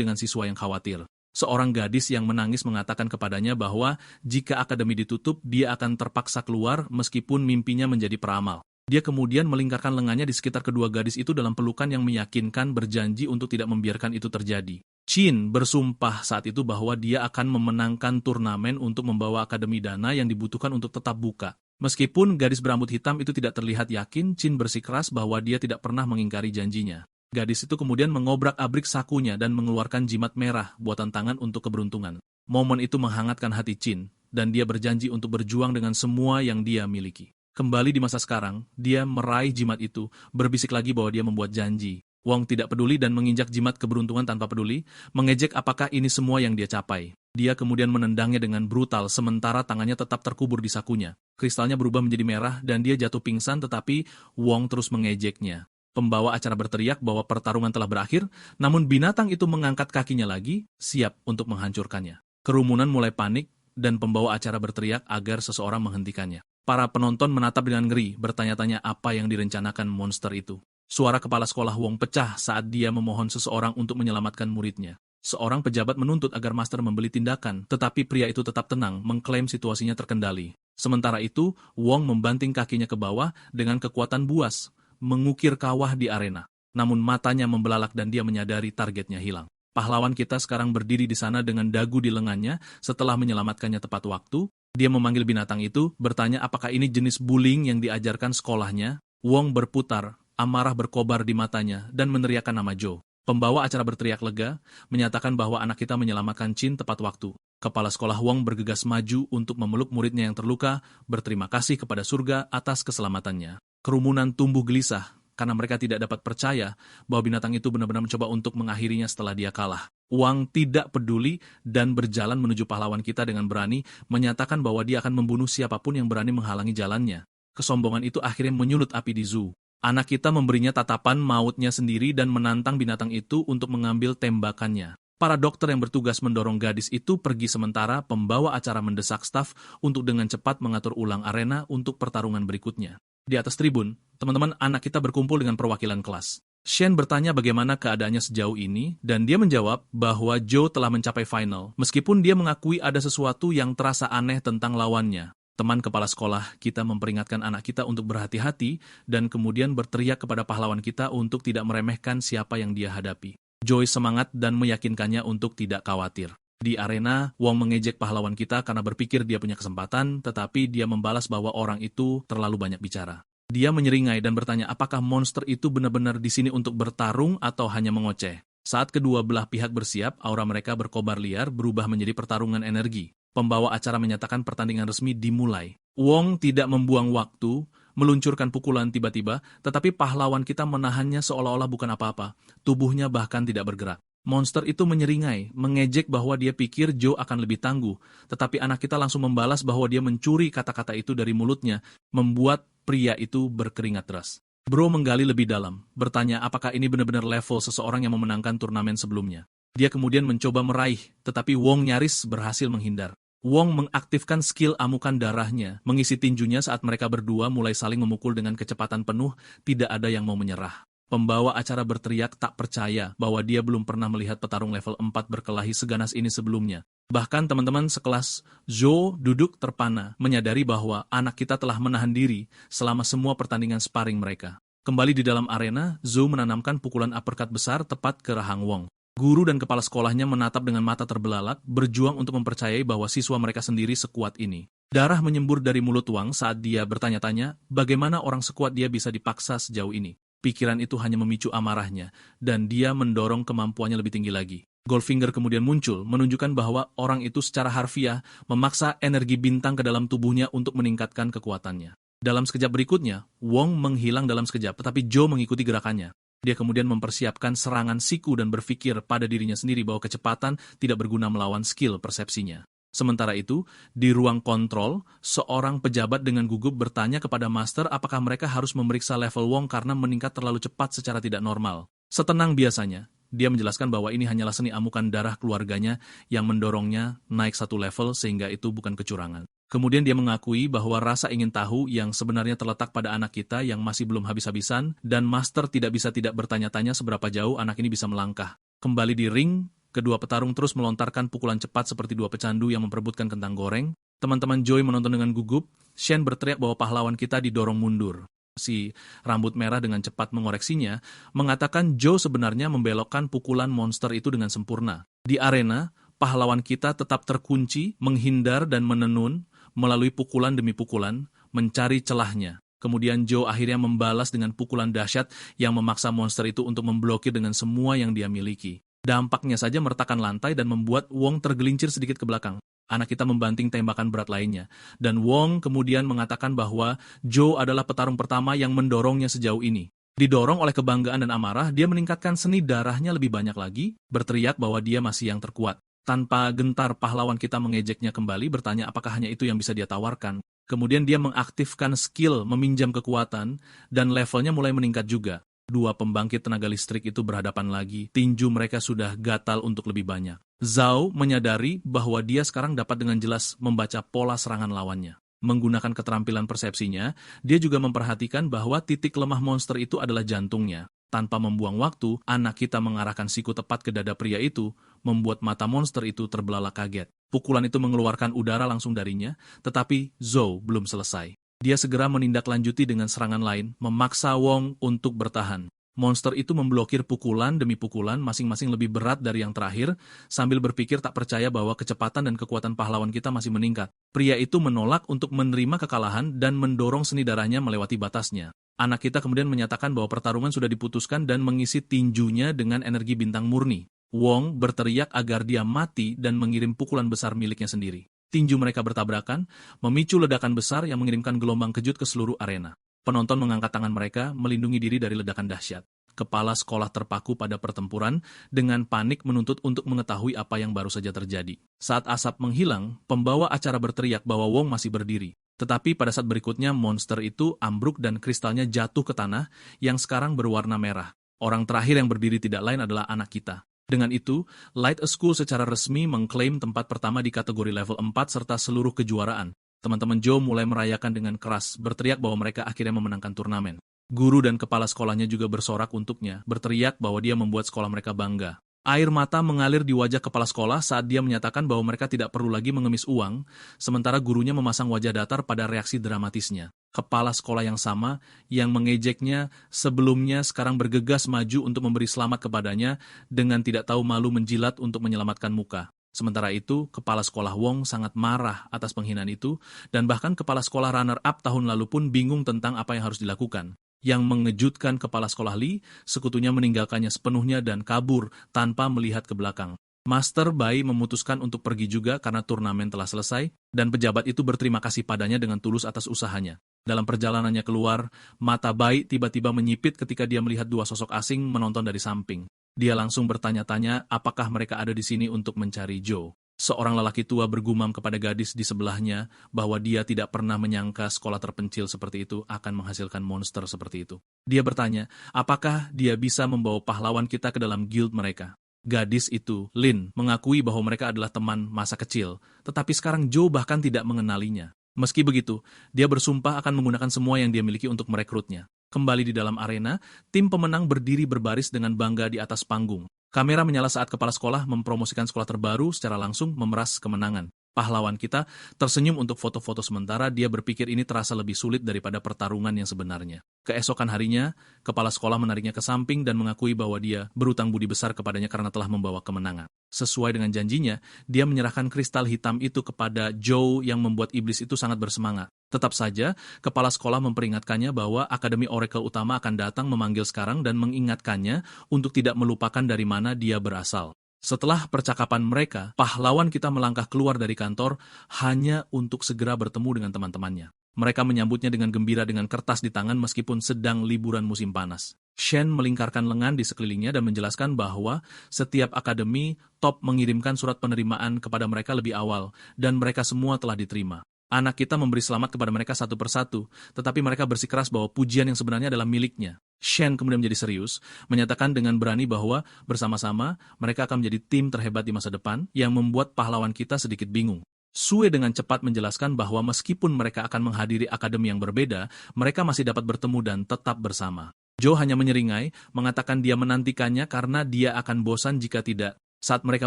dengan siswa yang khawatir. Seorang gadis yang menangis mengatakan kepadanya bahwa jika akademi ditutup, dia akan terpaksa keluar meskipun mimpinya menjadi peramal. Dia kemudian melingkarkan lengannya di sekitar kedua gadis itu dalam pelukan yang meyakinkan berjanji untuk tidak membiarkan itu terjadi. Qin bersumpah saat itu bahwa dia akan memenangkan turnamen untuk membawa akademi dana yang dibutuhkan untuk tetap buka. Meskipun gadis berambut hitam itu tidak terlihat yakin, Qin bersikeras bahwa dia tidak pernah mengingkari janjinya. Gadis itu kemudian mengobrak-abrik sakunya dan mengeluarkan jimat merah buatan tangan untuk keberuntungan. Momen itu menghangatkan hati Qin, dan dia berjanji untuk berjuang dengan semua yang dia miliki. Kembali di masa sekarang, dia meraih jimat itu, berbisik lagi bahwa dia membuat janji. Wong tidak peduli dan menginjak jimat keberuntungan tanpa peduli, mengejek apakah ini semua yang dia capai. Dia kemudian menendangnya dengan brutal, sementara tangannya tetap terkubur di sakunya. Kristalnya berubah menjadi merah dan dia jatuh pingsan, tetapi Wong terus mengejeknya. Pembawa acara berteriak bahwa pertarungan telah berakhir, namun binatang itu mengangkat kakinya lagi, siap untuk menghancurkannya. Kerumunan mulai panik, dan pembawa acara berteriak agar seseorang menghentikannya. Para penonton menatap dengan ngeri, bertanya-tanya apa yang direncanakan monster itu. Suara kepala sekolah Wong pecah saat dia memohon seseorang untuk menyelamatkan muridnya. Seorang pejabat menuntut agar master membeli tindakan, tetapi pria itu tetap tenang, mengklaim situasinya terkendali. Sementara itu, Wong membanting kakinya ke bawah dengan kekuatan buas, mengukir kawah di arena. Namun matanya membelalak dan dia menyadari targetnya hilang. Pahlawan kita sekarang berdiri di sana dengan dagu di lengannya setelah menyelamatkannya tepat waktu. Dia memanggil binatang itu, bertanya apakah ini jenis bullying yang diajarkan sekolahnya. Wong berputar, amarah berkobar di matanya, dan meneriakkan nama Joe. Pembawa acara berteriak lega, menyatakan bahwa anak kita menyelamatkan Qin tepat waktu. Kepala sekolah Wong bergegas maju untuk memeluk muridnya yang terluka, berterima kasih kepada surga atas keselamatannya. Kerumunan tumbuh gelisah, karena mereka tidak dapat percaya bahwa binatang itu benar-benar mencoba untuk mengakhirinya setelah dia kalah. Wang tidak peduli dan berjalan menuju pahlawan kita dengan berani, menyatakan bahwa dia akan membunuh siapapun yang berani menghalangi jalannya. Kesombongan itu akhirnya menyulut api di zoo. Anak kita memberinya tatapan mautnya sendiri dan menantang binatang itu untuk mengambil tembakannya. Para dokter yang bertugas mendorong gadis itu pergi sementara pembawa acara mendesak staf untuk dengan cepat mengatur ulang arena untuk pertarungan berikutnya. Di atas tribun, teman-teman anak kita berkumpul dengan perwakilan kelas. Shen bertanya bagaimana keadaannya sejauh ini, dan dia menjawab bahwa Joe telah mencapai final, meskipun dia mengakui ada sesuatu yang terasa aneh tentang lawannya. Teman kepala sekolah kita memperingatkan anak kita untuk berhati-hati, dan kemudian berteriak kepada pahlawan kita untuk tidak meremehkan siapa yang dia hadapi. Joe semangat dan meyakinkannya untuk tidak khawatir. Di arena, Wong mengejek pahlawan kita karena berpikir dia punya kesempatan, tetapi dia membalas bahwa orang itu terlalu banyak bicara. Dia menyeringai dan bertanya apakah monster itu benar-benar di sini untuk bertarung atau hanya mengoceh. Saat kedua belah pihak bersiap, aura mereka berkobar liar berubah menjadi pertarungan energi. Pembawa acara menyatakan pertandingan resmi dimulai. Wong tidak membuang waktu, meluncurkan pukulan tiba-tiba, tetapi pahlawan kita menahannya seolah-olah bukan apa-apa. Tubuhnya bahkan tidak bergerak. Monster itu menyeringai, mengejek bahwa dia pikir Joe akan lebih tangguh, tetapi anak kita langsung membalas bahwa dia mencuri kata-kata itu dari mulutnya, membuat pria itu berkeringat deras. Bro menggali lebih dalam, bertanya apakah ini benar-benar level seseorang yang memenangkan turnamen sebelumnya. Dia kemudian mencoba meraih, tetapi Wong nyaris berhasil menghindar. Wong mengaktifkan skill amukan darahnya, mengisi tinjunya saat mereka berdua mulai saling memukul dengan kecepatan penuh, tidak ada yang mau menyerah. Pembawa acara berteriak tak percaya bahwa dia belum pernah melihat petarung level 4 berkelahi seganas ini sebelumnya. Bahkan teman-teman sekelas Zhou duduk terpana, menyadari bahwa anak kita telah menahan diri selama semua pertandingan sparring mereka. Kembali di dalam arena, Zhou menanamkan pukulan uppercut besar tepat ke rahang Wong. Guru dan kepala sekolahnya menatap dengan mata terbelalak, berjuang untuk mempercayai bahwa siswa mereka sendiri sekuat ini. Darah menyembur dari mulut Wang saat dia bertanya-tanya, bagaimana orang sekuat dia bisa dipaksa sejauh ini. Pikiran itu hanya memicu amarahnya, dan dia mendorong kemampuannya lebih tinggi lagi. Goldfinger kemudian muncul, menunjukkan bahwa orang itu secara harfiah memaksa energi bintang ke dalam tubuhnya untuk meningkatkan kekuatannya. Dalam sekejap berikutnya, Wong menghilang dalam sekejap, tetapi Joe mengikuti gerakannya. Dia kemudian mempersiapkan serangan siku dan berpikir pada dirinya sendiri bahwa kecepatan tidak berguna melawan skill persepsinya. Sementara itu, di ruang kontrol, seorang pejabat dengan gugup bertanya kepada Master apakah mereka harus memeriksa level Wong karena meningkat terlalu cepat secara tidak normal. Setenang biasanya, dia menjelaskan bahwa ini hanyalah seni amukan darah keluarganya yang mendorongnya naik satu level sehingga itu bukan kecurangan. Kemudian dia mengakui bahwa rasa ingin tahu yang sebenarnya terletak pada anak kita yang masih belum habis-habisan dan Master tidak bisa tidak bertanya-tanya seberapa jauh anak ini bisa melangkah. Kembali di ring, kedua petarung terus melontarkan pukulan cepat seperti dua pecandu yang memperebutkan kentang goreng. Teman-teman Joy menonton dengan gugup. Shen berteriak bahwa pahlawan kita didorong mundur. Si rambut merah dengan cepat mengoreksinya, mengatakan Joe sebenarnya membelokkan pukulan monster itu dengan sempurna. Di arena, pahlawan kita tetap terkunci, menghindar dan menenun melalui pukulan demi pukulan, mencari celahnya. Kemudian Joe akhirnya membalas dengan pukulan dahsyat yang memaksa monster itu untuk memblokir dengan semua yang dia miliki. Dampaknya saja meretakan lantai dan membuat Wong tergelincir sedikit ke belakang. Anak kita membanting tembakan berat lainnya. Dan Wong kemudian mengatakan bahwa Joe adalah petarung pertama yang mendorongnya sejauh ini. Didorong oleh kebanggaan dan amarah, dia meningkatkan seni darahnya lebih banyak lagi, berteriak bahwa dia masih yang terkuat. Tanpa gentar, pahlawan kita mengejeknya kembali, bertanya apakah hanya itu yang bisa dia tawarkan. Kemudian dia mengaktifkan skill meminjam kekuatan, dan levelnya mulai meningkat juga. Dua pembangkit tenaga listrik itu berhadapan lagi, tinju mereka sudah gatal untuk lebih banyak. Zhao menyadari bahwa dia sekarang dapat dengan jelas membaca pola serangan lawannya. Menggunakan keterampilan persepsinya, dia juga memperhatikan bahwa titik lemah monster itu adalah jantungnya. Tanpa membuang waktu, anak kita mengarahkan siku tepat ke dada pria itu, membuat mata monster itu terbelalak kaget. Pukulan itu mengeluarkan udara langsung darinya, tetapi Zhou belum selesai. Dia segera menindaklanjuti dengan serangan lain, memaksa Wong untuk bertahan. Monster itu memblokir pukulan demi pukulan, masing-masing lebih berat dari yang terakhir, sambil berpikir tak percaya bahwa kecepatan dan kekuatan pahlawan kita masih meningkat. Pria itu menolak untuk menerima kekalahan dan mendorong seni darahnya melewati batasnya. Anak kita kemudian menyatakan bahwa pertarungan sudah diputuskan dan mengisi tinjunya dengan energi bintang murni. Wong berteriak agar dia mati dan mengirim pukulan besar miliknya sendiri. Tinju mereka bertabrakan, memicu ledakan besar yang mengirimkan gelombang kejut ke seluruh arena. Penonton mengangkat tangan mereka, melindungi diri dari ledakan dahsyat. Kepala sekolah terpaku pada pertempuran, dengan panik menuntut untuk mengetahui apa yang baru saja terjadi. Saat asap menghilang, pembawa acara berteriak bahwa Wong masih berdiri. Tetapi pada saat berikutnya, monster itu ambruk dan kristalnya jatuh ke tanah yang sekarang berwarna merah. Orang terakhir yang berdiri tidak lain adalah anak kita. Dengan itu, Light School secara resmi mengklaim tempat pertama di kategori level 4 serta seluruh kejuaraan. Teman-teman Joe mulai merayakan dengan keras, berteriak bahwa mereka akhirnya memenangkan turnamen. Guru dan kepala sekolahnya juga bersorak untuknya, berteriak bahwa dia membuat sekolah mereka bangga. Air mata mengalir di wajah kepala sekolah saat dia menyatakan bahwa mereka tidak perlu lagi mengemis uang, sementara gurunya memasang wajah datar pada reaksi dramatisnya. Kepala sekolah yang sama, yang mengejeknya sebelumnya sekarang bergegas maju untuk memberi selamat kepadanya dengan tidak tahu malu menjilat untuk menyelamatkan muka. Sementara itu, kepala sekolah Wong sangat marah atas penghinaan itu, dan bahkan kepala sekolah runner-up tahun lalu pun bingung tentang apa yang harus dilakukan. Yang mengejutkan kepala sekolah Lee, sekutunya meninggalkannya sepenuhnya dan kabur tanpa melihat ke belakang. Master Bai memutuskan untuk pergi juga karena turnamen telah selesai, dan pejabat itu berterima kasih padanya dengan tulus atas usahanya. Dalam perjalanannya keluar, mata Bai tiba-tiba menyipit ketika dia melihat dua sosok asing menonton dari samping. Dia langsung bertanya-tanya apakah mereka ada di sini untuk mencari Joe. Seorang lelaki tua bergumam kepada gadis di sebelahnya bahwa dia tidak pernah menyangka sekolah terpencil seperti itu akan menghasilkan monster seperti itu. Dia bertanya, apakah dia bisa membawa pahlawan kita ke dalam guild mereka? Gadis itu, Lin, mengakui bahwa mereka adalah teman masa kecil, tetapi sekarang Joe bahkan tidak mengenalinya. Meski begitu, dia bersumpah akan menggunakan semua yang dia miliki untuk merekrutnya. Kembali di dalam arena, tim pemenang berdiri berbaris dengan bangga di atas panggung. Kamera menyala saat kepala sekolah mempromosikan sekolah terbaru secara langsung memeras kemenangan. Pahlawan kita tersenyum untuk foto-foto sementara, dia berpikir ini terasa lebih sulit daripada pertarungan yang sebenarnya. Keesokan harinya, kepala sekolah menariknya ke samping dan mengakui bahwa dia berutang budi besar kepadanya karena telah membawa kemenangan. Sesuai dengan janjinya, dia menyerahkan kristal hitam itu kepada Joe yang membuat iblis itu sangat bersemangat. Tetap saja, kepala sekolah memperingatkannya bahwa Akademi Oracle Utama akan datang memanggil sekarang dan mengingatkannya untuk tidak melupakan dari mana dia berasal. Setelah percakapan mereka, pahlawan kita melangkah keluar dari kantor hanya untuk segera bertemu dengan teman-temannya. Mereka menyambutnya dengan gembira dengan kertas di tangan meskipun sedang liburan musim panas. Shen melingkarkan lengan di sekelilingnya dan menjelaskan bahwa setiap akademi top mengirimkan surat penerimaan kepada mereka lebih awal, dan mereka semua telah diterima. Anak kita memberi selamat kepada mereka satu persatu, tetapi mereka bersikeras bahwa pujian yang sebenarnya adalah miliknya. Shen kemudian menjadi serius, menyatakan dengan berani bahwa bersama-sama mereka akan menjadi tim terhebat di masa depan yang membuat pahlawan kita sedikit bingung. Sue dengan cepat menjelaskan bahwa meskipun mereka akan menghadiri akademi yang berbeda, mereka masih dapat bertemu dan tetap bersama. Joe hanya menyeringai, mengatakan dia menantikannya karena dia akan bosan jika tidak. Saat mereka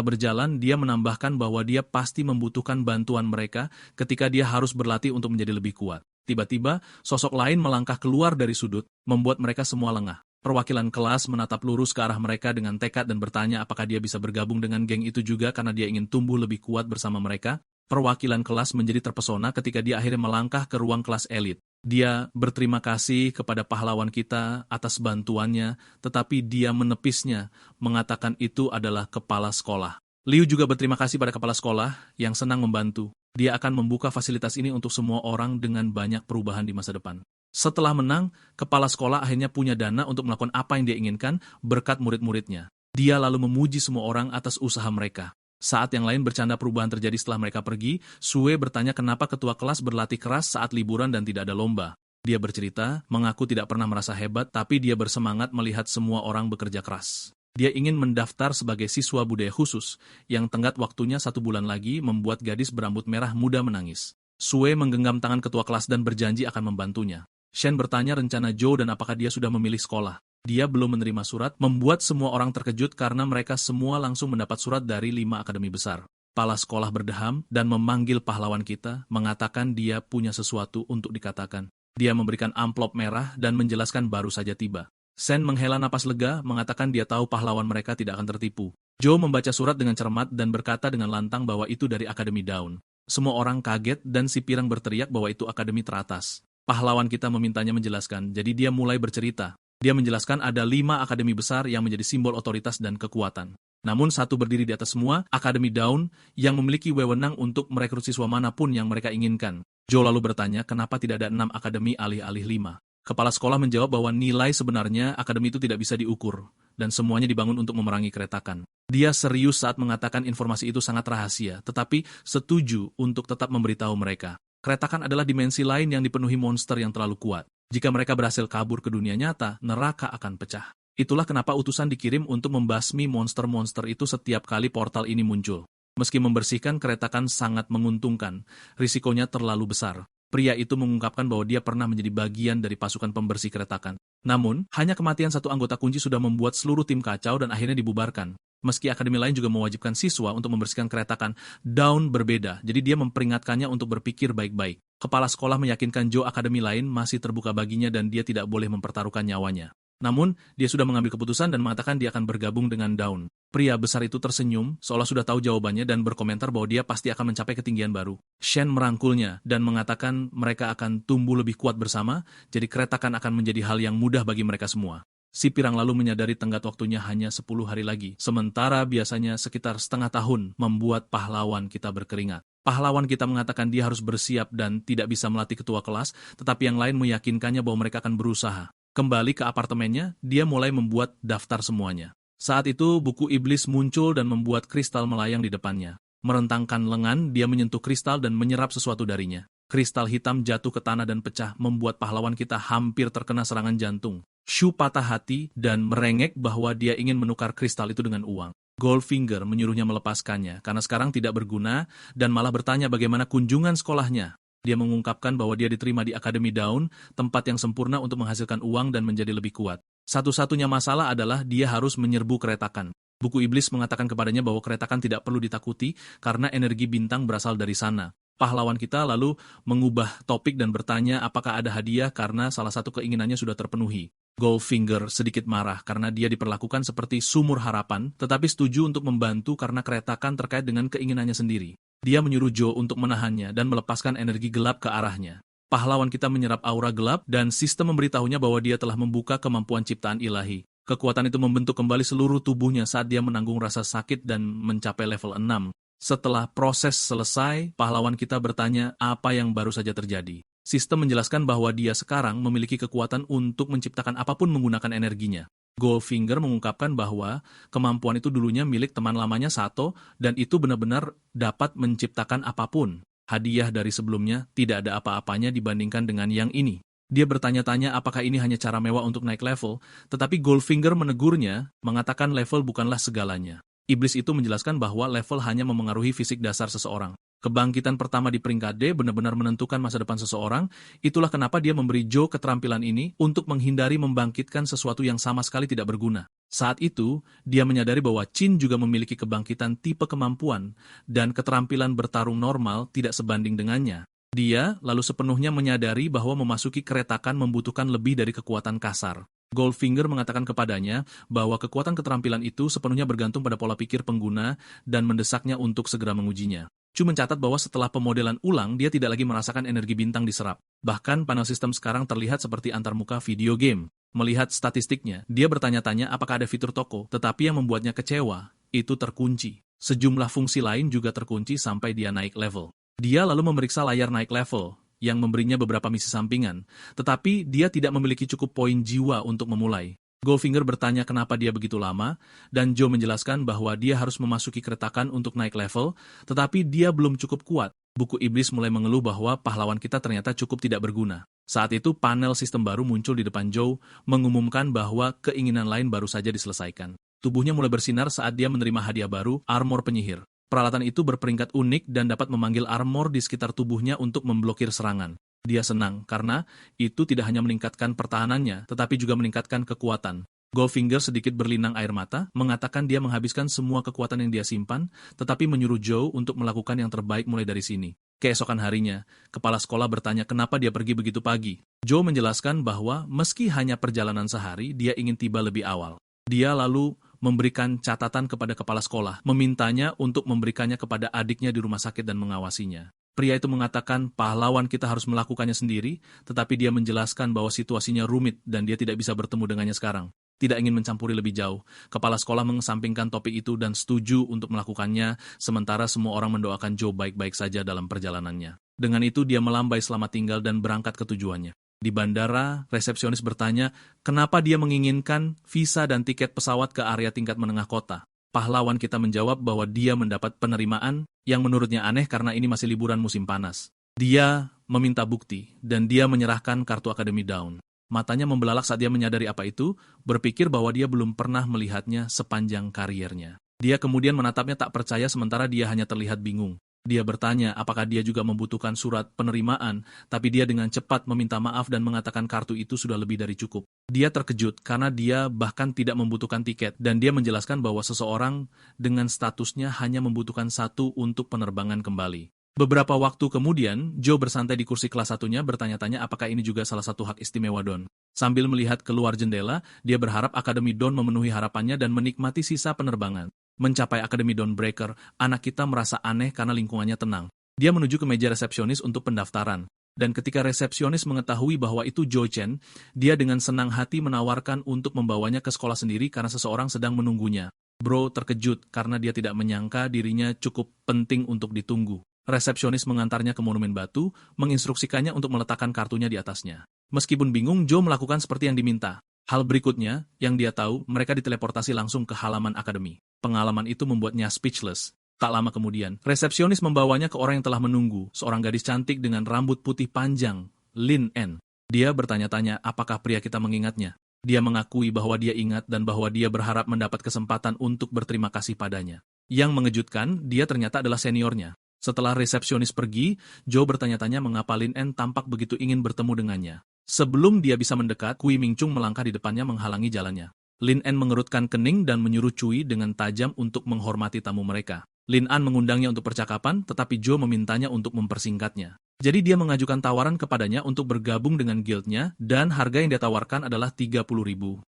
berjalan, dia menambahkan bahwa dia pasti membutuhkan bantuan mereka ketika dia harus berlatih untuk menjadi lebih kuat. Tiba-tiba, sosok lain melangkah keluar dari sudut, membuat mereka semua lengah. Perwakilan kelas menatap lurus ke arah mereka dengan tekad dan bertanya apakah dia bisa bergabung dengan geng itu juga karena dia ingin tumbuh lebih kuat bersama mereka. Perwakilan kelas menjadi terpesona ketika dia akhirnya melangkah ke ruang kelas elit. Dia berterima kasih kepada pahlawan kita atas bantuannya, tetapi dia menepisnya, mengatakan itu adalah kepala sekolah. Liu juga berterima kasih pada kepala sekolah yang senang membantu. Dia akan membuka fasilitas ini untuk semua orang dengan banyak perubahan di masa depan. Setelah menang, kepala sekolah akhirnya punya dana untuk melakukan apa yang dia inginkan berkat murid-muridnya. Dia lalu memuji semua orang atas usaha mereka. Saat yang lain bercanda perubahan terjadi setelah mereka pergi, Sue bertanya kenapa ketua kelas berlatih keras saat liburan dan tidak ada lomba. Dia bercerita, mengaku tidak pernah merasa hebat, tapi dia bersemangat melihat semua orang bekerja keras. Dia ingin mendaftar sebagai siswa budaya khusus, yang tenggat waktunya 1 bulan lagi membuat gadis berambut merah muda menangis. Sue menggenggam tangan ketua kelas dan berjanji akan membantunya. Shen bertanya rencana Joe dan apakah dia sudah memilih sekolah. Dia belum menerima surat, membuat semua orang terkejut karena mereka semua langsung mendapat surat dari 5 akademi besar. Kepala sekolah berdeham dan memanggil pahlawan kita, mengatakan dia punya sesuatu untuk dikatakan. Dia memberikan amplop merah dan menjelaskan baru saja tiba. Shen menghela napas lega, mengatakan dia tahu pahlawan mereka tidak akan tertipu. Joe membaca surat dengan cermat dan berkata dengan lantang bahwa itu dari Akademi Dawn. Semua orang kaget dan si pirang berteriak bahwa itu akademi teratas. Pahlawan kita memintanya menjelaskan, jadi dia mulai bercerita. Dia menjelaskan ada 5 akademi besar yang menjadi simbol otoritas dan kekuatan. Namun satu berdiri di atas semua, Akademi Dawn, yang memiliki wewenang untuk merekrut siswa manapun yang mereka inginkan. Joe lalu bertanya kenapa tidak ada 6 akademi alih-alih 5. Kepala sekolah menjawab bahwa nilai sebenarnya akademi itu tidak bisa diukur, dan semuanya dibangun untuk memerangi keretakan. Dia serius saat mengatakan informasi itu sangat rahasia, tetapi setuju untuk tetap memberitahu mereka. Keretakan adalah dimensi lain yang dipenuhi monster yang terlalu kuat. Jika mereka berhasil kabur ke dunia nyata, neraka akan pecah. Itulah kenapa utusan dikirim untuk membasmi monster-monster itu setiap kali portal ini muncul. Meski membersihkan keretakan sangat menguntungkan, risikonya terlalu besar. Pria itu mengungkapkan bahwa dia pernah menjadi bagian dari pasukan pembersih keretakan. Namun, hanya kematian satu anggota kunci sudah membuat seluruh tim kacau dan akhirnya dibubarkan. Meski akademi lain juga mewajibkan siswa untuk membersihkan keretakan, Dawn berbeda, jadi dia memperingatkannya untuk berpikir baik-baik. Kepala sekolah meyakinkan Joe akademi lain masih terbuka baginya dan dia tidak boleh mempertaruhkan nyawanya. Namun, dia sudah mengambil keputusan dan mengatakan dia akan bergabung dengan Dawn. Pria besar itu tersenyum, seolah sudah tahu jawabannya dan berkomentar bahwa dia pasti akan mencapai ketinggian baru. Shen merangkulnya dan mengatakan mereka akan tumbuh lebih kuat bersama, jadi keretakan akan menjadi hal yang mudah bagi mereka semua. Si pirang lalu menyadari tenggat waktunya hanya 10 hari lagi, sementara biasanya sekitar setengah tahun membuat pahlawan kita berkeringat. Pahlawan kita mengatakan dia harus bersiap dan tidak bisa melatih ketua kelas, tetapi yang lain meyakinkannya bahwa mereka akan berusaha. Kembali ke apartemennya, dia mulai membuat daftar semuanya. Saat itu, buku iblis muncul dan membuat kristal melayang di depannya. Merentangkan lengan, dia menyentuh kristal dan menyerap sesuatu darinya. Kristal hitam jatuh ke tanah dan pecah, membuat pahlawan kita hampir terkena serangan jantung. Shu patah hati dan merengek bahwa dia ingin menukar kristal itu dengan uang. Goldfinger menyuruhnya melepaskannya, karena sekarang tidak berguna, dan malah bertanya bagaimana kunjungan sekolahnya. Dia mengungkapkan bahwa dia diterima di Akademi Dawn, tempat yang sempurna untuk menghasilkan uang dan menjadi lebih kuat. Satu-satunya masalah adalah dia harus menyerbu keretakan. Buku iblis mengatakan kepadanya bahwa keretakan tidak perlu ditakuti karena energi bintang berasal dari sana. Pahlawan kita lalu mengubah topik dan bertanya apakah ada hadiah karena salah satu keinginannya sudah terpenuhi. Goldfinger sedikit marah karena dia diperlakukan seperti sumur harapan, tetapi setuju untuk membantu karena keretakan terkait dengan keinginannya sendiri. Dia menyuruh Joe untuk menahannya dan melepaskan energi gelap ke arahnya. Pahlawan kita menyerap aura gelap dan sistem memberitahunya bahwa dia telah membuka kemampuan ciptaan ilahi. Kekuatan itu membentuk kembali seluruh tubuhnya saat dia menanggung rasa sakit dan mencapai level 6. Setelah proses selesai, pahlawan kita bertanya apa yang baru saja terjadi. Sistem menjelaskan bahwa dia sekarang memiliki kekuatan untuk menciptakan apapun menggunakan energinya. Goldfinger mengungkapkan bahwa kemampuan itu dulunya milik teman lamanya Sato dan itu benar-benar dapat menciptakan apapun. Hadiah dari sebelumnya tidak ada apa-apanya dibandingkan dengan yang ini. Dia bertanya-tanya apakah ini hanya cara mewah untuk naik level, tetapi Goldfinger menegurnya, mengatakan level bukanlah segalanya. Iblis itu menjelaskan bahwa level hanya memengaruhi fisik dasar seseorang. Kebangkitan pertama di peringkat D benar-benar menentukan masa depan seseorang, itulah kenapa dia memberi Joe keterampilan ini untuk menghindari membangkitkan sesuatu yang sama sekali tidak berguna. Saat itu, dia menyadari bahwa Chin juga memiliki kebangkitan tipe kemampuan, dan keterampilan bertarung normal tidak sebanding dengannya. Dia lalu sepenuhnya menyadari bahwa memasuki keretakan membutuhkan lebih dari kekuatan kasar. Goldfinger mengatakan kepadanya bahwa kekuatan keterampilan itu sepenuhnya bergantung pada pola pikir pengguna dan mendesaknya untuk segera mengujinya. Chu mencatat bahwa setelah pemodelan ulang, dia tidak lagi merasakan energi bintang diserap. Bahkan panel sistem sekarang terlihat seperti antarmuka video game. Melihat statistiknya, dia bertanya-tanya apakah ada fitur toko, tetapi yang membuatnya kecewa, itu terkunci. Sejumlah fungsi lain juga terkunci sampai dia naik level. Dia lalu memeriksa layar naik level, yang memberinya beberapa misi sampingan, tetapi dia tidak memiliki cukup poin jiwa untuk memulai. Goldfinger bertanya kenapa dia begitu lama, dan Joe menjelaskan bahwa dia harus memasuki keretakan untuk naik level, tetapi dia belum cukup kuat. Buku iblis mulai mengeluh bahwa pahlawan kita ternyata cukup tidak berguna. Saat itu panel sistem baru muncul di depan Joe, mengumumkan bahwa keinginan lain baru saja diselesaikan. Tubuhnya mulai bersinar saat dia menerima hadiah baru, armor penyihir. Peralatan itu berperingkat unik dan dapat memanggil armor di sekitar tubuhnya untuk memblokir serangan. Dia senang karena itu tidak hanya meningkatkan pertahanannya, tetapi juga meningkatkan kekuatan. Goldfinger sedikit berlinang air mata, mengatakan dia menghabiskan semua kekuatan yang dia simpan, tetapi menyuruh Joe untuk melakukan yang terbaik mulai dari sini. Keesokan harinya, kepala sekolah bertanya kenapa dia pergi begitu pagi. Joe menjelaskan bahwa meski hanya perjalanan sehari, dia ingin tiba lebih awal. Dia lalu memberikan catatan kepada kepala sekolah, memintanya untuk memberikannya kepada adiknya di rumah sakit dan mengawasinya. Pria itu mengatakan pahlawan kita harus melakukannya sendiri, tetapi dia menjelaskan bahwa situasinya rumit dan dia tidak bisa bertemu dengannya sekarang. Tidak ingin mencampuri lebih jauh, kepala sekolah mengesampingkan topik itu dan setuju untuk melakukannya, sementara semua orang mendoakan Joe baik-baik saja dalam perjalanannya. Dengan itu dia melambai selamat tinggal dan berangkat ke tujuannya. Di bandara, resepsionis bertanya kenapa dia menginginkan visa dan tiket pesawat ke area tingkat menengah kota. Pahlawan kita menjawab bahwa dia mendapat penerimaan yang menurutnya aneh karena ini masih liburan musim panas. Dia meminta bukti, dan dia menyerahkan kartu Akademi Dawn. Matanya membelalak saat dia menyadari apa itu, berpikir bahwa dia belum pernah melihatnya sepanjang kariernya. Dia kemudian menatapnya tak percaya sementara dia hanya terlihat bingung. Dia bertanya apakah dia juga membutuhkan surat penerimaan, tapi dia dengan cepat meminta maaf dan mengatakan kartu itu sudah lebih dari cukup. Dia terkejut karena dia bahkan tidak membutuhkan tiket, dan dia menjelaskan bahwa seseorang dengan statusnya hanya membutuhkan satu untuk penerbangan kembali. Beberapa waktu kemudian, Joe bersantai di kursi kelas satunya bertanya-tanya apakah ini juga salah satu hak istimewa Dawn. Sambil melihat keluar jendela, dia berharap Akademi Dawn memenuhi harapannya dan menikmati sisa penerbangan. Mencapai Akademi Dawnbreaker, anak kita merasa aneh karena lingkungannya tenang. Dia menuju ke meja resepsionis untuk pendaftaran. Dan ketika resepsionis mengetahui bahwa itu Joe Chen, dia dengan senang hati menawarkan untuk membawanya ke sekolah sendiri karena seseorang sedang menunggunya. Bro terkejut karena dia tidak menyangka dirinya cukup penting untuk ditunggu. Resepsionis mengantarnya ke monumen batu, menginstruksikannya untuk meletakkan kartunya di atasnya. Meskipun bingung, Joe melakukan seperti yang diminta. Hal berikutnya, yang dia tahu, mereka diteleportasi langsung ke halaman akademi. Pengalaman itu membuatnya speechless. Tak lama kemudian, resepsionis membawanya ke orang yang telah menunggu, seorang gadis cantik dengan rambut putih panjang, Lin En. Dia bertanya-tanya apakah pria kita mengingatnya. Dia mengakui bahwa dia ingat dan bahwa dia berharap mendapat kesempatan untuk berterima kasih padanya. Yang mengejutkan, dia ternyata adalah seniornya. Setelah resepsionis pergi, Joe bertanya-tanya mengapa Lin En tampak begitu ingin bertemu dengannya. Sebelum dia bisa mendekat, Kui Ming Chung melangkah di depannya menghalangi jalannya. Lin En mengerutkan kening dan menyuruh Cui dengan tajam untuk menghormati tamu mereka. Lin An mengundangnya untuk percakapan, tetapi Joe memintanya untuk mempersingkatnya. Jadi dia mengajukan tawaran kepadanya untuk bergabung dengan guildnya, dan harga yang dia tawarkan adalah 30.000.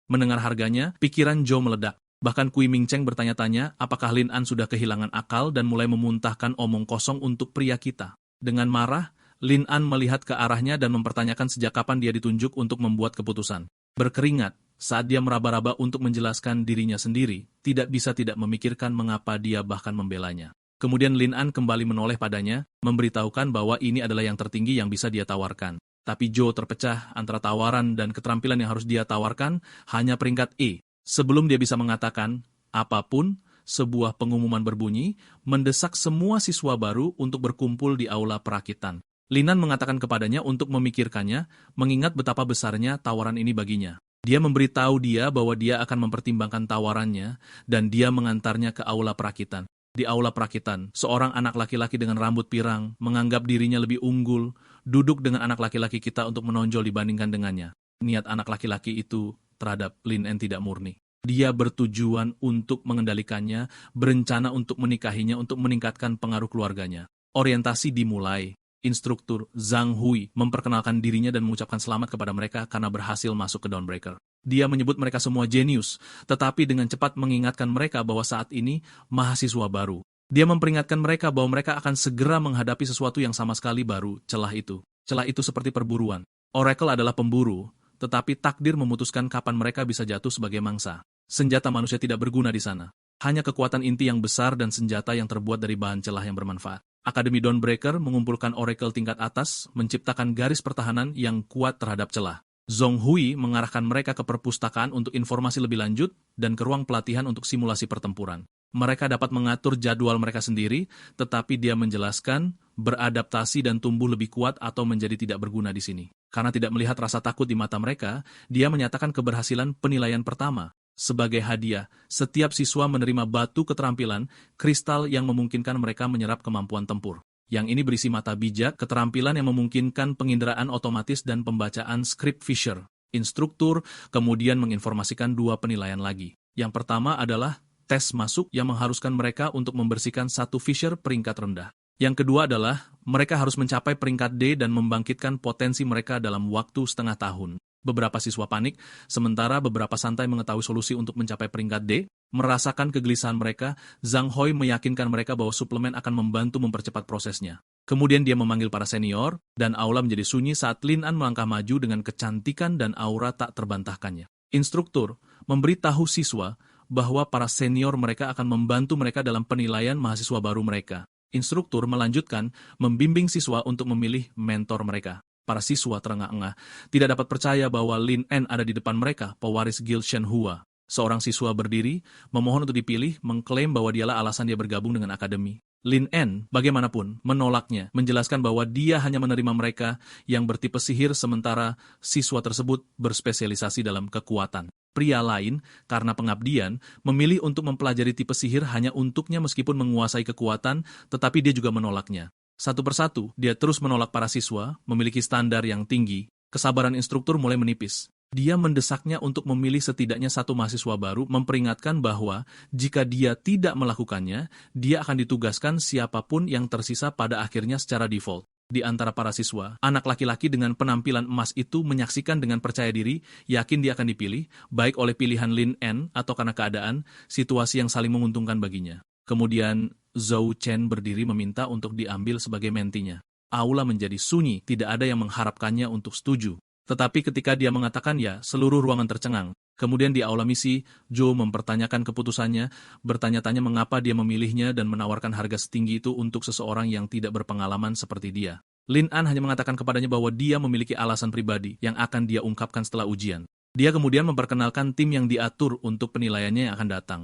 Mendengar harganya, pikiran Joe meledak. Bahkan Kui Ming Cheng bertanya-tanya apakah Lin An sudah kehilangan akal dan mulai memuntahkan omong kosong untuk pria kita. Dengan marah, Lin An melihat ke arahnya dan mempertanyakan sejak kapan dia ditunjuk untuk membuat keputusan. Berkeringat, saat dia meraba-raba untuk menjelaskan dirinya sendiri, tidak bisa tidak memikirkan mengapa dia bahkan membelanya. Kemudian Lin An kembali menoleh padanya, memberitahukan bahwa ini adalah yang tertinggi yang bisa dia tawarkan. Tapi Joe terpecah antara tawaran dan keterampilan yang harus dia tawarkan hanya peringkat E. Sebelum dia bisa mengatakan apapun, sebuah pengumuman berbunyi, mendesak semua siswa baru untuk berkumpul di aula perakitan. Lin An mengatakan kepadanya untuk memikirkannya, mengingat betapa besarnya tawaran ini baginya. Dia memberitahu dia bahwa dia akan mempertimbangkan tawarannya, dan dia mengantarnya ke aula perakitan. Di aula perakitan, seorang anak laki-laki dengan rambut pirang menganggap dirinya lebih unggul, duduk dengan anak laki-laki kita untuk menonjol dibandingkan dengannya. Niat anak laki-laki itu terhadap Lin En tidak murni. Dia bertujuan untuk mengendalikannya, berencana untuk menikahinya untuk meningkatkan pengaruh keluarganya. Orientasi dimulai. Instruktur Zhang Hui memperkenalkan dirinya dan mengucapkan selamat kepada mereka karena berhasil masuk ke Dawnbreaker. Dia menyebut mereka semua jenius, tetapi dengan cepat mengingatkan mereka bahwa saat ini mahasiswa baru. Dia memperingatkan mereka bahwa mereka akan segera menghadapi sesuatu yang sama sekali baru, celah itu. Celah itu seperti perburuan. Oracle adalah pemburu, tetapi takdir memutuskan kapan mereka bisa jatuh sebagai mangsa. Senjata manusia tidak berguna di sana. Hanya kekuatan inti yang besar dan senjata yang terbuat dari bahan celah yang bermanfaat. Akademi Dawnbreaker mengumpulkan Oracle tingkat atas, menciptakan garis pertahanan yang kuat terhadap celah. Zhong Hui mengarahkan mereka ke perpustakaan untuk informasi lebih lanjut dan ke ruang pelatihan untuk simulasi pertempuran. Mereka dapat mengatur jadwal mereka sendiri, tetapi dia menjelaskan beradaptasi dan tumbuh lebih kuat atau menjadi tidak berguna di sini. Karena tidak melihat rasa takut di mata mereka, dia menyatakan keberhasilan penilaian pertama. Sebagai hadiah, setiap siswa menerima batu keterampilan, kristal yang memungkinkan mereka menyerap kemampuan tempur. Yang ini berisi mata bijak, keterampilan yang memungkinkan penginderaan otomatis dan pembacaan skrip Fisher. Instruktur kemudian menginformasikan dua penilaian lagi. Yang pertama adalah tes masuk yang mengharuskan mereka untuk membersihkan satu Fisher peringkat rendah. Yang kedua adalah mereka harus mencapai peringkat D dan membangkitkan potensi mereka dalam waktu setengah tahun. Beberapa siswa panik, sementara beberapa santai mengetahui solusi untuk mencapai peringkat D. Merasakan kegelisahan mereka, Zhang Hui meyakinkan mereka bahwa suplemen akan membantu mempercepat prosesnya. Kemudian dia memanggil para senior, dan aula menjadi sunyi saat Lin An melangkah maju dengan kecantikan dan aura tak terbantahkannya. Instruktur memberitahu siswa bahwa para senior mereka akan membantu mereka dalam penilaian mahasiswa baru mereka. Instruktur melanjutkan membimbing siswa untuk memilih mentor mereka. Para siswa terengah-engah, tidak dapat percaya bahwa Lin En ada di depan mereka, pewaris Guild Shenhua. Seorang siswa berdiri, memohon untuk dipilih, mengklaim bahwa dialah alasan dia bergabung dengan akademi. Lin En, bagaimanapun, menolaknya, menjelaskan bahwa dia hanya menerima mereka yang bertipe sihir sementara siswa tersebut berspesialisasi dalam kekuatan. Pria lain, karena pengabdian, memilih untuk mempelajari tipe sihir hanya untuknya meskipun menguasai kekuatan, tetapi dia juga menolaknya. Satu persatu, dia terus menolak para siswa, memiliki standar yang tinggi. Kesabaran instruktur mulai menipis. Dia mendesaknya untuk memilih setidaknya satu mahasiswa baru, memperingatkan bahwa jika dia tidak melakukannya, dia akan ditugaskan siapapun yang tersisa pada akhirnya secara default. Di antara para siswa, anak laki-laki dengan penampilan emas itu menyaksikan dengan percaya diri, yakin dia akan dipilih, baik oleh pilihan Lin En atau karena keadaan, situasi yang saling menguntungkan baginya. Kemudian, Zhou Chen berdiri meminta untuk diambil sebagai mentinya. Aula menjadi sunyi, tidak ada yang mengharapkannya untuk setuju. Tetapi ketika dia mengatakan ya, seluruh ruangan tercengang. Kemudian di aula misi, Zhou mempertanyakan keputusannya, bertanya-tanya mengapa dia memilihnya dan menawarkan harga setinggi itu untuk seseorang yang tidak berpengalaman seperti dia. Lin An hanya mengatakan kepadanya bahwa dia memiliki alasan pribadi yang akan dia ungkapkan setelah ujian. Dia kemudian memperkenalkan tim yang diatur untuk penilaiannya yang akan datang.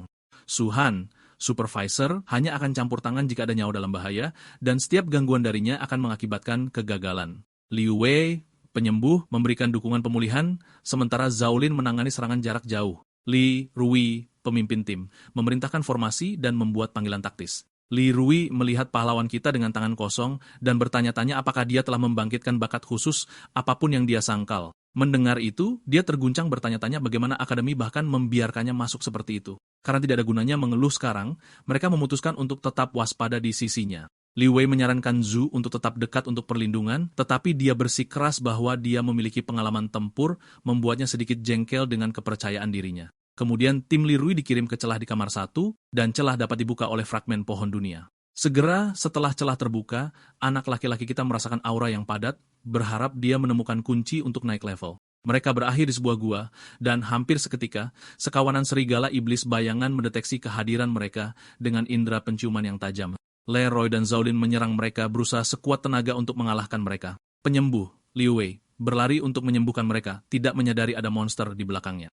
Su Han, Supervisor hanya akan campur tangan jika ada nyawa dalam bahaya, dan setiap gangguan darinya akan mengakibatkan kegagalan. Liu Wei, penyembuh, memberikan dukungan pemulihan, sementara Zhao Lin menangani serangan jarak jauh. Li Rui, pemimpin tim, memerintahkan formasi dan membuat panggilan taktis. Li Rui melihat pahlawan kita dengan tangan kosong dan bertanya-tanya apakah dia telah membangkitkan bakat khusus apapun yang dia sangkal. Mendengar itu, dia terguncang bertanya-tanya bagaimana akademi bahkan membiarkannya masuk seperti itu. Karena tidak ada gunanya mengeluh sekarang, mereka memutuskan untuk tetap waspada di sisinya. Liu Wei menyarankan Zhu untuk tetap dekat untuk perlindungan, tetapi dia bersikeras bahwa dia memiliki pengalaman tempur, membuatnya sedikit jengkel dengan kepercayaan dirinya. Kemudian tim Li Rui dikirim ke celah di kamar 1, dan celah dapat dibuka oleh fragmen pohon dunia. Segera setelah celah terbuka, anak laki-laki kita merasakan aura yang padat, berharap dia menemukan kunci untuk naik level. Mereka berakhir di sebuah gua, dan hampir seketika, sekawanan serigala iblis bayangan mendeteksi kehadiran mereka dengan indera penciuman yang tajam. Leroy dan Zhao Lin menyerang mereka berusaha sekuat tenaga untuk mengalahkan mereka. Penyembuh, Liu Wei, berlari untuk menyembuhkan mereka, tidak menyadari ada monster di belakangnya.